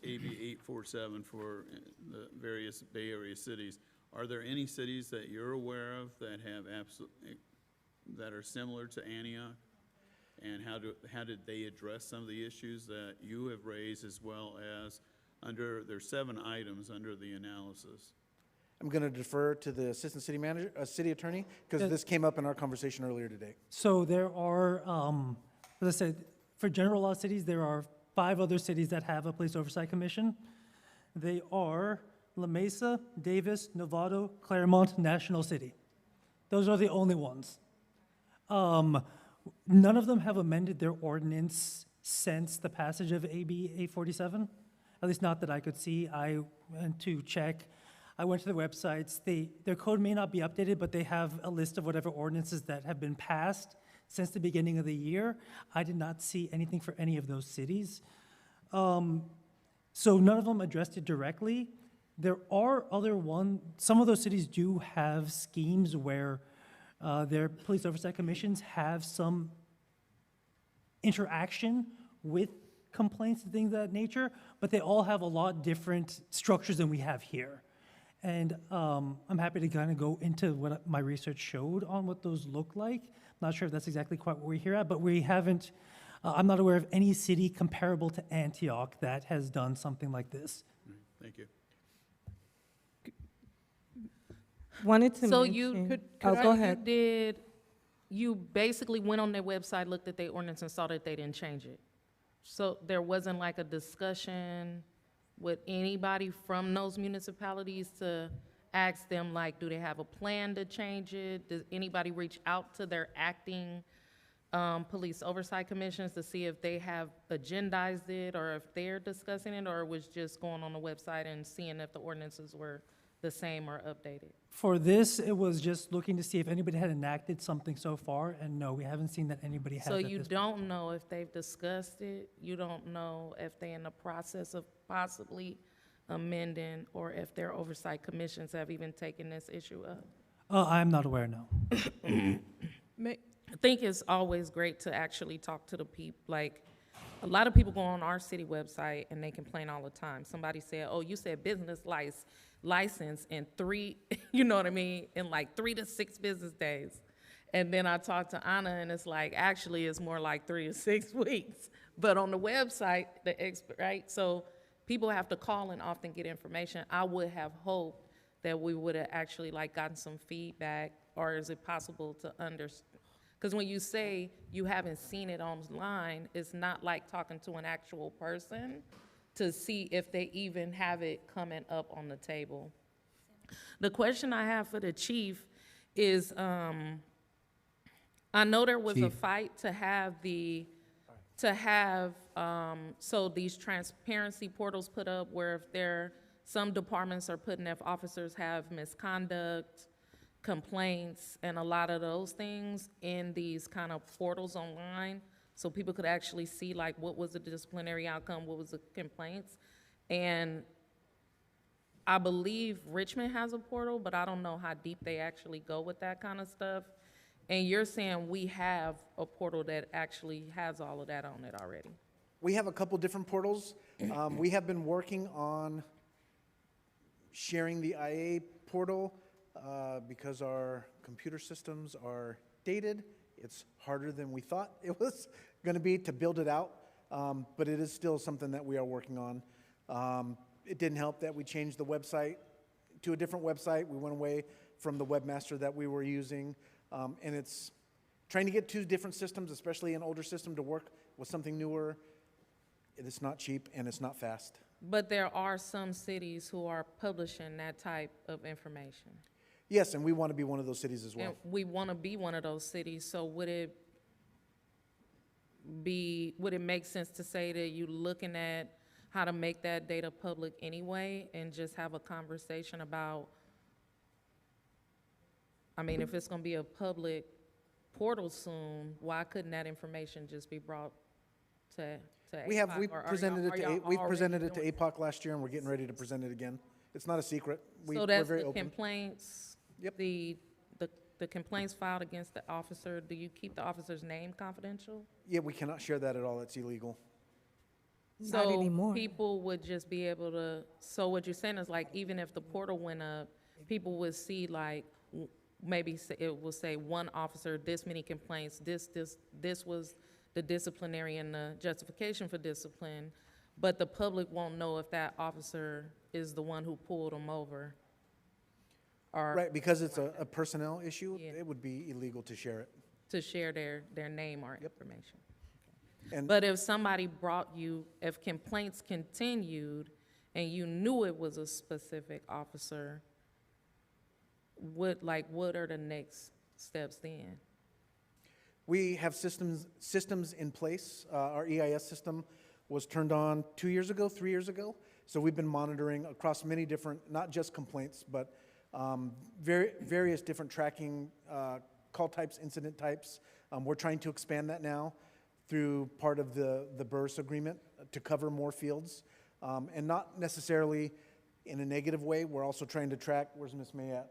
AB 847 for the various Bay Area cities. Are there any cities that you're aware of that have that are similar to Antioch? And how did they address some of the issues that you have raised, as well as there's 7 items under the analysis? I'm going to defer to the assistant city manager, city attorney, because Yes. this came up in our conversation earlier today. So there are, as I said, for general law cities, there are 5 other cities that have a police oversight commission. They are La Mesa, Davis, Novato, Claremont, National City. Those are the only ones. None of them have amended their ordinance since the passage of AB 847, at least not that I could see. I went to check. I went to the websites. Their code may not be updated, but they have a list of whatever ordinances that have been passed since the beginning of the year. I did not see anything for any of those cities. So none of them addressed it directly. There are some of those cities do have schemes where their police oversight commissions have some interaction with complaints and things of that nature, but they all have a lot different structures than we have here. And I'm happy to kind of go into what my research showed on what those look like. Not sure if that's exactly quite what we're here at, but we haven't, I'm not aware of any city comparable to Antioch that has done something like this. Thank you. Wanted to So mention. you, Go ahead. you basically went on their website, looked at their ordinance, and saw that they didn't change it. So there wasn't like a discussion with anybody from those municipalities to ask them, like, do they have a plan to change it? Does anybody reach out to their acting police oversight commissions to see if they have agendized it, or if they're discussing it, or it was just going on the website and seeing if the ordinances were the same or updated? For this, it was just looking to see if anybody had enacted something so far, and no, we haven't seen that anybody has. So at you this don't know if they've discussed it, you don't know if they're in the process of possibly amending, or if their oversight commissions have even taken this issue up? I'm not aware, no. I think it's always great to actually talk to the people. Like, a lot of people go on our city website and they complain all the time. Somebody said, oh, you said business license in 3, you know what I mean, in like 3 to 6 business days. And then I talked to Anna, and it's like, actually, it's more like 3 to 6 weeks. But on the website, right? So people have to call and often get information. I would have hoped that we would have actually like gotten some feedback, or is it possible to understand? Because when you say you haven't seen it online, it's not like talking to an actual person to see if they even have it coming up on the table. The question I have for the chief is, I know there was a fight to have so these transparency portals put up, where if some departments are putting if officers have misconduct, complaints, and a lot of those things in these kind of portals online, so people could actually see like what was the disciplinary outcome, what was the complaints. And I believe Richmond has a portal, but I don't know how deep they actually go with that kind of stuff. And you're saying we have a portal that actually has all of that on it already? We have a couple different portals. We have been working on sharing the IA portal because our computer systems are dated. It's harder than we thought it was going to be to build it out, but it is still something that we are working on. It didn't help that we changed the website to a different website. We went away from the webmaster that we were using, and it's trying to get 2 different systems, especially an older system, to work with something newer. It is not cheap and it's not fast. But there are some cities who are publishing that type of information. Yes, and we want to be one of those cities as well. And we want to be one of those cities, so would it make sense to say that you're looking at how to make that data public anyway, and just have a conversation about, I mean, if it's going to be a public portal soon, why couldn't that information just be brought to APOC? We presented it to APOC last year, and we're getting ready to present it again. It's not a secret. So we're that's very the open. complaints, Yep. the complaints filed against the officer, do you keep the officer's name confidential? Yeah, we cannot share that at all. It's illegal. Not So anymore. people would just be able to, so what you're saying is like, even if the portal went up, people would see like, maybe it will say 1 officer, this many complaints, this was the disciplinary and the justification for discipline, but the public won't know if that officer is the one who pulled them over. Or Right, because it's a personnel issue, Yeah. it would be illegal to share it. to share their name or information. And But if somebody brought you, if complaints continued and you knew it was a specific officer, what are the next steps then? we have systems in place. Our EIS system was turned on 2 years ago, 3 years ago. So we've been monitoring across many different, not just complaints, but various different tracking call types, incident types. We're trying to expand that now through part of the BERS agreement to cover more fields. And not necessarily in a negative way. We're also trying to track, where's Ms. May at?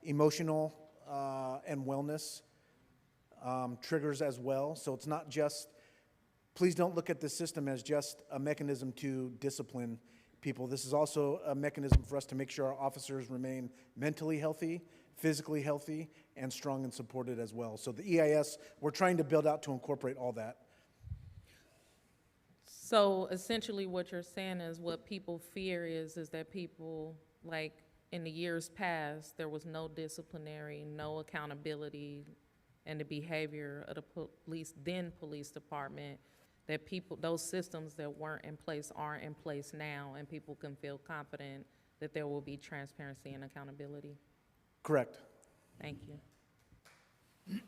Emotional and wellness triggers as well. So it's not just, please don't look at the system as just a mechanism to discipline people. This is also a mechanism for us to make sure our officers remain mentally healthy, physically healthy, and strong and supported as well. So the EIS, we're trying to build out to incorporate all that. So essentially what you're saying is what people fear is that people, like in the years past, there was no disciplinary, no accountability, and the behavior of the police department, that people, those systems that weren't in place aren't in place now, and people can feel confident that there will be transparency and accountability. Correct. Thank you.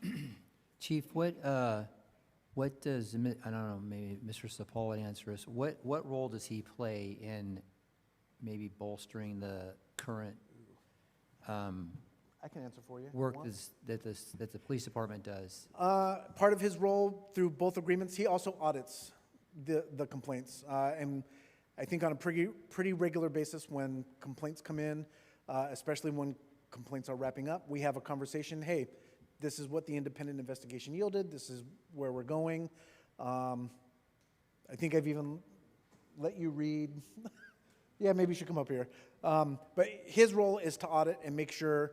Chief, what does, I don't know, maybe Mr. Sapal would answer us, what role does he play in maybe bolstering the current I can answer for you. if you work want. that the police department does? Part of his role through both agreements, he also audits the complaints. And I think on a pretty regular basis when complaints come in, especially when complaints are wrapping up, we have a conversation, hey, this is what the independent investigation yielded, this is where we're going. I think I've even let you read, yeah, maybe you should come up here. But his role is to audit and make sure,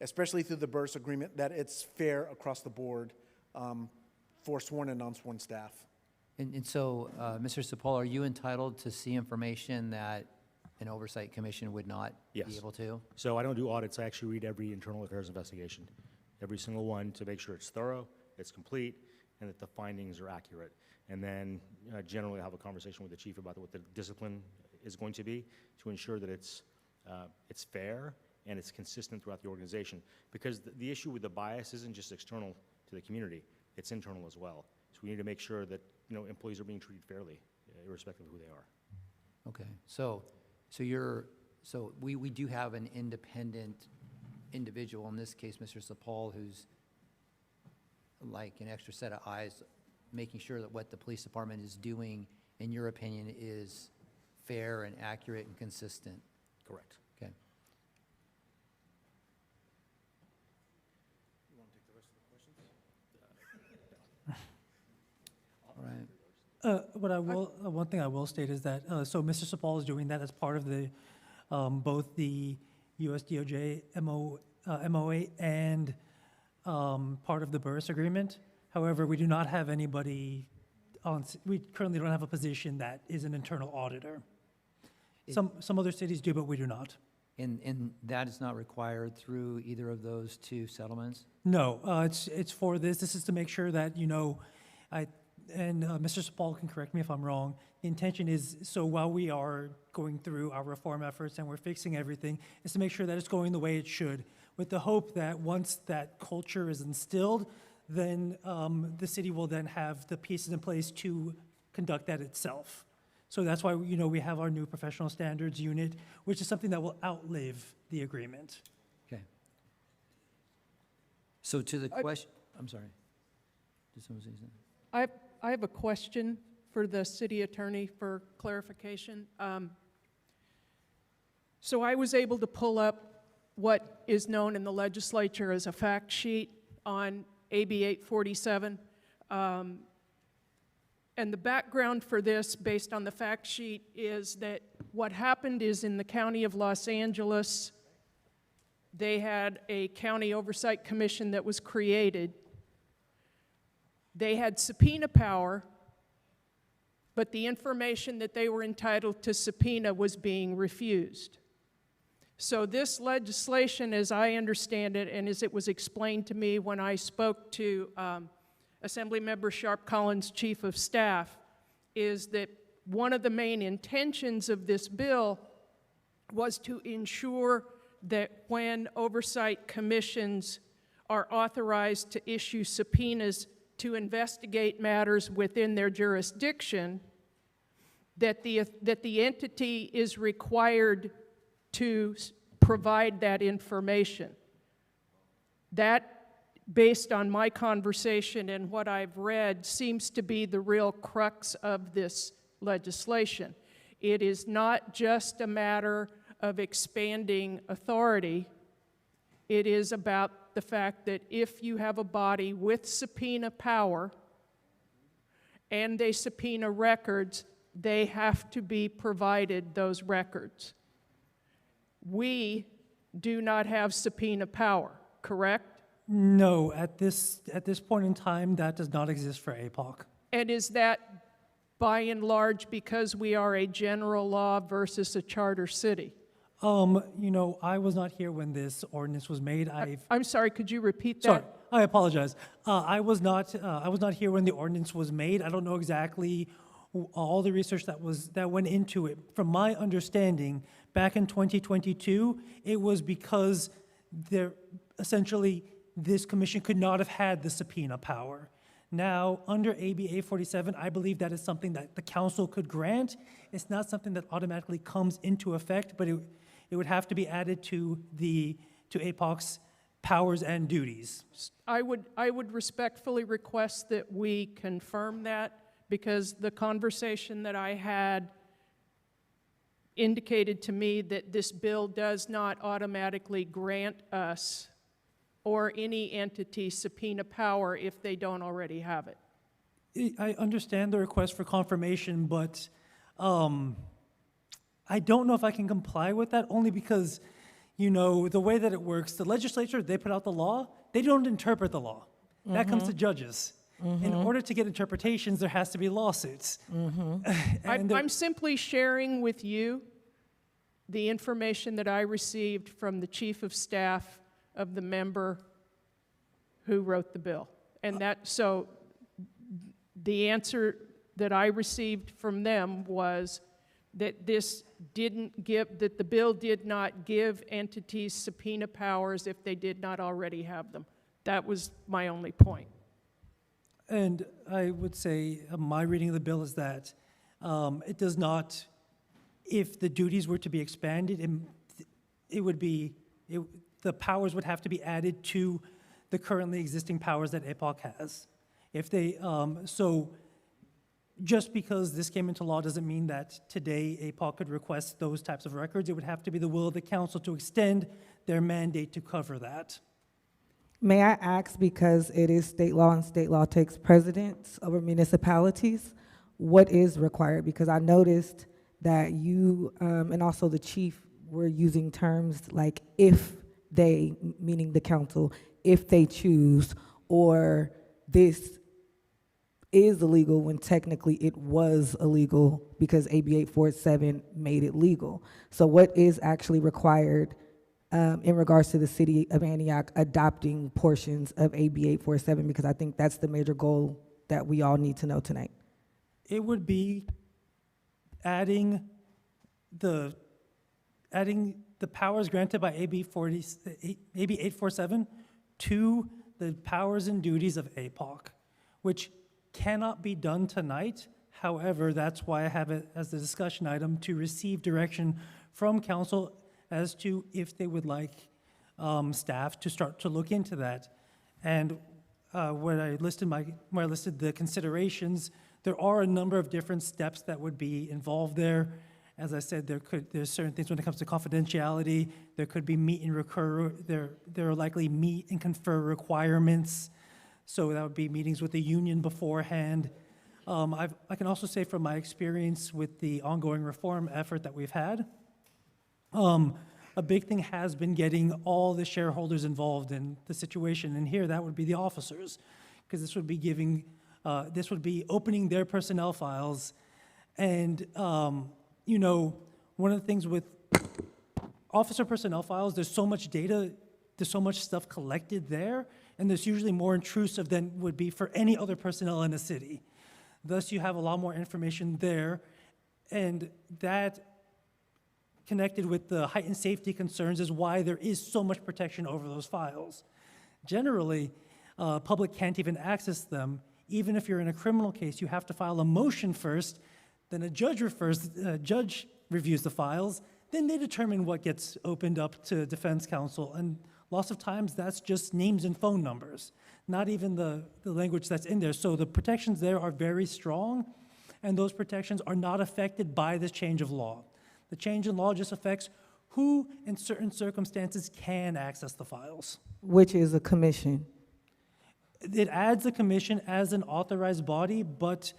especially through the BERS agreement, that it's fair across the board for sworn and non-sworn staff. And so, Mr. Sapal, are you entitled to see information that an oversight commission would not be Yes. able to? So I don't do audits, I actually read every internal affairs investigation, every single one, to make sure it's thorough, it's complete, and that the findings are accurate. And then generally I have a conversation with the chief about what the discipline is going to be to ensure that it's fair and it's consistent throughout the organization. Because the issue with the bias isn't just external to the community, it's internal as well. So we need to make sure that employees are being treated fairly, irrespective of who they are. Okay, so we do have an independent individual, in this case, Mr. Sapal, who's like an extra set of eyes, making sure that what the police department is doing, in your opinion, is fair and accurate and consistent. Correct. Okay. You want to take the rest of the questions? All right. What I will, one thing I will state is that, so Mr. Sapal is doing that as part of the, both the US DOJ MOA and part of the BERS agreement. However, we do not have anybody we currently don't have a position that is an internal auditor. Some other cities do, but we do not. And that is not required through either of those two settlements? No, it's for this. This is to make sure that, Mr. Sapal can correct me if I'm wrong, the intention is, so while we are going through our reform efforts and we're fixing everything, is to make sure that it's going the way it should, with the hope that once that culture is instilled, then the city will then have the pieces in place to conduct that itself. So that's why, we have our new professional standards unit, which is something that will outlive the agreement. Okay. So to the question, I'm sorry. Did someone say something? I have a question for the city attorney for clarification. So I was able to pull up what is known in the legislature as a fact sheet on AB 847. And the background for this, based on the fact sheet, is that what happened is in the county of Los Angeles, they had a county oversight commission that was created. They had subpoena power, but the information that they were entitled to subpoena was being refused. So this legislation, as I understand it, and as it was explained to me when I spoke to Assemblymember Sharp Collins' Chief of Staff, is that one of the main intentions of this bill was to ensure that when oversight commissions are authorized to issue subpoenas to investigate matters within their jurisdiction, that the entity is required to provide that information. That, based on my conversation and what I've read, seems to be the real crux of this legislation. It is not just a matter of expanding authority. It is about the fact that if you have a body with subpoena power and they subpoena records, they have to be provided those records. We do not have subpoena power, correct? No, at this point in time, that does not exist for APOC. And is that by and large because we are a general law versus a charter city? You know, I was not here when this ordinance was made. I'm sorry, could you repeat that? Sorry, I apologize. I was not here when the ordinance was made. I don't know exactly all the research that went into it. From my understanding, back in 2022, it was because essentially this commission could not have had the subpoena power. Now, under AB 847, I believe that is something that the council could grant. It's not something that automatically comes into effect, but it would have to be added to APOC's powers and duties. I would respectfully request that we confirm that, because the conversation that I had indicated to me that this bill does not automatically grant us or any entity subpoena power if they don't already have it. I understand the request for confirmation, but I don't know if I can comply with that, only because, you know, the way that it works, the legislature, they put out the law, they don't interpret the law. That comes to judges. In order to get interpretations, there has to be lawsuits. I'm simply sharing with you the information that I received from the Chief of Staff of the member who wrote the bill. And so the answer that I received from them was that that the bill did not give entities subpoena powers if they did not already have them. That was my only point. And I would say my reading of the bill is that it does not, if the duties were to be expanded, the powers would have to be added to the currently existing powers that APOC has. So just because this came into law doesn't mean that today APOC could request those types of records. It would have to be the will of the council to extend their mandate to cover that. May I ask, because it is state law and state law takes precedence over municipalities, what is required? Because I noticed that you and also the chief were using terms like if they, meaning the council, if they choose, or this is illegal when technically it was illegal because AB 847 made it legal. So what is actually required in regards to the city of Antioch adopting portions of AB 847, because I think that's the major goal that we all need to know tonight? It would be adding the powers granted by AB 847 to the powers and duties of APOC, which cannot be done tonight. However, that's why I have it as a discussion item to receive direction from council as to if they would like staff to start to look into that. And where I listed the considerations, there are a number of different steps that would be involved there. As I said, there's certain things when it comes to confidentiality. There could be meet and recur. There are likely meet and confer requirements. So that would be meetings with the union beforehand. I can also say from my experience with the ongoing reform effort that we've had, a big thing has been getting all the shareholders involved in the situation. And here, that would be the officers, because this would be giving This would be opening their personnel files. And, you know, one of the things with officer personnel files, there's so much data, there's so much stuff collected there, and there's usually more intrusive than would be for any other personnel in a city. Thus, you have a lot more information there, and that connected with the heightened safety concerns is why there is so much protection over those files. Generally, public can't even access them. Even if you're in a criminal case, you have to file a motion first, then a judge reviews the files, then they determine what gets opened up to defense counsel. And lots of times that's just names and phone numbers, not even the language that's in there. So the protections there are very strong, and those protections are not affected by this change of law. The change in law just affects who, in certain circumstances, can access the files. Which is a commission. It adds the commission as an authorized body, but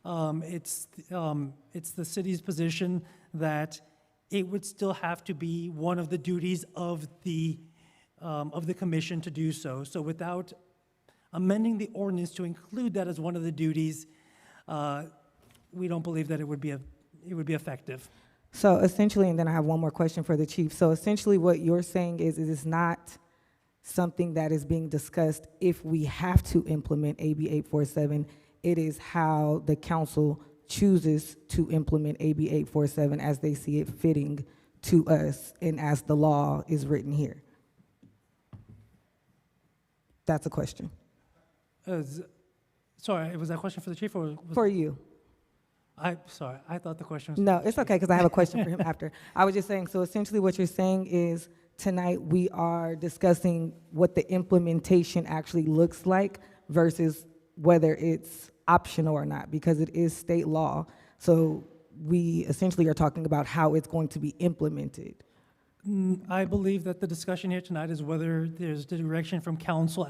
it's the city's position that it would still have to be one of the duties of the commission to do so. So without amending the ordinance to include that as one of the duties, we don't believe that it would be effective. So essentially, and then I have one more question for the chief. So essentially what you're saying is it is not something that is being discussed if we have to implement AB 847. It is how the council chooses to implement AB 847 as they see it fitting to us and as the law is written here. That's a question. Sorry, was that a question for the chief or? For you. Sorry, I thought the question was. No, it's okay, because I have a question for him after. I was just saying, so essentially what you're saying is tonight we are discussing what the implementation actually looks like versus whether it's optional or not, because it is state law. So we essentially are talking about how it's going to be implemented. I believe that the discussion here tonight is whether there's direction from council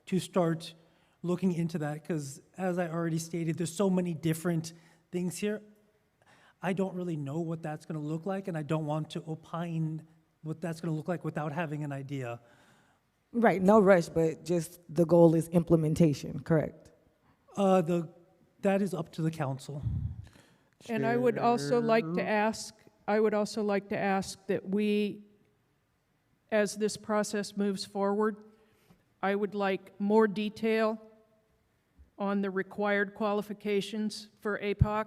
to start looking into that, because as I already stated, there's so many different things here. I don't really know what that's going to look like, and I don't want to opine what that's going to look like without having an idea. Right, no rush, but just the goal is implementation, correct? That is up to the council. And I would also like to ask that we, as this process moves forward, I would like more detail on the required qualifications for APOC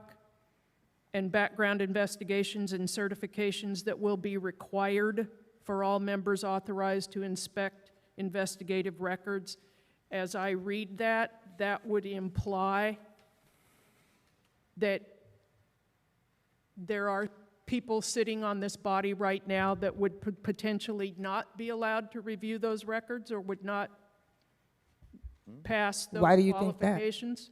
and background investigations and certifications that will be required for all members authorized to inspect investigative records. As I read that, that would imply that there are people sitting on this body right now that would potentially not be allowed to review those records or would not pass those Why do you think that? qualifications.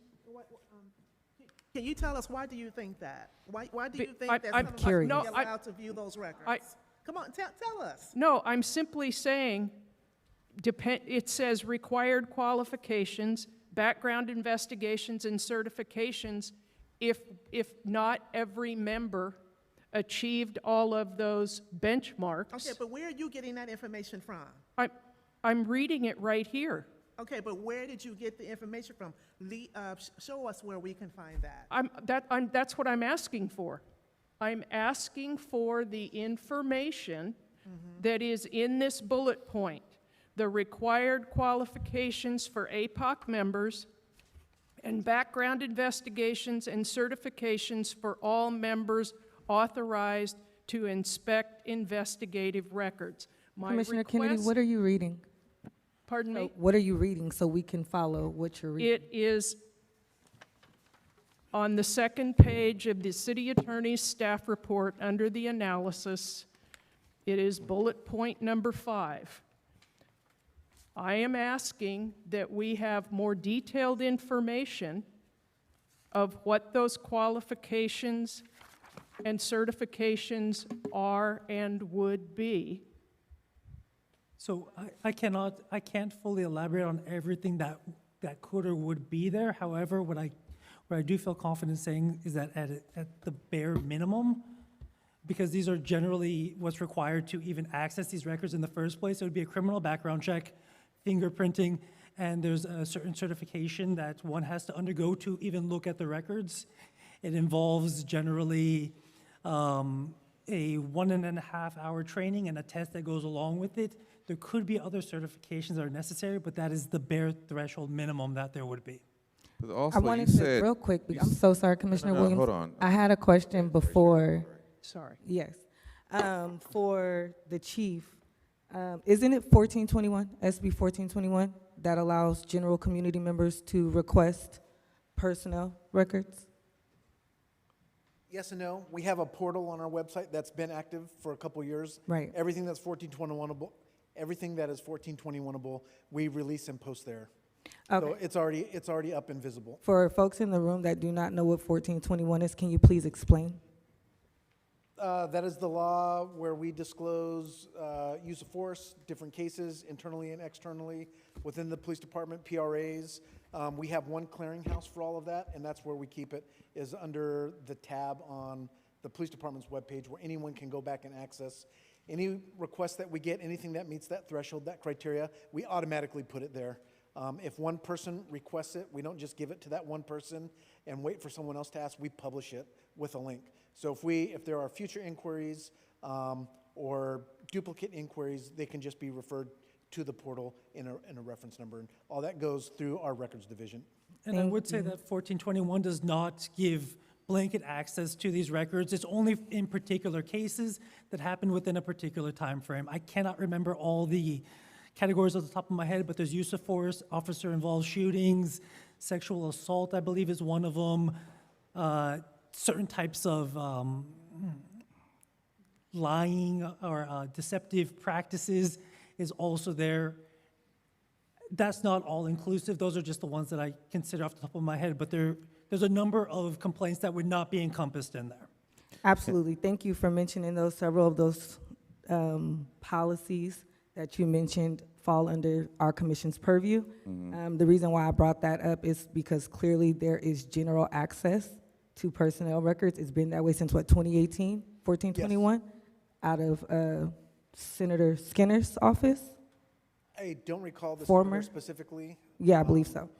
Can you tell us, why do you think that? Why do you think that I'm some of us curious. would be allowed to view those records? Come on, tell us. No, I'm simply saying, it says required qualifications, background investigations, and certifications if not every member achieved all of those benchmarks. Okay, but where are you getting that information from? I'm reading it right here. Okay, but where did you get the information from? Show us where we can find that. That's what I'm asking for. I'm asking for the information that is in this bullet point. The required qualifications for APOC members and background investigations and certifications for all members authorized to inspect investigative records. Commissioner Kennedy, what are you reading? Pardon me? What are you reading so we can follow what you're reading? It is on the second page of the city attorney's staff report under the analysis. It is bullet point number 5. I am asking that we have more detailed information of what those qualifications and certifications are and would be. So I can't fully elaborate on everything that could or would be there. However, what I do feel confident saying is that at the bare minimum, because these are generally what's required to even access these records in the first place, it would be a criminal background check, fingerprinting, and there's a certain certification that one has to undergo to even look at the records. It involves generally a 1.5-hour training and a test that goes along with it. There could be other certifications that are necessary, but that is the bare threshold minimum that there would be. But also, I wanted you to, said, real quick, you I'm so sorry, Commissioner no, Williams. hold on. I had a question before. Sorry. Yes. For the chief, isn't it 1421, SB 1421, that allows general community members to request personnel records? Yes and no. We have a portal on our website that's been active for a couple years. Right. Everything that's 1421able, everything that is 1421able, we release and post there. Okay. So it's already up and visible. For folks in the room that do not know what 1421 is, can you please explain? That is the law where we disclose use of force, different cases, internally and externally, within the police department, PRAs. We have one clearinghouse for all of that, and that's where we keep it, is under the tab on the police department's webpage, where anyone can go back and access any request that we get, anything that meets that threshold, that criteria, we automatically put it there. If one person requests it, we don't just give it to that one person and wait for someone else to ask, we publish it with a link. So if there are future inquiries or duplicate inquiries, they can just be referred to the portal in a reference number. And all that goes through our records division. And I would say that 1421 does not give blanket access to these records. It's only in particular cases that happen within a particular time frame. I cannot remember all the categories off the top of my head, but there's use of force, officer-involved shootings, sexual assault, I believe, is one of them. Certain types of lying or deceptive practices is also there. That's not all inclusive. Those are just the ones that I consider off the top of my head, but there's a number of complaints that would not be encompassed in there. Absolutely. Thank you for mentioning those. Several of those policies that you mentioned fall under our commission's purview. The reason why I brought that up is because clearly there is general access to personnel records. It's been that way since, 2018, 1421, out of Senator Skinner's office? I don't recall the Former? senator specifically. Yeah, I believe so.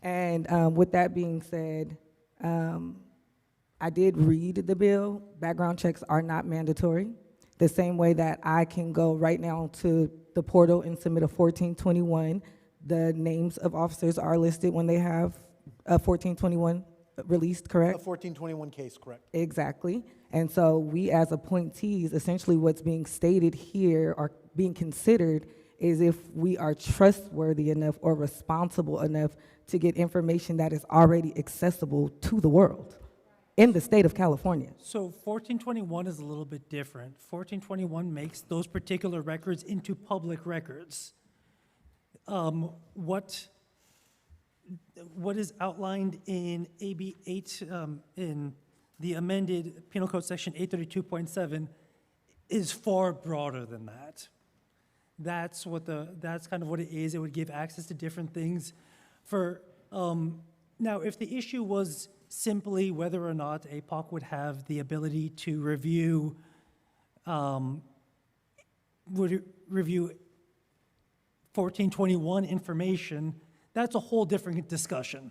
And with that being said, I did read the bill. Background checks are not mandatory. The same way that I can go right now to the portal and submit a 1421, the names of officers are listed when they have a 1421 released, correct? A 1421 case, correct. Exactly. And so we as appointees, essentially what's being stated here or being considered is if we are trustworthy enough or responsible enough to get information that is already accessible to the world in the state of California. So 1421 is a little bit different. 1421 makes those particular records into public records. What is outlined in AB 8, in the amended Penal Code Section 832.7 is far broader than that. That's kind of what it is. It would give access to different things. Now, if the issue was simply whether or not APOC would have the ability to review 1421 information, that's a whole different discussion.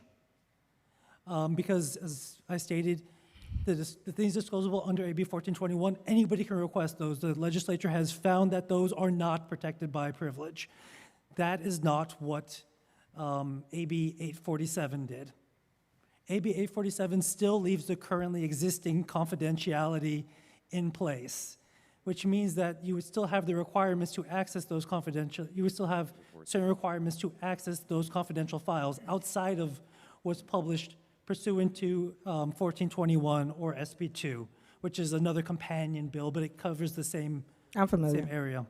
Because, as I stated, the things disclosable under AB 1421, anybody can request those. The legislature has found that those are not protected by privilege. That is not what AB 847 did. AB 847 still leaves the currently existing confidentiality in place, which means that you would still have the requirements to access those you would still have certain requirements to access those confidential files outside of what's published pursuant to 1421 or SB 2, which is another companion bill, but it covers the same, I'm familiar. same area.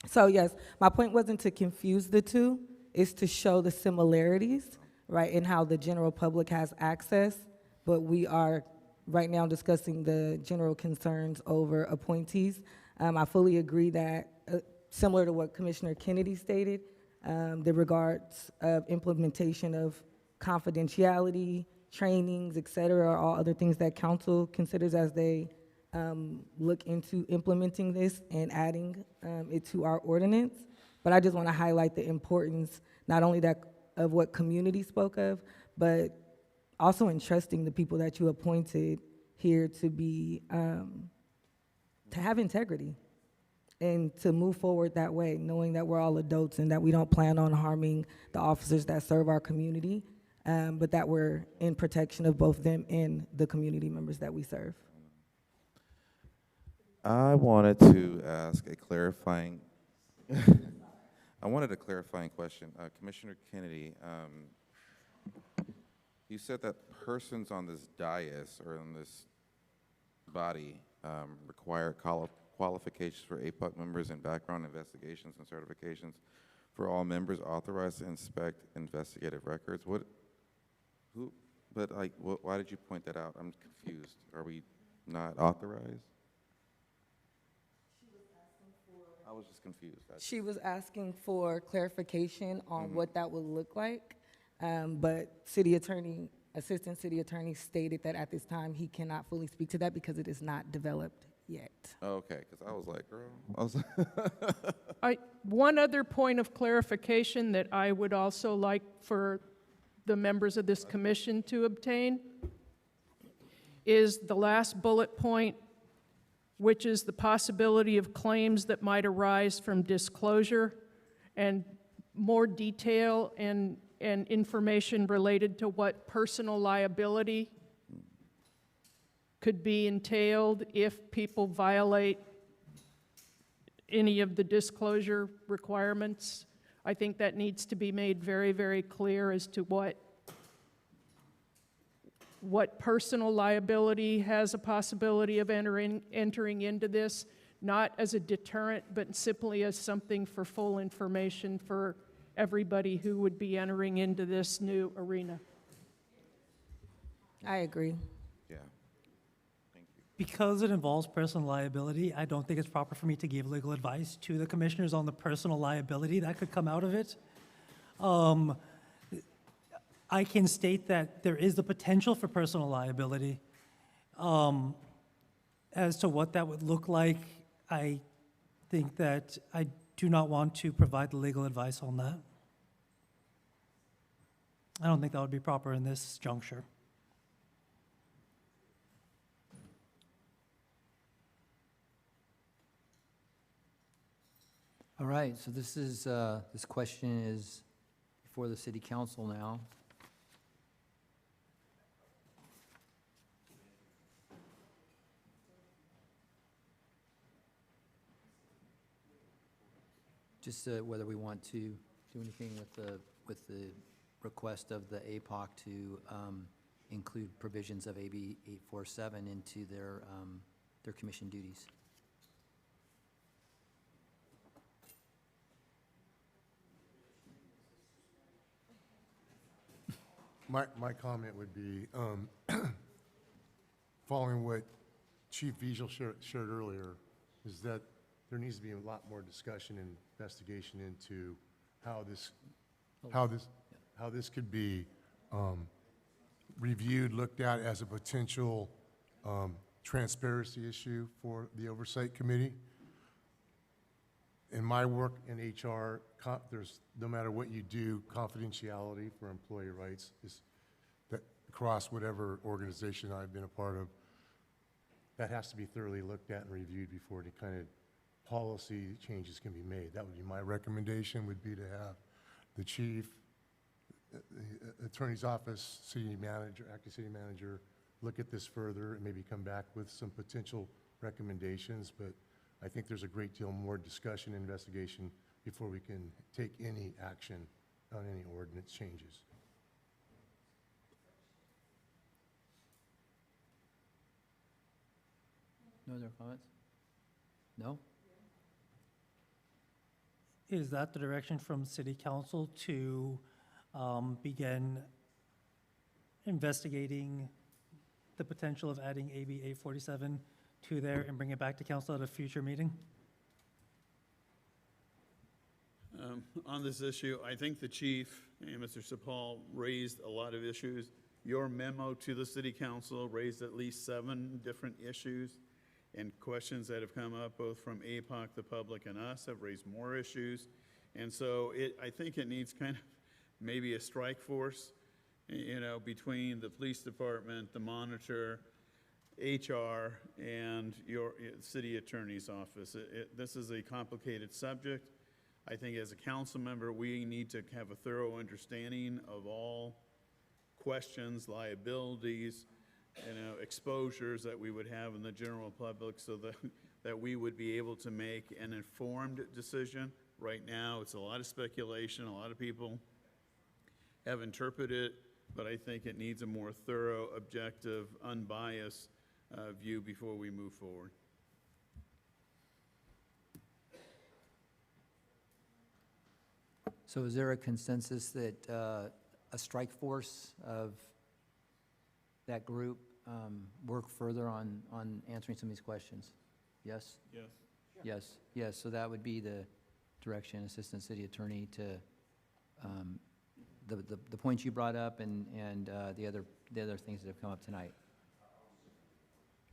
So yes, my point wasn't to confuse the two, it's to show the similarities, right, in how the general public has access, but we are right now discussing the general concerns over appointees. I fully agree that, similar to what Commissioner Kennedy stated, the regards of implementation of confidentiality, trainings, et cetera, are all other things that council considers as they look into implementing this and adding it to our ordinance. But I just want to highlight the importance, not only that of what community spoke of, but also entrusting the people that you appointed here to be, to have integrity and to move forward that way, knowing that we're all adults and that we don't plan on harming the officers that serve our community, but that we're in protection of both them and the community members that we serve. I wanted to ask a clarifying, question. Commissioner Kennedy, you said that persons on this dais or on this body require qualifications for APOC members and background investigations and certifications for all members authorized to inspect investigative records. Why did you point that out? I'm confused. Are we not authorized? I was just confused. She was asking for clarification on what that would look like, but Assistant City Attorney stated that at this time he cannot fully speak to that because it is not developed yet. Oh, okay, because I was like, girl. One other point of clarification that I would also like for the members of this commission to obtain is the last bullet point, which is the possibility of claims that might arise from disclosure, and more detail and information related to what personal liability could be entailed if people violate any of the disclosure requirements. I think that needs to be made very, very clear as to what personal liability has a possibility of entering into this, not as a deterrent, but simply as something for full information for everybody who would be entering into this new arena. I agree. Yeah. Thank you. Because it involves personal liability, I don't think it's proper for me to give legal advice to the commissioners on the personal liability that could come out of it. I can state that there is the potential for personal liability. As to what that would look like, I think that I do not want to provide the legal advice on that. I don't think that would be proper in this juncture. All right, so this question is before the city council now. Just whether we want to do anything with the request of the APOC to include provisions of AB 847 into their commission duties. My comment would be, following what Chief Vigil shared earlier, is that there needs to be a lot more discussion and investigation into how this could be reviewed, looked at as a potential transparency issue for the Oversight Committee. In my work in HR, there's, no matter what you do, confidentiality for employee rights is that across whatever organization I've been a part of, that has to be thoroughly looked at and reviewed before any kind of policy changes can be made. That would be my recommendation, would be to have the chief, the attorney's office, city manager, acting city manager, look at this further and maybe come back with some potential recommendations. But I think there's a great deal more discussion and investigation before we can take any action on any ordinance changes. No other comments? No? Is that the direction from City Council to begin investigating the potential of adding AB 847 to there and bring it back to council at a future meeting? On this issue, I think the chief and Mr. Sapal raised a lot of issues. Your memo to the city council raised at least 7 different issues, and questions that have come up both from APOC, the public, and us have raised more issues. And so I think it needs kind of maybe a strike force, between the police department, the monitor, HR, and your city attorney's office. This is a complicated subject. I think as a council member, we need to have a thorough understanding of all questions, liabilities, exposures that we would have in the general public, so that we would be able to make an informed decision. Right now, it's a lot of speculation. A lot of people have interpreted it, but I think it needs a more thorough, objective, unbiased view before we move forward. So is there a consensus that a strike force of that group work further on answering some of these questions? Yes? Yes. Yes, so that would be the direction, Assistant City Attorney, to the points you brought up and the other things that have come up tonight.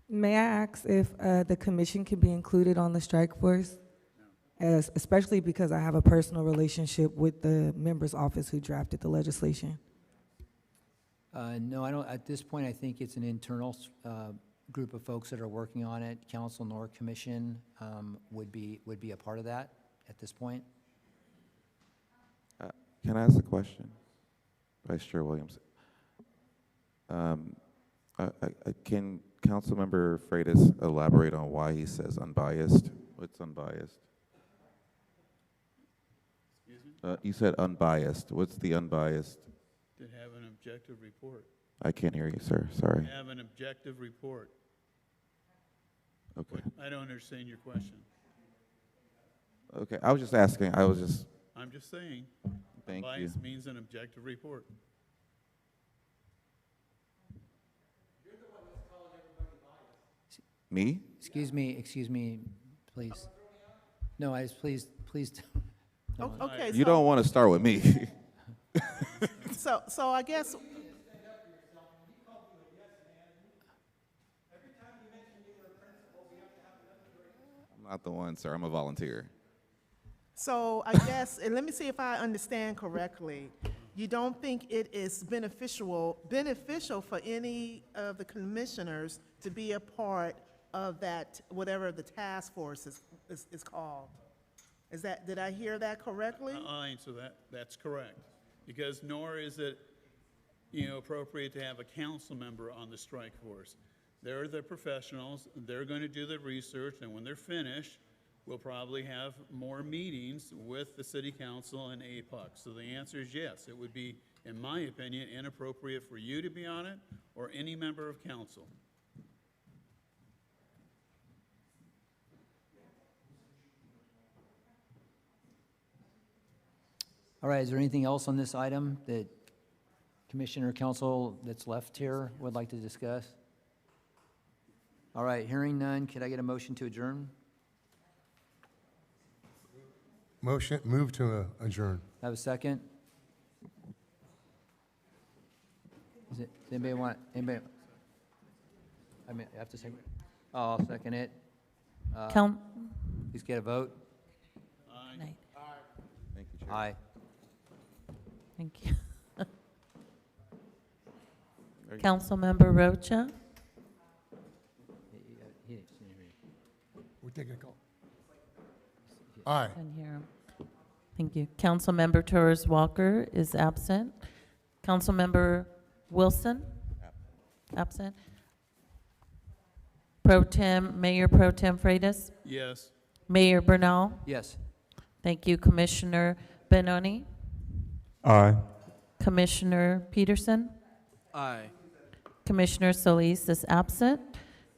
May I ask if the commission could be included on the strike force? Especially because I have a personal relationship with the member's office who drafted the legislation. No, I don't. At this point, I think it's an internal group of folks that are working on it. Council nor commission would be a part of that at this point. Can I ask a question? Vice Chair Williams. Can Councilmember Freitas elaborate on why he says unbiased? What's unbiased? Excuse me? You said unbiased. What's the unbiased? To have an objective report. I can't hear you, sir. Sorry. Have an objective report. Okay. I don't understand your question. Okay, I was just asking. I'm just saying. Thank you. Unbiased means an objective report. Me? Excuse me, please. No, please don't. Okay, You don't want to start with me. so I guess, I'm not the one, sir. I'm a volunteer. so I guess, and let me see if I understand correctly. You don't think it is beneficial for any of the commissioners to be a part of that, whatever the task force is called? Did I hear that correctly? I'll answer that. That's correct. Because nor is it, appropriate to have a council member on the strike force. They're the professionals. They're going to do the research, and when they're finished, we'll probably have more meetings with the city council and APOC. So the answer is yes. It would be, in my opinion, inappropriate for you to be on it or any member of council. All right, is there anything else on this item that Commissioner Council that's left here would like to discuss? All right, hearing none, could I get a motion to adjourn? Move to adjourn. Have a second? Does anybody want, I have to say, I'll second it. Count, Please get a vote. Thank you, Chair. Aye. thank you. Councilmember Rocha, We're taking a call. Aye. and here. Thank you. Councilmember Torres Walker is absent. Councilmember Wilson? Absent. Mayor Pro Tem Freitas? Yes. Mayor Bernal? Yes. Thank you. Commissioner Benoni? Aye. Commissioner Peterson? Aye. Commissioner Solis is absent.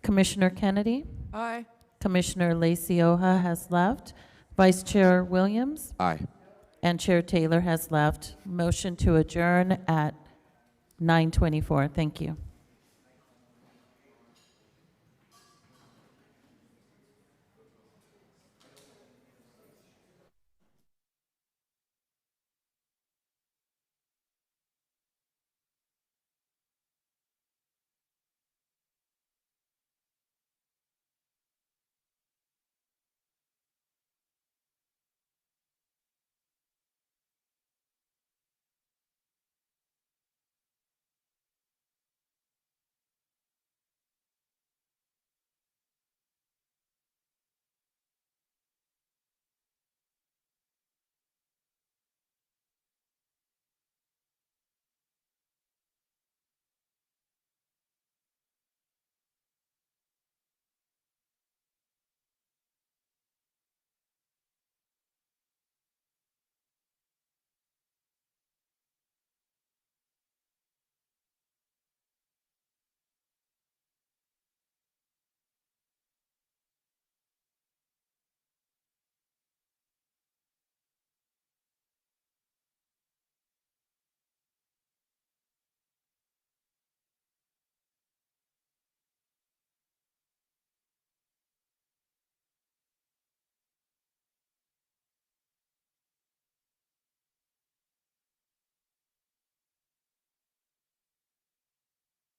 Commissioner Kennedy? Aye. Commissioner Lacioja has left. Vice Chair Williams? Aye. And Chair Taylor has left. Motion to adjourn at 9:24. Thank you.